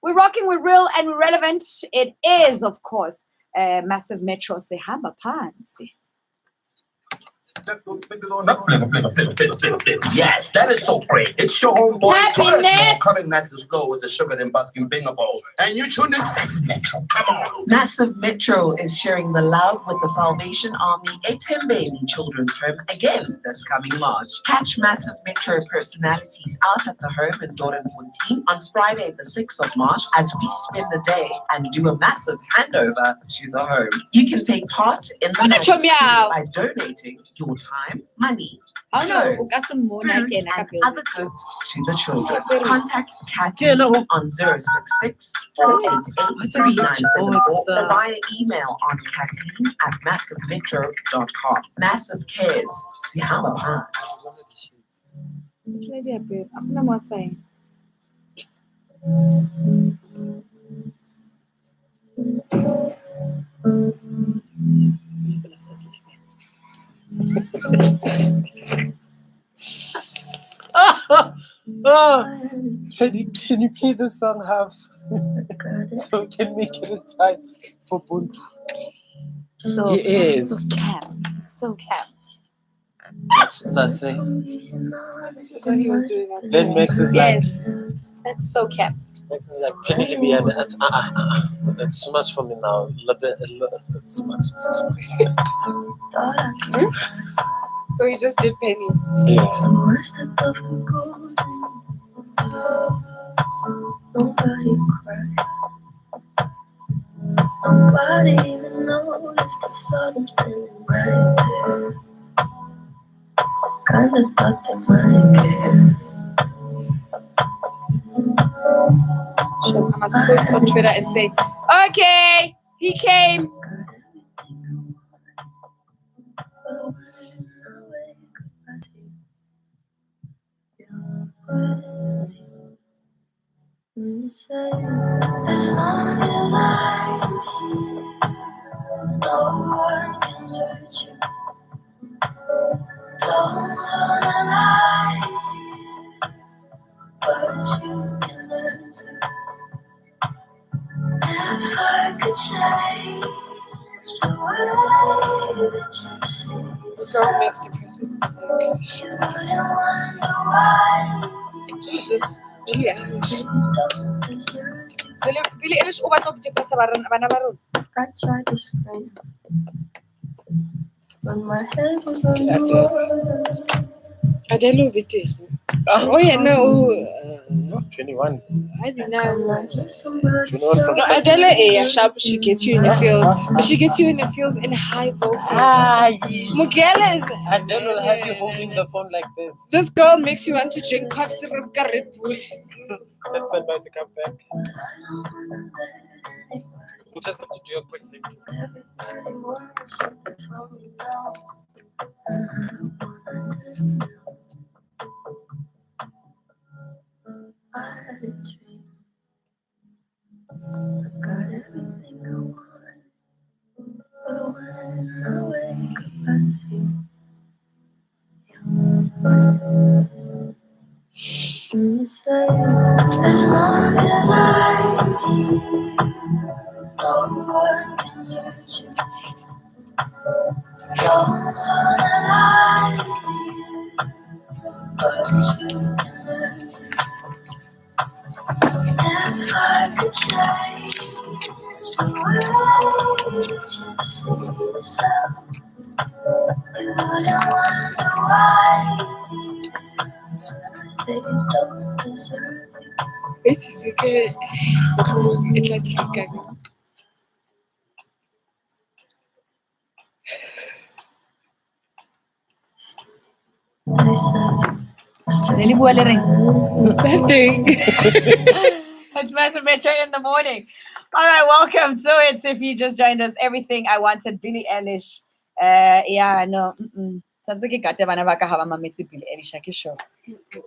We're rocking with real and relevant. It is, of course, Massive Metro Sehamba Pansi. Yes, that is so great. It's your homeboy Happiness. coming nice and slow with the sugar and busking bingo bowl. And you tuned in to Massive Metro. Come on. Massive Metro is sharing the love with the Salvation Army Etembeni Children's Home again this coming March. Catch Massive Metro personalities out at the home in Doornfontein on Friday the 6th of March as we spend the day and do a massive handover to the home. You can take part in the night by donating your more time, money, Oh no, clothes, uka se mona food, kena ka and building. other goods to the children. Contact Kathy on 066 488 3974 or via email on kathleen@massivemetro.com. Massive Cares. Sihamba Phansi. Which lady I babe? Ako na mo say. Can you play the song half so we can make it in time for Buntu? So He is. So cap. So cap. What should I say? That's what he was doing outside. Then Max is like, Yes. That's so cap. Max is like, Penny Libyan, it's too much for me now. It's too much. It's too much. So he just did Penny. Yeah. Nobody cried. Nobody even noticed the sun standing right there. Kinda thought they might care. Sure, I must post on Twitter and say, okay, he came. You say, as long as I'm here, no one can hurt you. Don't wanna lie, but you can learn to. If I could change the way that you see This girl makes depressive music. you wouldn't wonder why. Who's this? Billie Eilish. So Billie Eilish o batla go depressa bana ba rona. I tried to scream, but my head was on the wall. Adele betere. Oh yeah, no. 21. I do not. 21 from No, Adele is sharp. She gets you in the feels. But she gets you in the feels in high vocals. Mugela is. Adele will have you holding the phone like this. This girl makes you want to drink cough syrup, Red Bull. Let's send her to come back. We'll just have to do a quick thing. I had a dream. I got everything I want. But when I wake up, I see you. You say, as long as I'm here, no one can hurt you. Don't wanna lie, but you can learn to. If I could change the way that you see yourself, you wouldn't wonder why they don't deserve you. This is a good. It's like Chicago. Really boiling. Nothing. It's Massive Metro in the morning. All right, welcome to it. If you just joined us, Everything I Wanted, Billie Eilish. Yeah, no. Billie Eilish,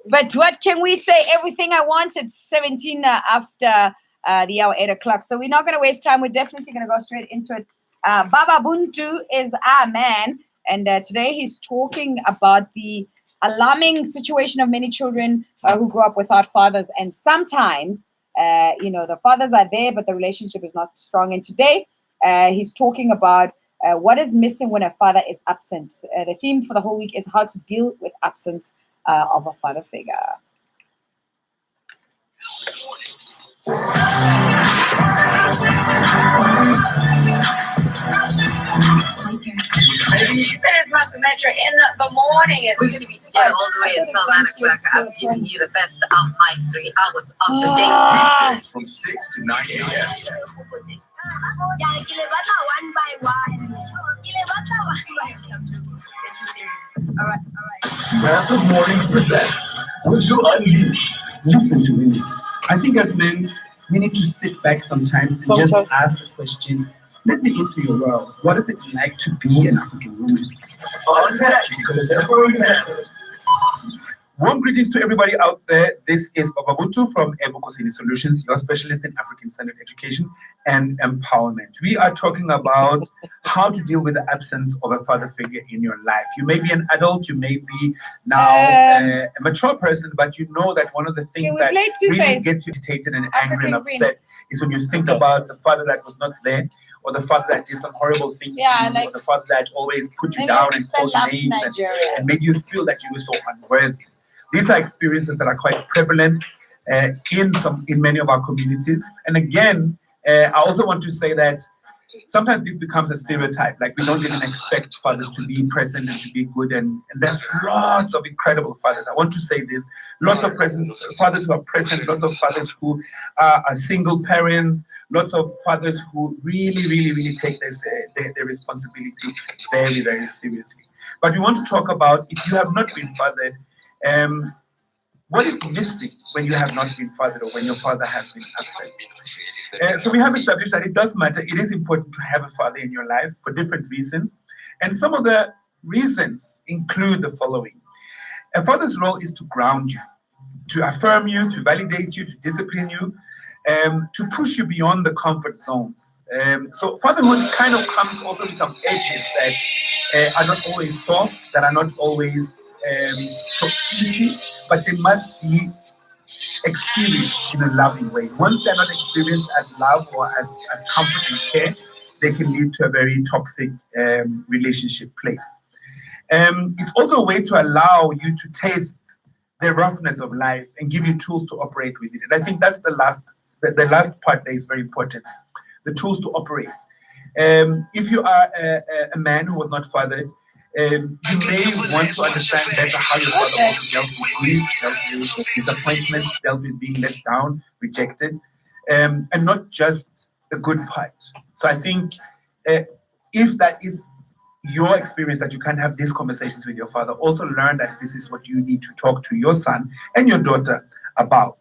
but what can we say? Everything I Wanted, 17 after the hour 8 o'clock. So we're not going to waste time. We're definitely going to go straight into it. Baba Buntu is our man, and today he's talking about the alarming situation of many children who grow up without fathers, and sometimes the fathers are there, but the relationship is not strong. And today, he's talking about what is missing when a father is absent. The theme for the whole week is how to deal with absence of a father figure. It is Massive Metro in the morning. We're going to be together all the way until 9 o'clock. I'm giving you the best of my 3 hours of the day. Weekdays from 6 to 9 a.m. This was serious. Massive Mornings presents Wintu Unleashed. Listen to me. I think as men, we need to sit back sometimes and just ask the question, let me into your world. What is it like to be an African woman? Unpacked contemporary method. Warm greetings to everybody out there. This is Bababuntu from Ebukosini Solutions, your specialist in African-centered education and empowerment. We are talking about how to deal with the absence of a father figure in your life. You may be an adult, you may be now a mature person, but you know that one of the things that really gets you irritated and angry and upset is when you think about the father that was not there, or the father that did some horrible things to you, or the father that always put you down and called names and made you feel that you were so unworthy. These are experiences that are quite prevalent in many of our communities. And again, I also want to say that sometimes this becomes a stereotype. Like, we don't even expect fathers to be present and to be good. And there's lots of incredible fathers. I want to say this. Lots of fathers who are present, lots of fathers who are single parents, lots of fathers who really, really, really take their responsibility very, very seriously. But we want to talk about, if you have not been fathered, what is missing when you have not been fathered or when your father has been absent? So we have established that it does matter. It is important to have a father in your life for different reasons. And some of the reasons include the following. A father's role is to ground you, to affirm you, to validate you, to discipline you, to push you beyond the comfort zones. So fatherhood kind of comes also with some edges that are not always soft, that are not always so easy, but they must be experienced in a loving way. Once they're not experienced as love or as comfort and care, they can lead to a very toxic relationship place. It's also a way to allow you to taste the roughness of life and give you tools to operate with it. And I think that's the last part that is very important, the tools to operate. If you are a man who was not fathered, you may want to understand better how your father also dealt with grief, dealt with disappointments, dealt with being let down, rejected, and not just the good part. So I think if that is your experience, that you can't have these conversations with your father, also learn that this is what you need to talk to your son and your daughter about.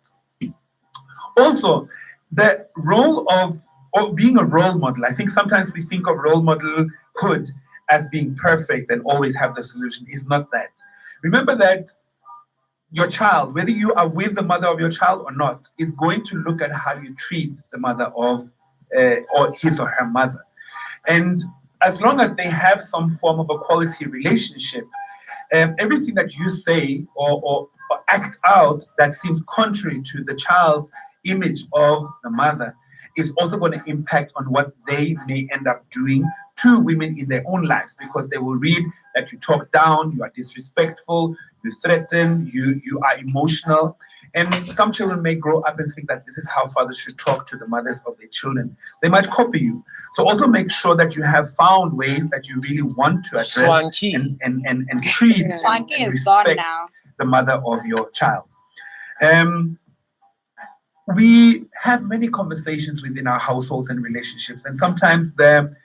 Also, the role of being a role model. I think sometimes we think of role modelhood as being perfect and always have the solution. Is not that. Remember that your child, whether you are with the mother of your child or not, is going to look at how you treat the mother of or his or her mother. And as long as they have some form of a quality relationship, everything that you say or act out that seems contrary to the child's image of the mother is also going to impact on what they may end up doing to women in their own lives, because they will read that you talk down, you are disrespectful, you threaten, you are emotional. And some children may grow up and think that this is how fathers should talk to the mothers of their children. They might copy you. So also make sure that you have found ways that you really want to address and treat and respect the mother of your child. We have many conversations within our households and relationships, and sometimes the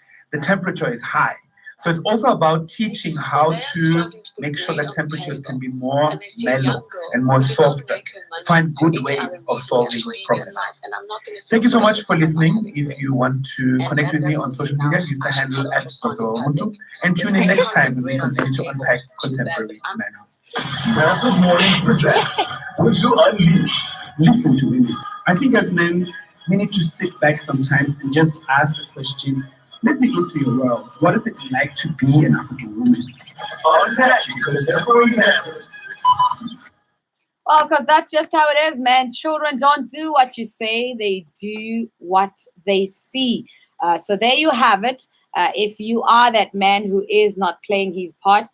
temperature is high. So it's also about teaching how to make sure that temperatures can be more mellow and more softer. Find good ways of solving problems. Thank you so much for listening. If you want to connect with me on social media, use the handle @Dr. and tune in next time when we continue to unpack contemporary manhood. Massive Mornings presents Wintu Unleashed. Listen to me. I think as men, we need to sit back sometimes and just ask the question, let me into your world. What is it like to be an African woman? Unpacked contemporary method. Well, because that's just how it is, man. Children don't do what you say, they do what they see. So there you have it. If you are that man who is not playing his part,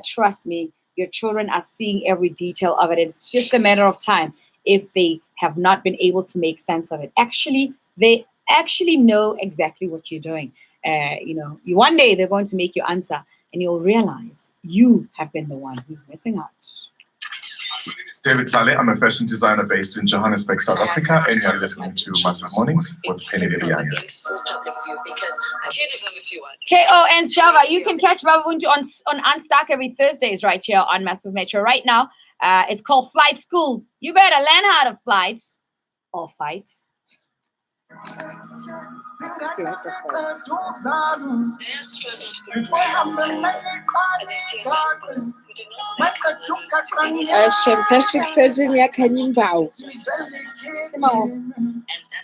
trust me, your children are seeing every detail of it. It's just a matter of time if they have not been able to make sense of it. Actually, they actually know exactly what you're doing. One day they're going to make you answer, and you'll realize you have been the one who's missing out. It's David Tlale. I'm a fashion designer based in Johannesburg, South Africa, and you're listening to Massive Mornings with Penny Liliana. KO and Java, you can catch Babuntu on Unstuck every Thursdays right here on Massive Metro. Right now, it's called Flight School. You better learn how to flight or fight. Plastic surgeon, yeah, can you bow?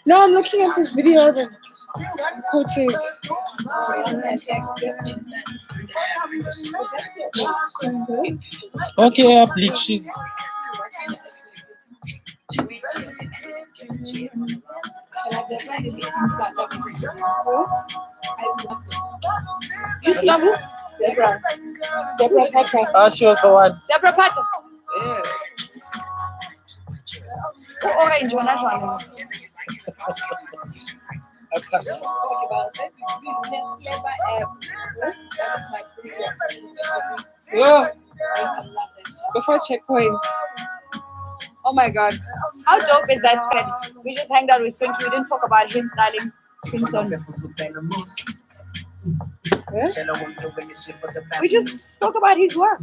No, I'm looking at this video of coaches. Okay, bleaches. You see who? Deborah Patter. Ah, she was the one. Deborah Patter. Orange one, that's one. Yeah. Before checkpoints. Oh my god. How dope is that thread? We just hanged out with Swinky. We didn't talk about him styling Crimson. We just spoke about his work.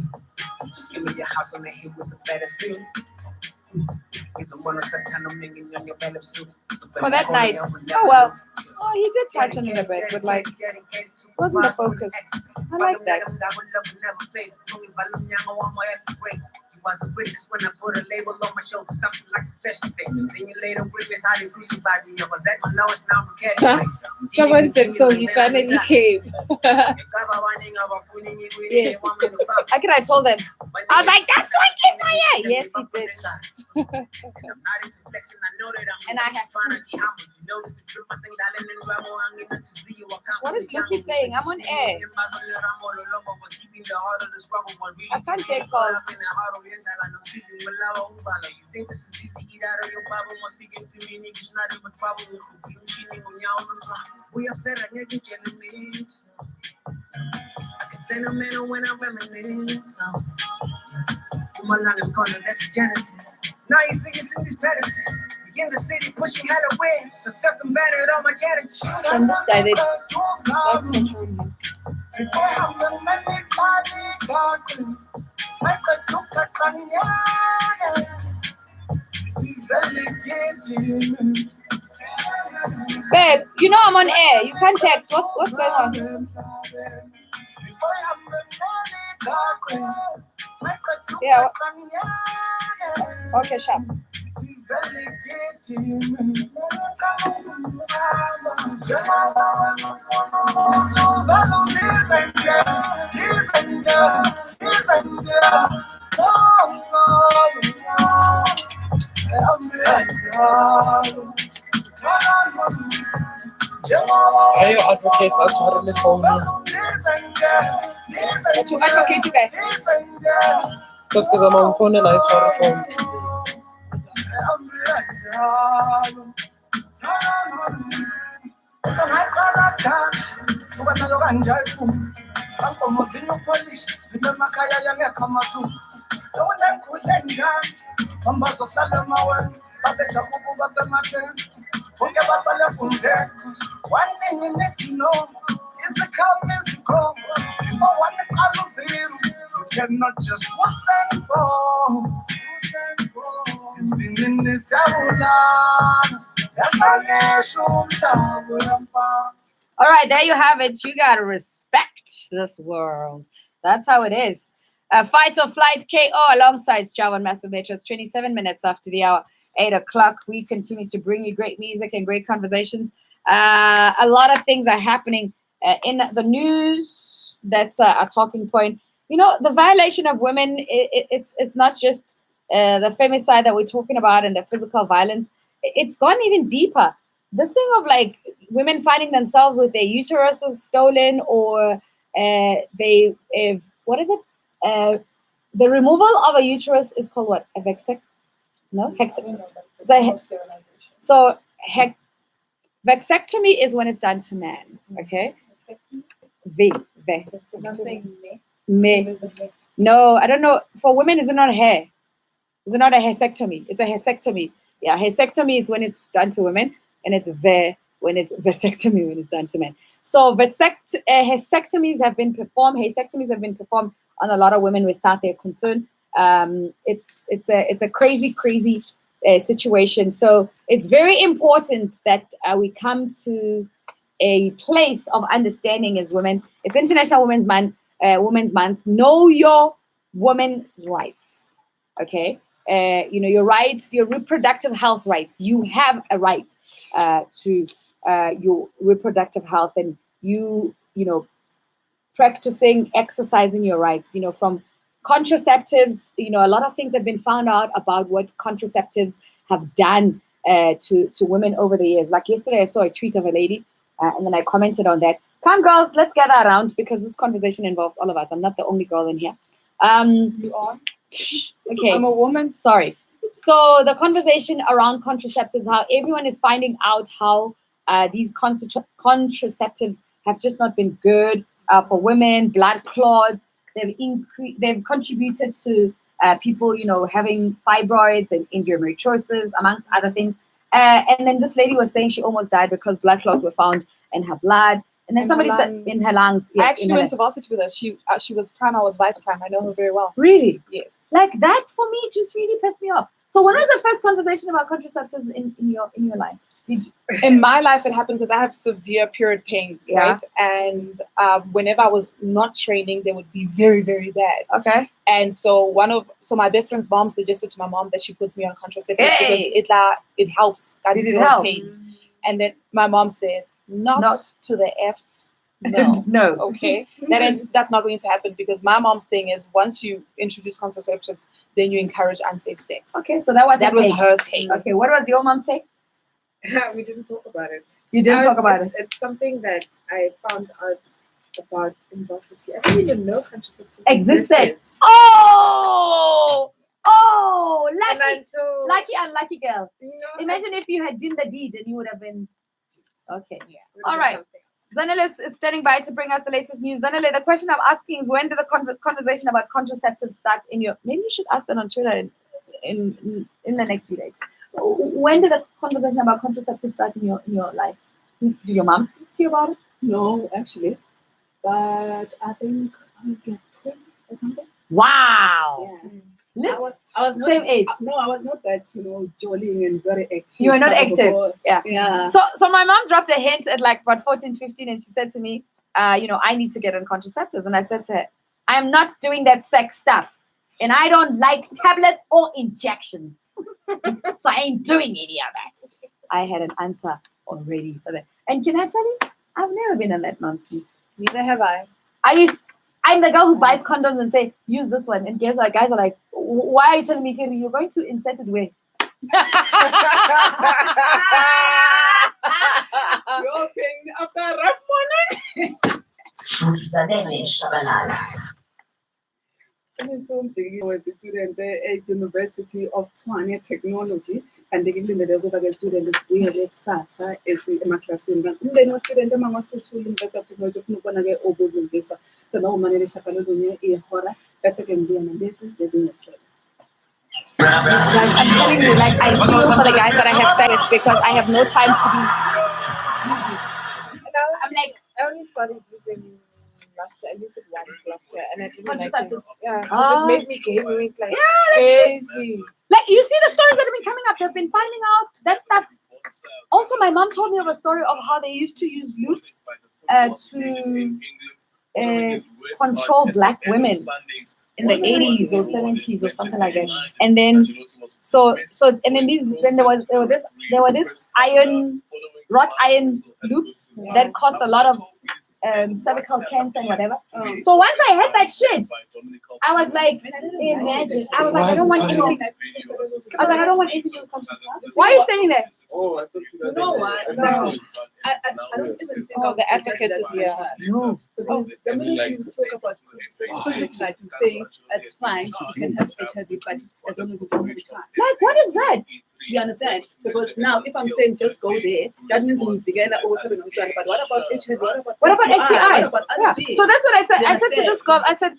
For that night. Oh well. Oh, he did touch on it a bit, but like, wasn't the focus. I like that. Was a witness when I put a label on my shoulder, something like a fashion thing. Then you later witness how they crucified me. I was at my lowest, now I'm getting Someone said so, he finally came. Yes. I told them. I was like, that's why he's not here. Yes, he did. And I have. What is Luffy saying? I'm on air. I can't take calls. You think this is easy? Get out of your Bible. Must be getting to me, niggas not even trouble with we are better than getting mixed. I can send a man when I reminisce. My line corner, that's the genesis. Now you see us in these palaces. In the city pushing hella waves. So circumvented all my challenges. And this guy did. Babe, you know I'm on air. You can't text. What's going on? Yeah. Okay, sharp. Are you advocates outside of the phone? What you advocate to get? Just because I'm on phone and I outside the phone. One thing you need to know is the calm go. For one zero, you cannot just send for. It's been in this all right, there you have it. You gotta respect this world. That's how it is. Fight or Flight KO alongside Java and Massive Metro. It's 27 minutes after the hour, 8 o'clock. We continue to bring you great music and great conversations. A lot of things are happening in the news. That's a talking point. You know, the violation of women, it's not just the femicide that we're talking about and the physical violence. It's gone even deeper. This thing of like women finding themselves with their uteruses stolen, or what is it? The removal of a uterus is called what? A vasectomy? No, so vasectomy is when it's done to man. Okay. Me. No, I don't know. For women, is it not hair? Is it not a hysterectomy? It's a hysterectomy. Yeah, hysterectomy is when it's done to women, and it's when it's vasectomy when it's done to men. So hysterectomies have been performed. Hysterectomies have been performed on a lot of women without their consent. It's a crazy situation. So it's very important that we come to a place of understanding as women. It's International Women's Month. Know your women's rights. Okay. Your rights, your reproductive health rights. You have a right to your reproductive health, and you practicing, exercising your rights. From contraceptives, a lot of things have been found out about what contraceptives have done to women over the years. Like yesterday, I saw a tweet of a lady, and then I commented on that. Come, girls, let's gather around because this conversation involves all of us. I'm not the only girl in here. You are. Okay. I'm a woman. Sorry. So the conversation around contraceptives, how everyone is finding out how these contraceptives have just not been good for women, blood clots. They've contributed to people, having fibroids and endometriosis, amongst other things. And then this lady was saying she almost died because blood clots were found in her blood. And then somebody said in her lungs. Yes, I actually went to varsity with her. She was prime, I was vice prime. I know her very well. Really? Yes. Like that for me just really pissed me off. So when was the first conversation about contraceptives in your life? In my life, it happened because I have severe period pains, right? And whenever I was not training, they would be very, very bad. Okay. And so my best friend's mom suggested to my mom that she puts me on contraceptives because it helps. Did it help? Pain. And then my mom said, not to the F. No. No. Okay. That's not going to happen because my mom's thing is once you introduce contraceptives, then you encourage unsafe sex. Okay. So that was her take. Okay. What was your mom's take? We didn't talk about it. You didn't talk about it? It's something that I found out about in varsity. I didn't even know contraceptives existed. Lucky girl. Imagine if you had done the deed and you would have been okay. Yeah. All right. Zanele is standing by to bring us the latest news. Zanele, the question I'm asking is when did the conversation about contraceptives start in your? Maybe you should ask that on Twitter in the next few days. When did the conversation about contraceptives start in your life? Did your mom speak to you about it? No, actually. But I think I was like 20 or something. Wow. Yeah. I was not, same age. No, I was not that, jolly and very active. You were not active. Yeah. So my mom dropped a hint at like about 14, 15, and she said to me, I need to get on contraceptives. And I said to her, I'm not doing that sex stuff. And I don't like tablets or injections. So I ain't doing any of that. I had an answer already for that. And can I tell you, I've never been in that nonsense. Neither have I. I'm the girl who buys condoms and say, use this one. And guys are like, why are you telling me, Kiri, you're going to insert it where? You're paying after a rough morning. I was a student at University of Tshwane Technology, and they gave me the student we had at SASA is in my class. And then was student among us to University of Technology, Obo this one. So now manage a horror, a second day and this is in Australia. I'm telling you, I feel for the guys that I have said it because I have no time to be. I'm like, I only started using last year. I used it once last year, and I didn't like it. Yeah, it made me gay wink like crazy. Like you see the stories that have been coming up. They've been finding out that stuff. Also, my mom told me of a story of how they used to use loops to control black women in the 80s or 70s or something like that. And then there were this wrought iron loops that caused a lot of cervical cancer and whatever. So once I had that shit, I was like, imagine. I was like, I don't want anything. I was like, I don't want anything to come. Why are you standing there? Oh, I thought you know what? No. I don't even think the advocate is here. No, because the minute you talk about HIV, you say it's fine, she can have HIV, but as long as you don't have a child. Like, what is that? Do you understand? Because now, if I'm saying just go there, that means we begin but what about HIV? What about STIs? What about yeah. So that's what I said. I said to this girl, I said,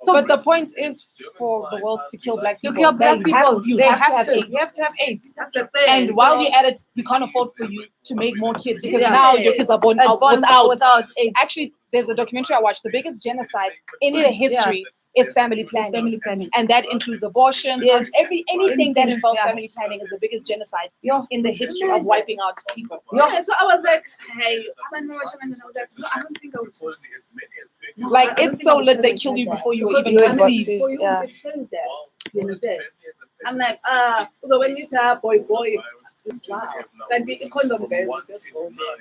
So, but the point is for the world to kill black to people. kill black people, you they have have to. AIDS. You have to have AIDS. That's the thing. And while you're at it, we can't afford for you to make more kids because Yeah. now your kids are born out Born without AIDS. Actually, there's a documentary I watched. The biggest genocide in the history is family planning. Family planning. And that includes abortions. Yes. Anything that involves Yeah. family planning is the biggest genocide Yeah. in the history of wiping out people. Yeah, so I was like, hey, I'm not watching, and I was like, no, I don't think I would just. Like it's so lit they kill you before you were even You conceived. before You Yeah. it says that. You understand? I'm like, so when you tell boy, wow. Then the condom guys will just go there.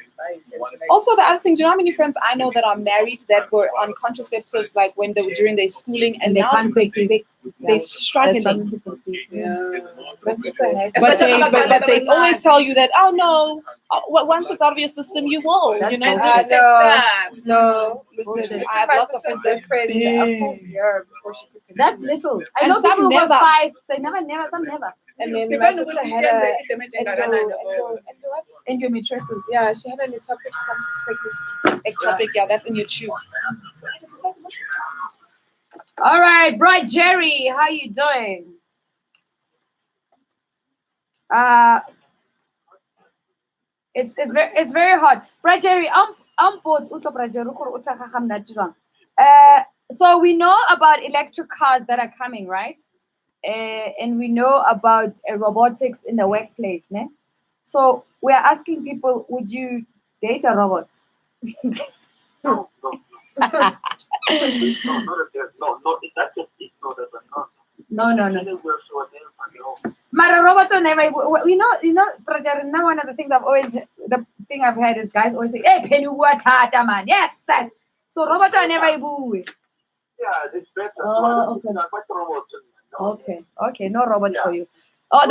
Also, the other thing, do you know how many friends I know that are married that were on contraceptives like when they were during their schooling and they now can't conceive. they're struggling. Yeah. But they always tell you that, oh no, once it's out of your system, you will. That's You know, bullshit. No. listen, I have lots of friends that's a full year before she could That's little. I And know some people who have never. 5 say never, some never. And then my Depending on sister what had Endometriosis. yeah, she had an ectopic, ectopic, yeah, that's in your tube. All right, Bright Jerry, how you doing? It's very hot. Bright Jerry, so we know about electric cars that are coming, right? And we know about robotics in the workplace, ne? So we're asking people, would you date a robot? No, that's just ignorant. No. But a robot will never. You know, Project. Now one of the things the thing I've heard is guys always say, "Hey, Penny, what man?" Yes, sir. So robot will never boo. Yeah, it's better. Oh, okay. Okay, no robots for you. Oh,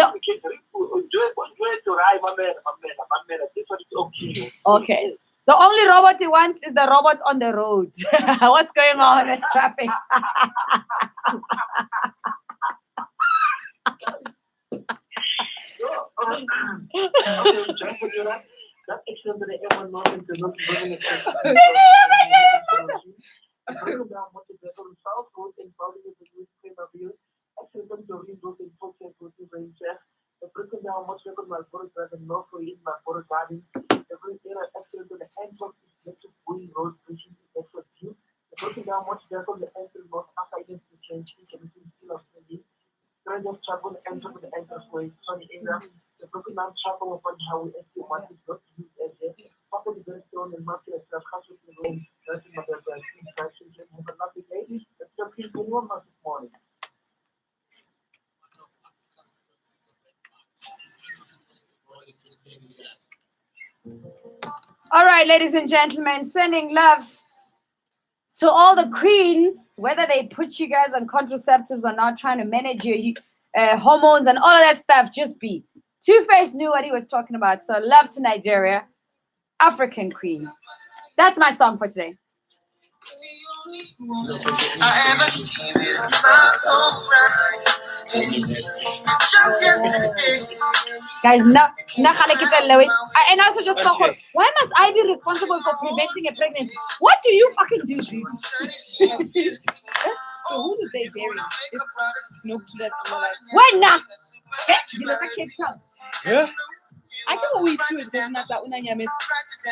okay. The only robot he wants is the robot on the road. What's going on with traffic? All right, ladies and gentlemen, sending love to all the queens, whether they put you guys on contraceptives or not, trying to manage your hormones and all of that stuff. Just be. Two-Face knew what he was talking about. So love to Nigeria, African queen. That's my song for today. I ever seen it smile so bright. Just yesterday. Guys, and also just okay. Why must I be responsible for preventing a pregnancy? What do you fucking do, dude? So who did they bury? Snoop that's alive. When now? Cape Town. Yeah. I think we choose this not that unanyame.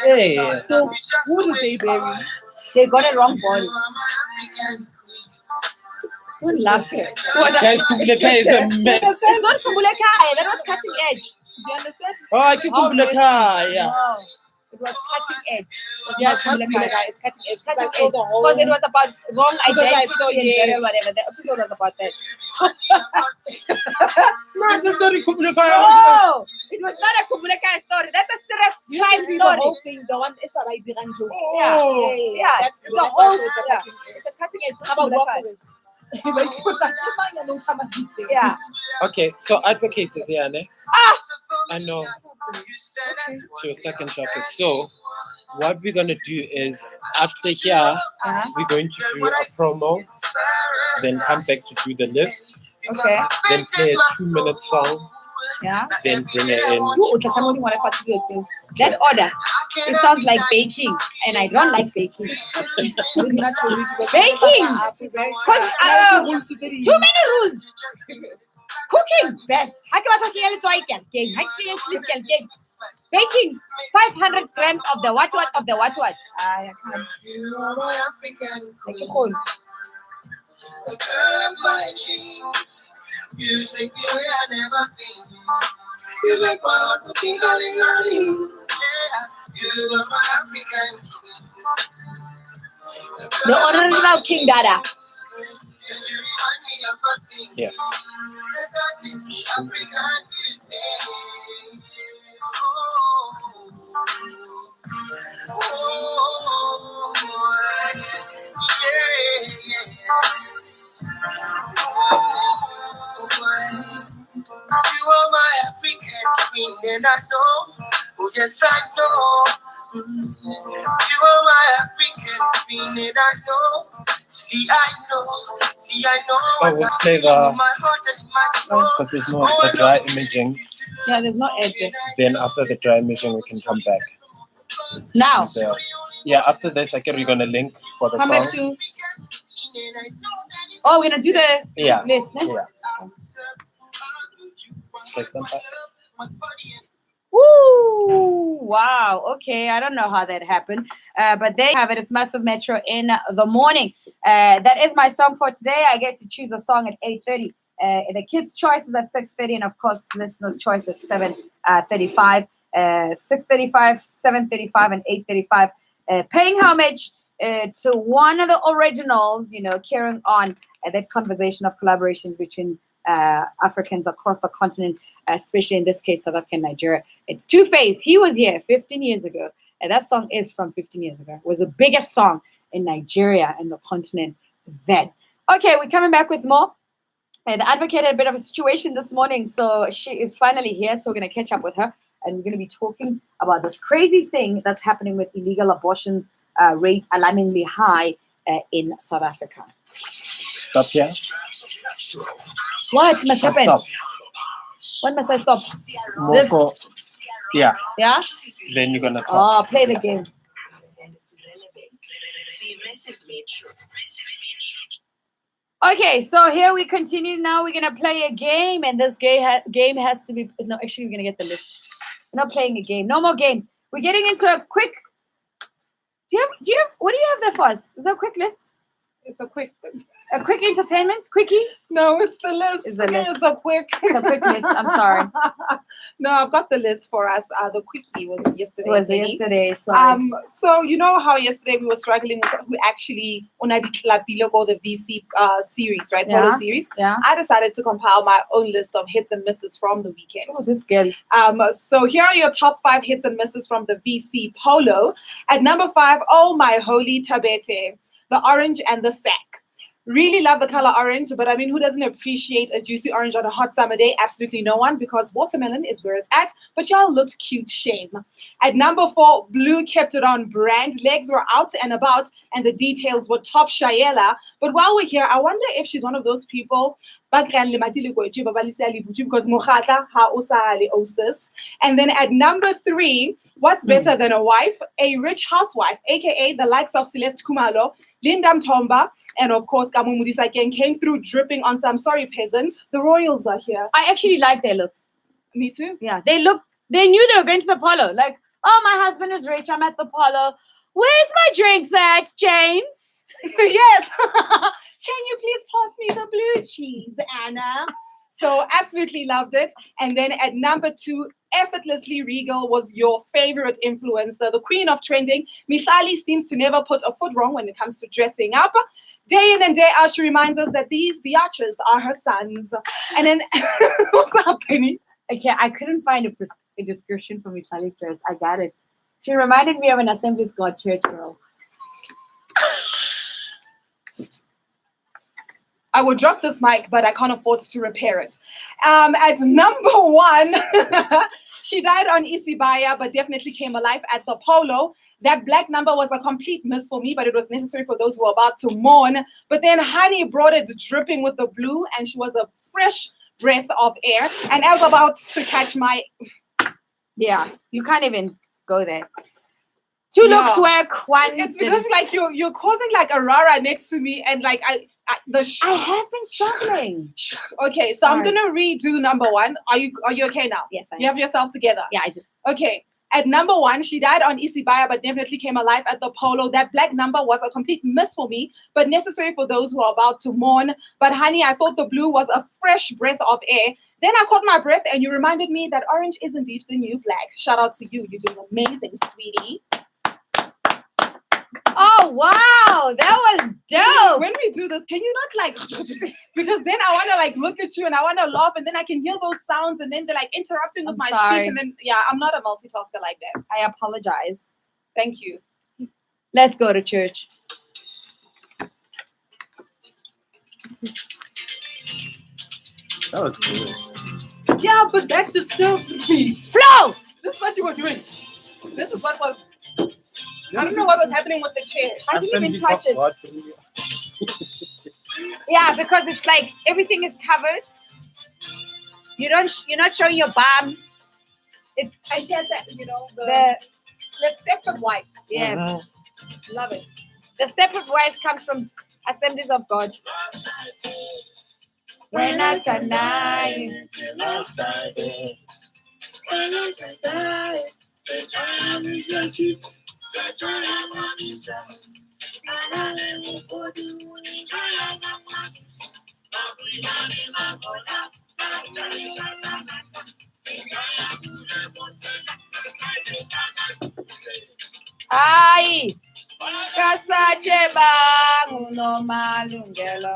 Yeah. So who did they bury? They got a wrong body. Don't laugh. Guys, Kubuleka is a mess. It's not Kubuleka. That was cutting edge. Do you understand? Oh, I think Kubuleka, yeah. No, it was cutting edge. Yeah, it's cutting edge. It's cutting edge. Cutting edge. Because it was about wrong identity and whatever. The episode was about that. Man, just don't Kubuleka. No, it was not a Kubuleka story. That's a serious crime story. The whole thing, the one is a right behind you. Yeah. It's a whole. It's a cutting edge. How about Kubuleka? Yeah. Okay, so advocate is here, ne? I know. She was stuck in traffic. So what we're gonna do is after here, we're going to do a promo, then come back to do the list. Okay. Then play a 2-minute song. Yeah. Then bring it in. That order. It sounds like baking, and I don't like baking. Baking! Because too many rules. Cooking, best. Baking, 500 grams of the what of the what. I can't. You are my African queen. The girl of my dreams. You take me where I never been. You make my heart go ting-a-ling-a-ling. Yeah, you are my African queen. The original King Dada. Yeah. You are my African queen, and I know, oh yes I know. You are my African queen, and I know. See I know Oh, we'll play the because there's no the dry imaging. Yeah, there's no ad there. Then after the dry imaging, we can come back. Now. Yeah, after this, I guess we're gonna link for the Come song. back to. Oh, we're gonna do the list. Ne? Yeah. Okay, stand by. Woo! Wow. Okay. I don't know how that happened, but they have it. It's Massive Metro in the morning. That is my song for today. I get to choose a song at 8:30. The kids' choice is at 6:30, and of course, listeners' choice at 7:35, 6:35, 7:35, and 8:35. Paying homage to one of the originals. You know, carrying on that conversation of collaborations between Africans across the continent, especially in this case, South Africa and Nigeria. It's Two-Face. He was here 15 years ago, and that song is from 15 years ago. It was the biggest song in Nigeria and the continent then. Okay, we're coming back with more. And Advocate had a bit of a situation this morning, so she is finally here, so we're going to catch up with her, and we're going to be talking about this crazy thing that's happening with illegal abortions rate alarmingly high in South Africa. Stop here. What must happen? Stop. What must I stop? Moko. Yeah. Yeah? Then you're gonna talk. Oh, play the game. Okay, so here we continue. Now we're gonna play a game, and this game has to be. No, actually, we're gonna get the list. We're not playing a game. No more games. We're getting into a quick. Do you have? What do you have there for us? Is that a quick list? It's a quick entertainment quickie. No, it's the list. It's the list. It's a quick. It's a quick list. I'm sorry. No, I've got the list for us. The quickie was yesterday. It was yesterday. Sorry. So you know how yesterday we were struggling with who actually the VC series, right? Polo series. Yeah. I decided to compile my own list of hits and misses from the weekend. Oh, this girl. So here are your top 5 hits and misses from the VC Polo. At number 5, oh my holy Tabete. The orange and the sack. Really love the color orange, but I mean, who doesn't appreciate a juicy orange on a hot summer day? Absolutely no one, because watermelon is where it's at, but y'all looked cute, shame. At number 4, blue kept it on brand. Legs were out and about, and the details were top Shayela. But while we're here, I wonder if she's one of those people because and then at number 3, what's better than a wife? A rich housewife, aka the likes of Celeste Kumalo, Linda Mtomba, and of course Kamu Mudisa Gang came through dripping on some sorry peasants. The royals are here. I actually like their looks. Me too. Yeah, they knew they were going to the polo. Like, oh, my husband is rich, I'm at the polo. Where's my drinks at, James? Yes. Can you please pass me the blue cheese, Anna? So absolutely loved it. And then at number 2, effortlessly regal was your favorite influencer, the queen of trending. Mihlali seems to never put a foot wrong when it comes to dressing up. Day in and day out, she reminds us that these biatches are her sons. And then, what's up, Penny? Okay, I couldn't find a description for Mihlali's dress. I got it. She reminded me of an Assembly's God church girl. I would drop this mic, but I can't afford to repair it. At number 1, she died on Isibaya, but definitely came alive at the polo. That black number was a complete miss for me, but it was necessary for those who were about to mourn. But then Honey brought it dripping with the blue, and she was a fresh breath of air. And I was about to catch my... Yeah, you can't even go there. Two looks work, one. It's because like you're causing like a rara next to me, and like I have been struggling. Okay, so I'm gonna redo number one. Are you okay now? Yes, I am. You have yourself together. Yeah, I do. Okay. At number one, she died on Isibaya, but definitely came alive at the Polo. That black number was a complete miss for me, but necessary for those who are about to mourn. But honey, I thought the blue was a fresh breath of air. Then I caught my breath and you reminded me that orange is indeed the new black. Shout out to you. You're doing amazing, sweetie. Oh, wow. That was dope. When we do this, can you not like, because then I want to like look at you and I want to laugh and then I can hear those sounds and then they're like interrupting with my speech. And then, yeah, I'm not a multitasker like that. I apologize. Thank you. Let's go to church. That was cool. Yeah, but that disturbs me. Flow! This is what you were doing. This is what was, I don't know what was happening with the chair. I didn't even touch it. Yeah, because it's like everything is covered. You're not showing your bum. It's I shared that, you know, the Stepford wife. Yes. Love it. The Stepford wife comes from Assemblies of God. When I turn nine, Ay, kasache bang unomalungelo.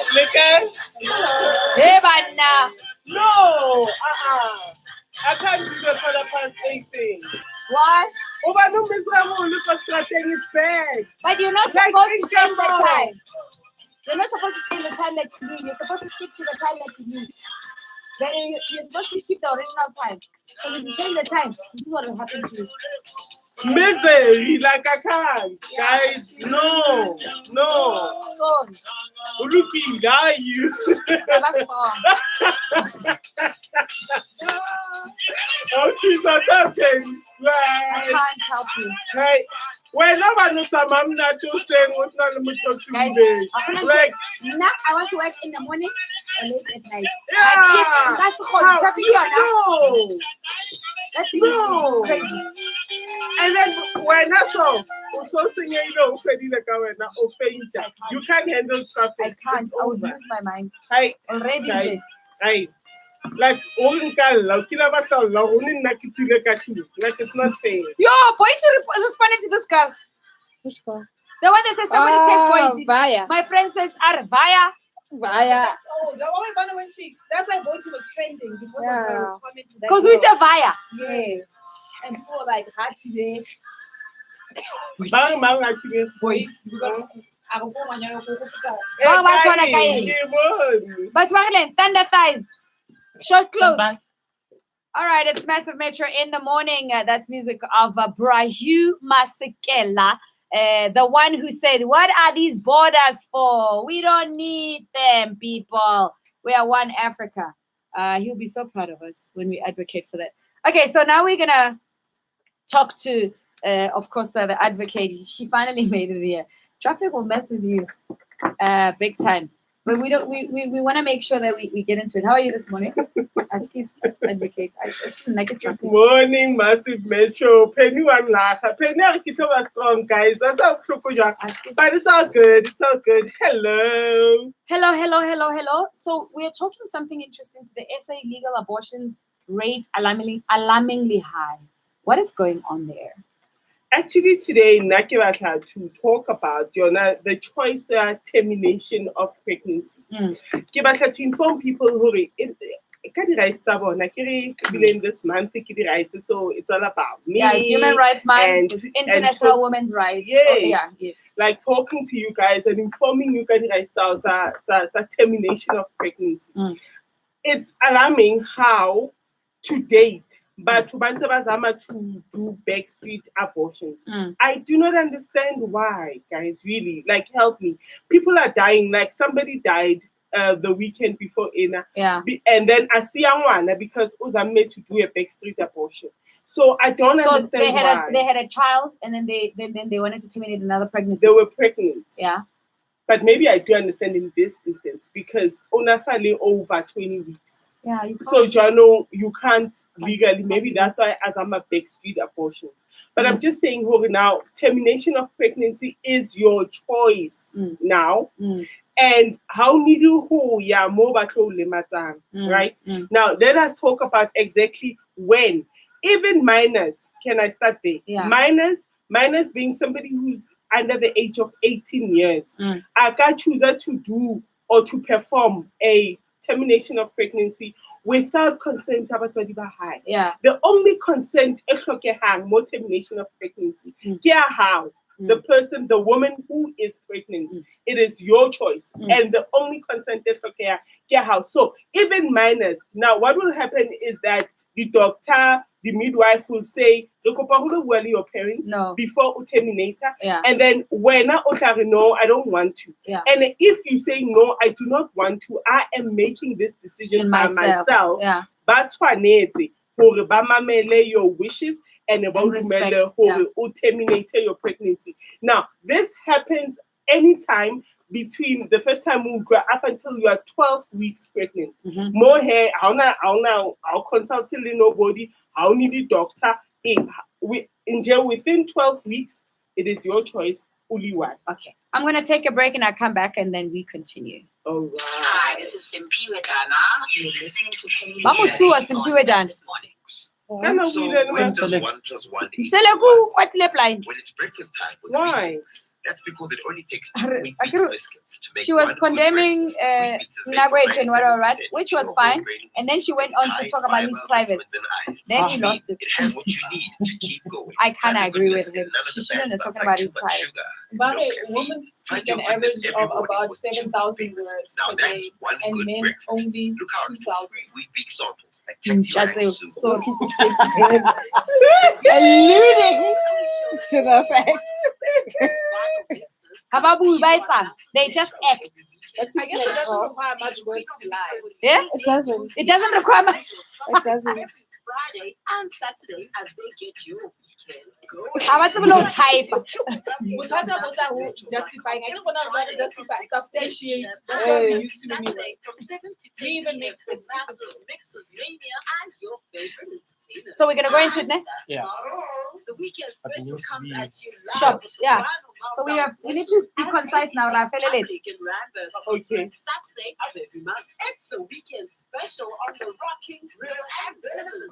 Lucas? Hey, Banna. No, I can't do the color past 8 thing. Why? Oh, but no, Mr. Lucas starting his bag. But you're not Like supposed in to change the Jumbo. time. You're not supposed to change the time that you need. You're supposed to stick to the time that you need. Then you're supposed to keep the original time. So if you change the time, this is what will happen to you. Misery, like I can't. Guys, no. Son. Looking, die you. Oh, she's a captain. I can't help you. Hey, well, now I know some I'm not just saying what's not going to talk to Guys, me. Like, now I want to work in the morning and late at night. yeah. That's the How? whole No. No. Crazy. And then when I saw so singing, you can't handle traffic. I can't. It's I would over. lose my mind. Hey, Already, guys, Jess. hey, like like it's not fair. Yo, Boyti responded to this girl. Which girl? The one that says somebody take Boyti. Vaya. My friend says, Vaya. Vaya. Oh, the one when that's why Boyti was trending because of her comment to that. Because we say Vaya. Yes. And so like Hattie. Bang bang at me. Boyti. Because I go manyana go Oh, what's one again? But Marlene, thunder thighs. Short clothes. All right, it's Massive Metro in the morning. That's music of Brahu Masekela, the one who said, "What are these borders for? We don't need them, people. We are one Africa." He'll be so proud of us when we advocate for that. Okay, so now we're gonna talk to, of course, the advocate. She finally made it here. Traffic will mess with you, big time. But we don't. We want to make sure that we get into it. How are you this morning? Aski's advocate. Morning, Massive Metro. Penny one laugh. Penny was strong, guys. That's how but it's all good. It's all good. Hello. Hello. So we're talking something interesting today. SA legal abortions rate alarmingly high. What is going on there? Actually, today, Nakiwata to talk about the choice termination of pregnancy. To inform people who in this month, so it's all about me. Yeah, it's Human Rights Month, and it's International Women's Rights. Yes, yes. Like talking to you guys and informing you guys about the termination of pregnancy. It's alarming how to date. But to do backstreet abortions. I do not understand why, guys, really. Like, help me. People are dying. Like, somebody died the weekend before Ena. Yeah. And then I see one because Uzam made to do a backstreet abortion. So I don't understand why. They had a child and then they wanted to terminate another pregnancy. They were pregnant. Yeah. But maybe I do understand in this instance because Onasale over 20 weeks. Yeah, so Jano, you can't legally. Maybe that's why as I'm a backstreet abortions. But I'm just saying, now termination of pregnancy is your choice now. And how need you right? Now let us talk about exactly when. Even minors, can I start there? Yeah. Minors being somebody who's under the age of 18 years. I can choose to do or to perform a termination of pregnancy without consent. Yeah. The only consent more termination of pregnancy. How the person, the woman who is pregnant, it is your choice. And the only consent how. So even minors, now what will happen is that the doctor, the midwife will say, your parents before you terminate. And then when no, I don't want to. And if you say no, I do not want to, I am making this decision by myself. But your wishes and about terminate your pregnancy. Now, this happens anytime between the first time we grow up until you are 12 weeks pregnant. More hair, I'll consult nobody, I'll need a doctor. Within 12 weeks, it is your choice. Only one. Okay. I'm gonna take a break and I'll come back and then we continue. All right. Hi, this is Simpiwe Dana. You're listening to Family Vamos sua Simpiwe Dana. So when does 1 + 1 equal Seleku kwatle blind. when it's breakfast time? with Why? weekends? That's because it only takes 2 wheat biscuits to make She was one good condemning breakfast. Wheat bix is made Nagwe from Chenwara, right? 97% Which was pure fine. whole grain And then she went on to high talk about his fiber, privates. vitamins, and iron. Then Which he lost means it. it has what you need to keep going. I kind of Family agree goodness with and him. none of She the shouldn't bad have stuff spoken like about too his much private. sugar, But no women caffeine. speak Find an your goodness average every of morning about with 2 7,000 wheat bix. words Now per that's day, one and good men breakfast. only Look out for 2,000. free wheat bix samples like taxi Chatse. rides soon. So he should Alluding to the fact. Kababu Baita. They just act. I guess it doesn't require much words to lie. Yeah? It doesn't. It doesn't require much. It doesn't. Friday and Saturday as they get your weekend going. I want some little type. Mutata Musa who justifying. I don't want to justify. Substantiate. That's what we used to anyway. From 7 to 10. We even make excuses. Mixers, mania, and your favorite entertainers. So we're gonna go into it now? Yeah. The weekend But it special needs to comes be at you short, live. yeah. So we need to be concise now, Rafael. Okay. Saturday of every month. It's the weekend special on the Rocking Grill and Rhythms.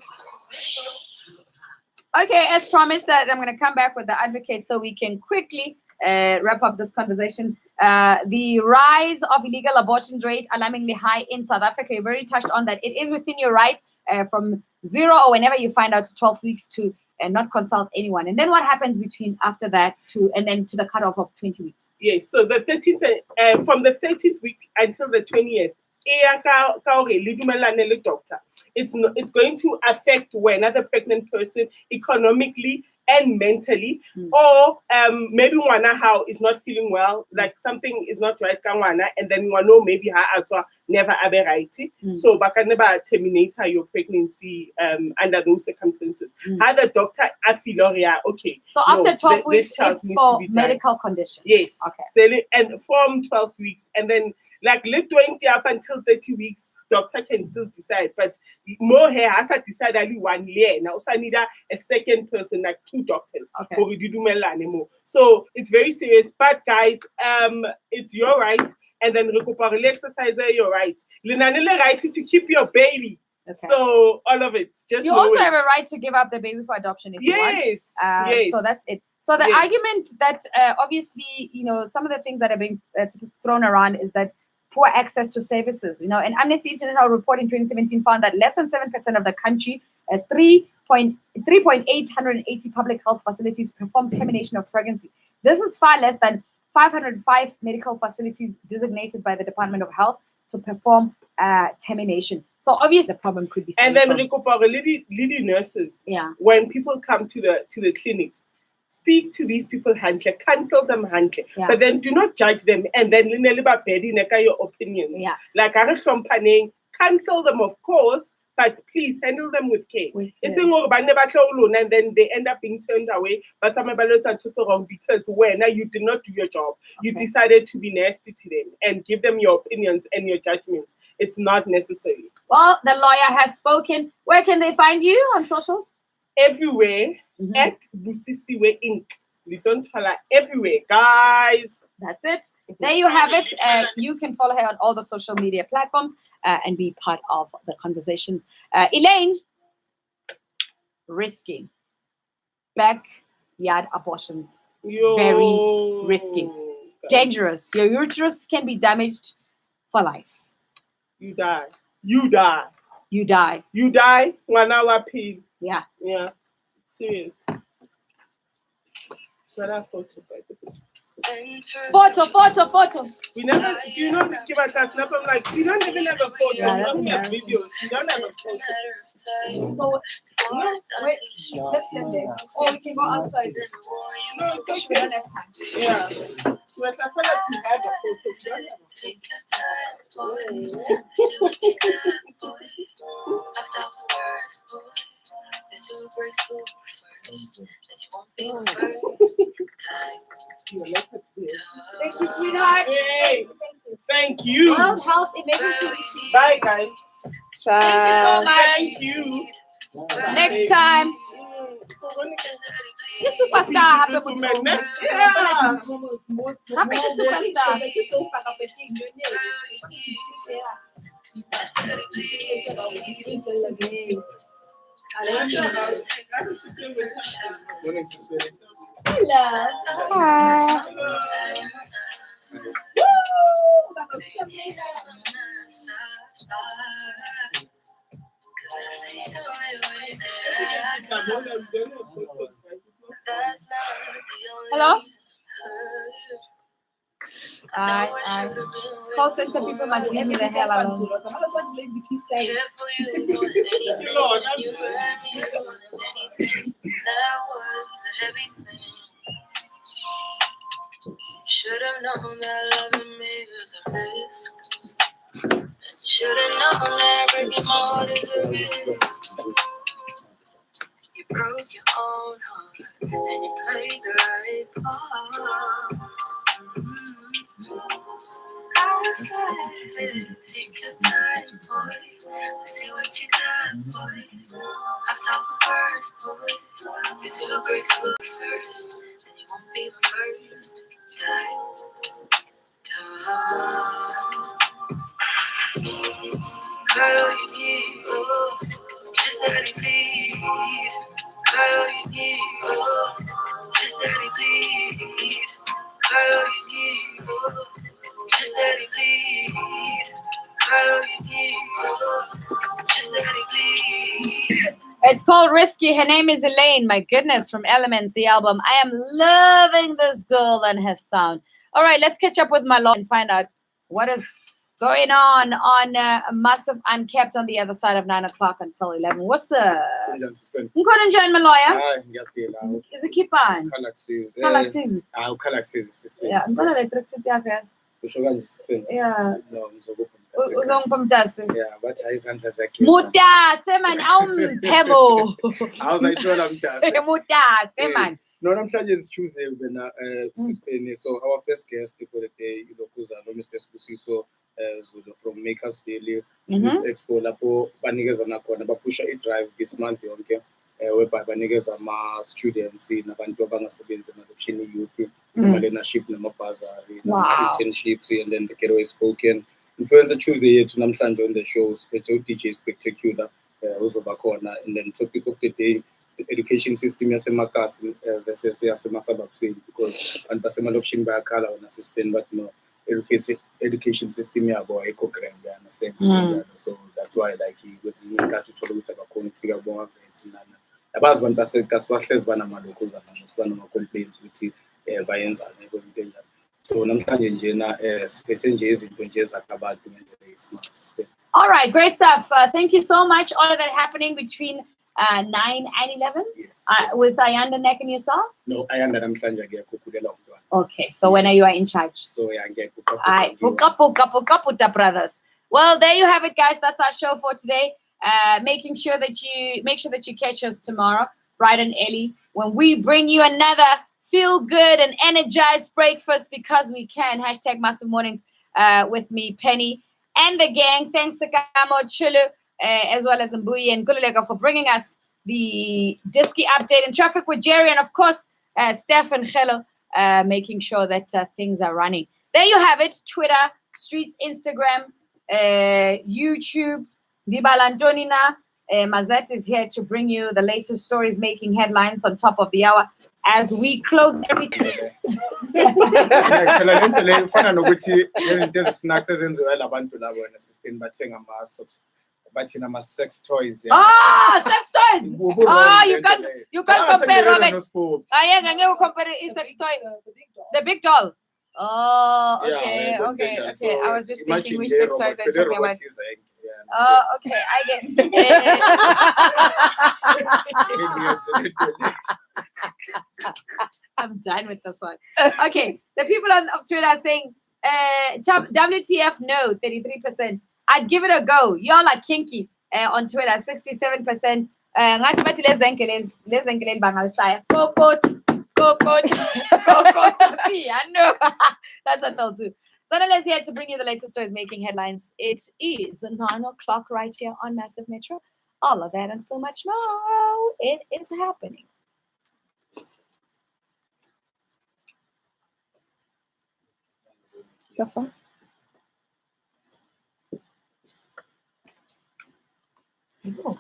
Okay, as promised, that I'm going to come back with the advocate so we can quickly wrap up this conversation. The rise of illegal abortion rate alarmingly high in South Africa. You've already touched on that. It is within your right from 0 or whenever you find out to 12 weeks to not consult anyone. And then what happens between after that to the cutoff of 20 weeks? Yes, so the 13th, from the 13th week until the 20th, doctor. It's going to affect when another pregnant person economically and mentally, or maybe Wana how is not feeling well, like something is not right, Wana, and then Wano maybe her also never abe right. So baka never terminate your pregnancy under those circumstances. How the doctor I feel okay. So no, after 12 this weeks, child it's needs for to be done. medical condition. Yes. Okay. So, and from 12 weeks, and then like late 20 up until 30 weeks, doctor can still decide. But more hair has to decide only 1 year. Now, so I need a second person, like 2 doctors. Okay. Or we do anymore. So it's very serious. But guys, it's your right. And then recuperate exercise your rights. Linanile right to keep your baby. Okay. So all of it. Just you know also it. have a right to give up the baby for adoption if you want. Yes. So that's it. So the Yes. argument that obviously, some of the things that are being thrown around is that poor access to services. And Amnesty International report in 2017 found that less than 7% of the country has 3,880 public health facilities perform termination of pregnancy. This is far less than 505 medical facilities designated by the Department of Health to perform termination. So obviously the problem could be and then from- lady nurses. Yeah. When people come to the clinics, speak to these people handle, cancel them handle, Yeah. but then do not judge them and then your opinions. Yeah. Like cancel them of course, but please handle them with care. It's and then they end up being turned away, but some wrong because when you did not do your job, you decided to be nasty to them and give them your opinions and your judgments. It's not necessary. Well, the lawyer has spoken. Where can they find you on socials? Everywhere at Busisiwe Inc. Listen to her everywhere, guys. That's it. There you have it. You can follow her on all the social media platforms and be part of the conversations. Elaine, risky. Backyard abortions. Very risky. Dangerous. Your uterus can be damaged for life. You die. You die. You die. You die. 1 hour peel. Yeah. Yeah. Serious. So that photo, by the way. Photo. We never. Do you not give us a snap? I'm like, you don't even have a photo. Yeah, you that's only have embarrassing. videos. You don't have a photo. So, wait, let's stand there. Or we can go outside. No, it's We okay. don't have time. Yeah. But I feel like you have a photo. You don't have a Thank you, sweetheart. Hey, thank you. World Health Emergency. Bye, guys. Thank you so much. Thank you. Next time. You're superstar. Happy This woman, to yeah. Happy to superstar. Hello? Call center people must leave me the hell alone. Should have known that loving me is a risk. Should have known that breaking my heart is a risk. You broke your own heart and you played the right part. I was like, take your time, boy. Let's see what you got, boy. After the first, boy, you feel graceful first, and you won't be the first. Girl, you need love, just let it bleed. Girl, you need love, just let it bleed. Girl, you need love, just let it bleed. Girl, you need love, just let it bleed. It's called Risky. Her name is Elaine. My goodness, from Elements, the album. I am loving this girl and her sound. All right, let's catch up with my law and find out what is going on Massive Unkept on the other side of 9 o'clock until 11. What's up? Kunjani suspend? Ngikhona njani maloya? Hayi ngiyaphila. Izikhipani. Khalakusizi. Hayi ukhalakusizi suspend. Yeah, ngicela le tracksuit yakho yazi. Usho kanje suspend. Yeah. No, ngizokupha. Uzongipha mtasi. Yeah, but hayi izandla zakhe. Mutase man, awumphebo. Awuzayithola mtase. Mutase man. No, namhlanje is Tuesday wena suspend. So our first guest for the day ulokuza no Mr. Spusiso Zulu from Makersville Expo lapho banikezana khona bapusha i-drive this month yonke whereby banikeza ama-students nabantu abangasebenzi emalokishini youth ama-learnership nama-bursary nama-internships and then the getaway spoken Influencer Tuesday yethu namhlanje on the show siphethe u-DJ Spectacular uzoba khona and then topic of the day the education system yasemakasi versus yasemasababuseni because abantu basemalokishini bayakhala wena suspend but no education system yabo ayikho grand, you understand? So that's why like kwezinye isikhathi uthola ukuthi abakhona ukufika kubongavetsi nana nabazi abantu basegasbahlezi banamalokuzana banama-complaints ukuthi bayenzani into enjani. So namhlanje njena siphethe nje izinto nje ezakha abantu ngendlela esimart. All right, great stuff. Thank you so much. All of that happening between 9 and 11 with Ayanda Neck and yourself? No, Ayanda namhlanje akekho ukhulela umntwana. Okay, so when are you in charge? So yeah, Puka brothers. Well, there you have it, guys. That's our show for today. Make sure that you catch us tomorrow, bright and early, when we bring you another feel good and energized breakfast because we can. Hashtag Massive Mornings with me, Penny, and the gang. Thanks to Kamo Chulu, as well as Mbuyi and Gululega for bringing us the Diski update and traffic with Jerry, and of course, Steph and Khelo. Making sure that things are running. There you have it. Twitter, Streets, Instagram, YouTube. Dibala Antonina. Mazet is here to bring you the latest stories making headlines on top of the hour as we close everything. But sex toys. Sex toys. You can't compare Robert. I compare sex toy. The big doll. Oh, okay, okay. I was just thinking which sex toys I talking about. Oh, okay, I get. I'm done with this one. Okay, the people on Twitter are saying, WTF no, 33%. I'd give it a go. Y'all are kinky on Twitter, 67%. I know. That's what they'll do. So let's here to bring you the latest stories making headlines. It is 9 o'clock right here on Massive Metro. All of that and so much more. It is happening. Kafa? Oh.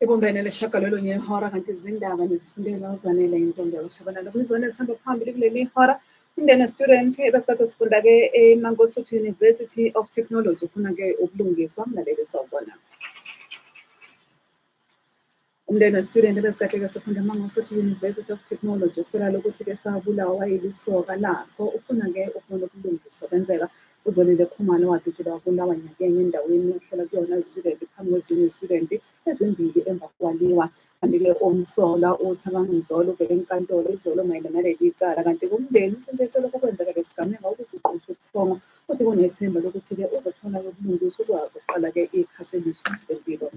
Ebumbene leshagalolunye ihora kanti izindaba nezifundela uzanele intombi yakushabalala kwizona esihamba phambili kuleli ihora umndeni student ebesikhathi sifunda ke eMangosuthu University of Technology ufuna ke ubulungiswa mlaleli sawubona umndeni student ebesikhathi ke sifunda eMangosuthu University of Technology kusola ukuthi ke sabulawa yilisoka laso ufuna ke ukubona ubulungiswa benzeka uzolile Khumalo wadutshela wabulawa nyakenye endaweni yokuhlala kuyona izitudent phambi kwezinye izitudent ezimbili emva kwaliwa kanti ke omsola uThabangizolo uvele enkantolo izolo mayelana naleli icala kanti kumndeni uthembise lokho kwenzeka lesigameka ukuthi uqhuthe ubuthongo futhi kunethemba lokuthi ke uzothola ubulungiswa ukwazi ukuqala ke ikhasi elisha lempilo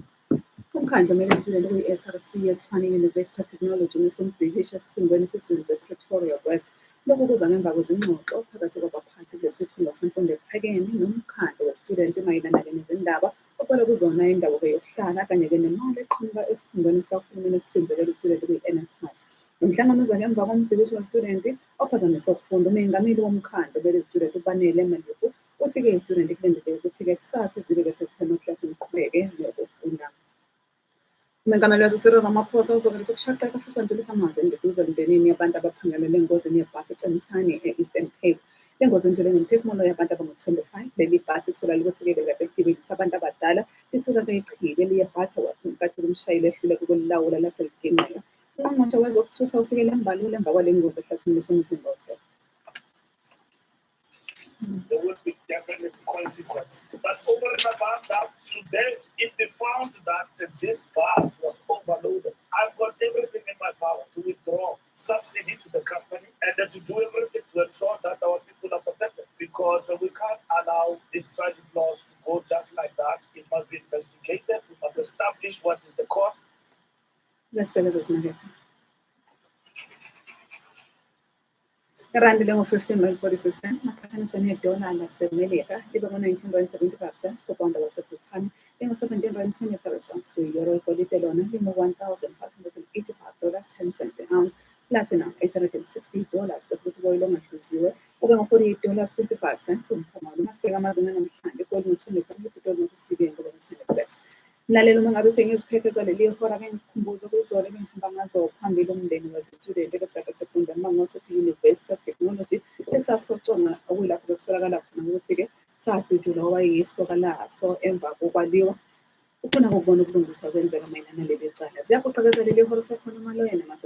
umkhandlu omele student kwi-SRC yeTshwane University of Technology uMsombhilisha esikhungweni esizinze Pretoria West lokhu kuza ngemva kwezingxoxo phakathi kwabaphathi besikhungo semfundo ephakeme nomkhandlu we-student mayelana nezindaba okwela kuzona indawo yokuhlala kanye nemali eqhamuka esikhungweni sikahulumeni esihlinzekela i-student kwi-NSFAS. Umhlangano uza ngemva kombhikisho we-student ophazamisa ukufunda umengameli womkhandlu bele-student uBanele Malifu uthi-ke i-student kulendele ukuthi-ke kusasa ivike sesithema eklasini siqhubeke nokufunda. Umengameli waseSiril Ramaphosa uzokwenza ukushaqeka futhi wandlulisa amazwi enduduzo emndenini yabantu abaphangalele engozini yebhasi eCentane e-Eastern Cape. Le ngozi indlule ngemphefumulo yabantu abangu-25. Leli bhasi isuka ukuthi-ke bekade ligibelisa abantu abadala lisuka kweChile liye eButterworth ngenkathi umshayeli ehluleka ukulilawula laseliginqika. Ungqongqoshe wezokuthutha ufikele eMbalula emva kwale ngozi ehlasimlisa umzimba othe. there will be definite consequences. But over and above that, if they found that this bus was overloaded, I've got everything in my power to withdraw subsidy to the company and then to do everything to ensure that our people are protected, because we can't allow these tragic laws to go just like that. It must be investigated. We must establish what is the cost. Let's get this negative. Rand lengo 15.46 cents, maqhathanisa ne-dollar lasemelika libe ngo-19.75 cents kupawunda waseBrithani, lingo 17.23 cents kwi-euro, igolide lona lingo $1,585.10 per ounce, platinum $860 bese kuthi oil ongahluziwe ube ngo-$48.55 cents umphongolo. Masibheka amazweni namhlanje, igolide ngo-23, ipetroli ngo-63, ngoba ngo-26. Mlaleli, uma ngabe sengiziphethe zaleli hora ke ngikhumbuza ukuzona ebengihamba ngazo phambili umndeni wezitudent ebesikade sefunda eMangosuthu University of Technology esasoconga okuyilapho bekutholakala khona ukuthi-ke sadutshulwa owayeyisoka laso emva kokwaliwa. Ufuna ukubona ukulungiswa kwenzeka mayelana naleli cala. Ziyaphoqekezela leli hora sekhona umaloyana mase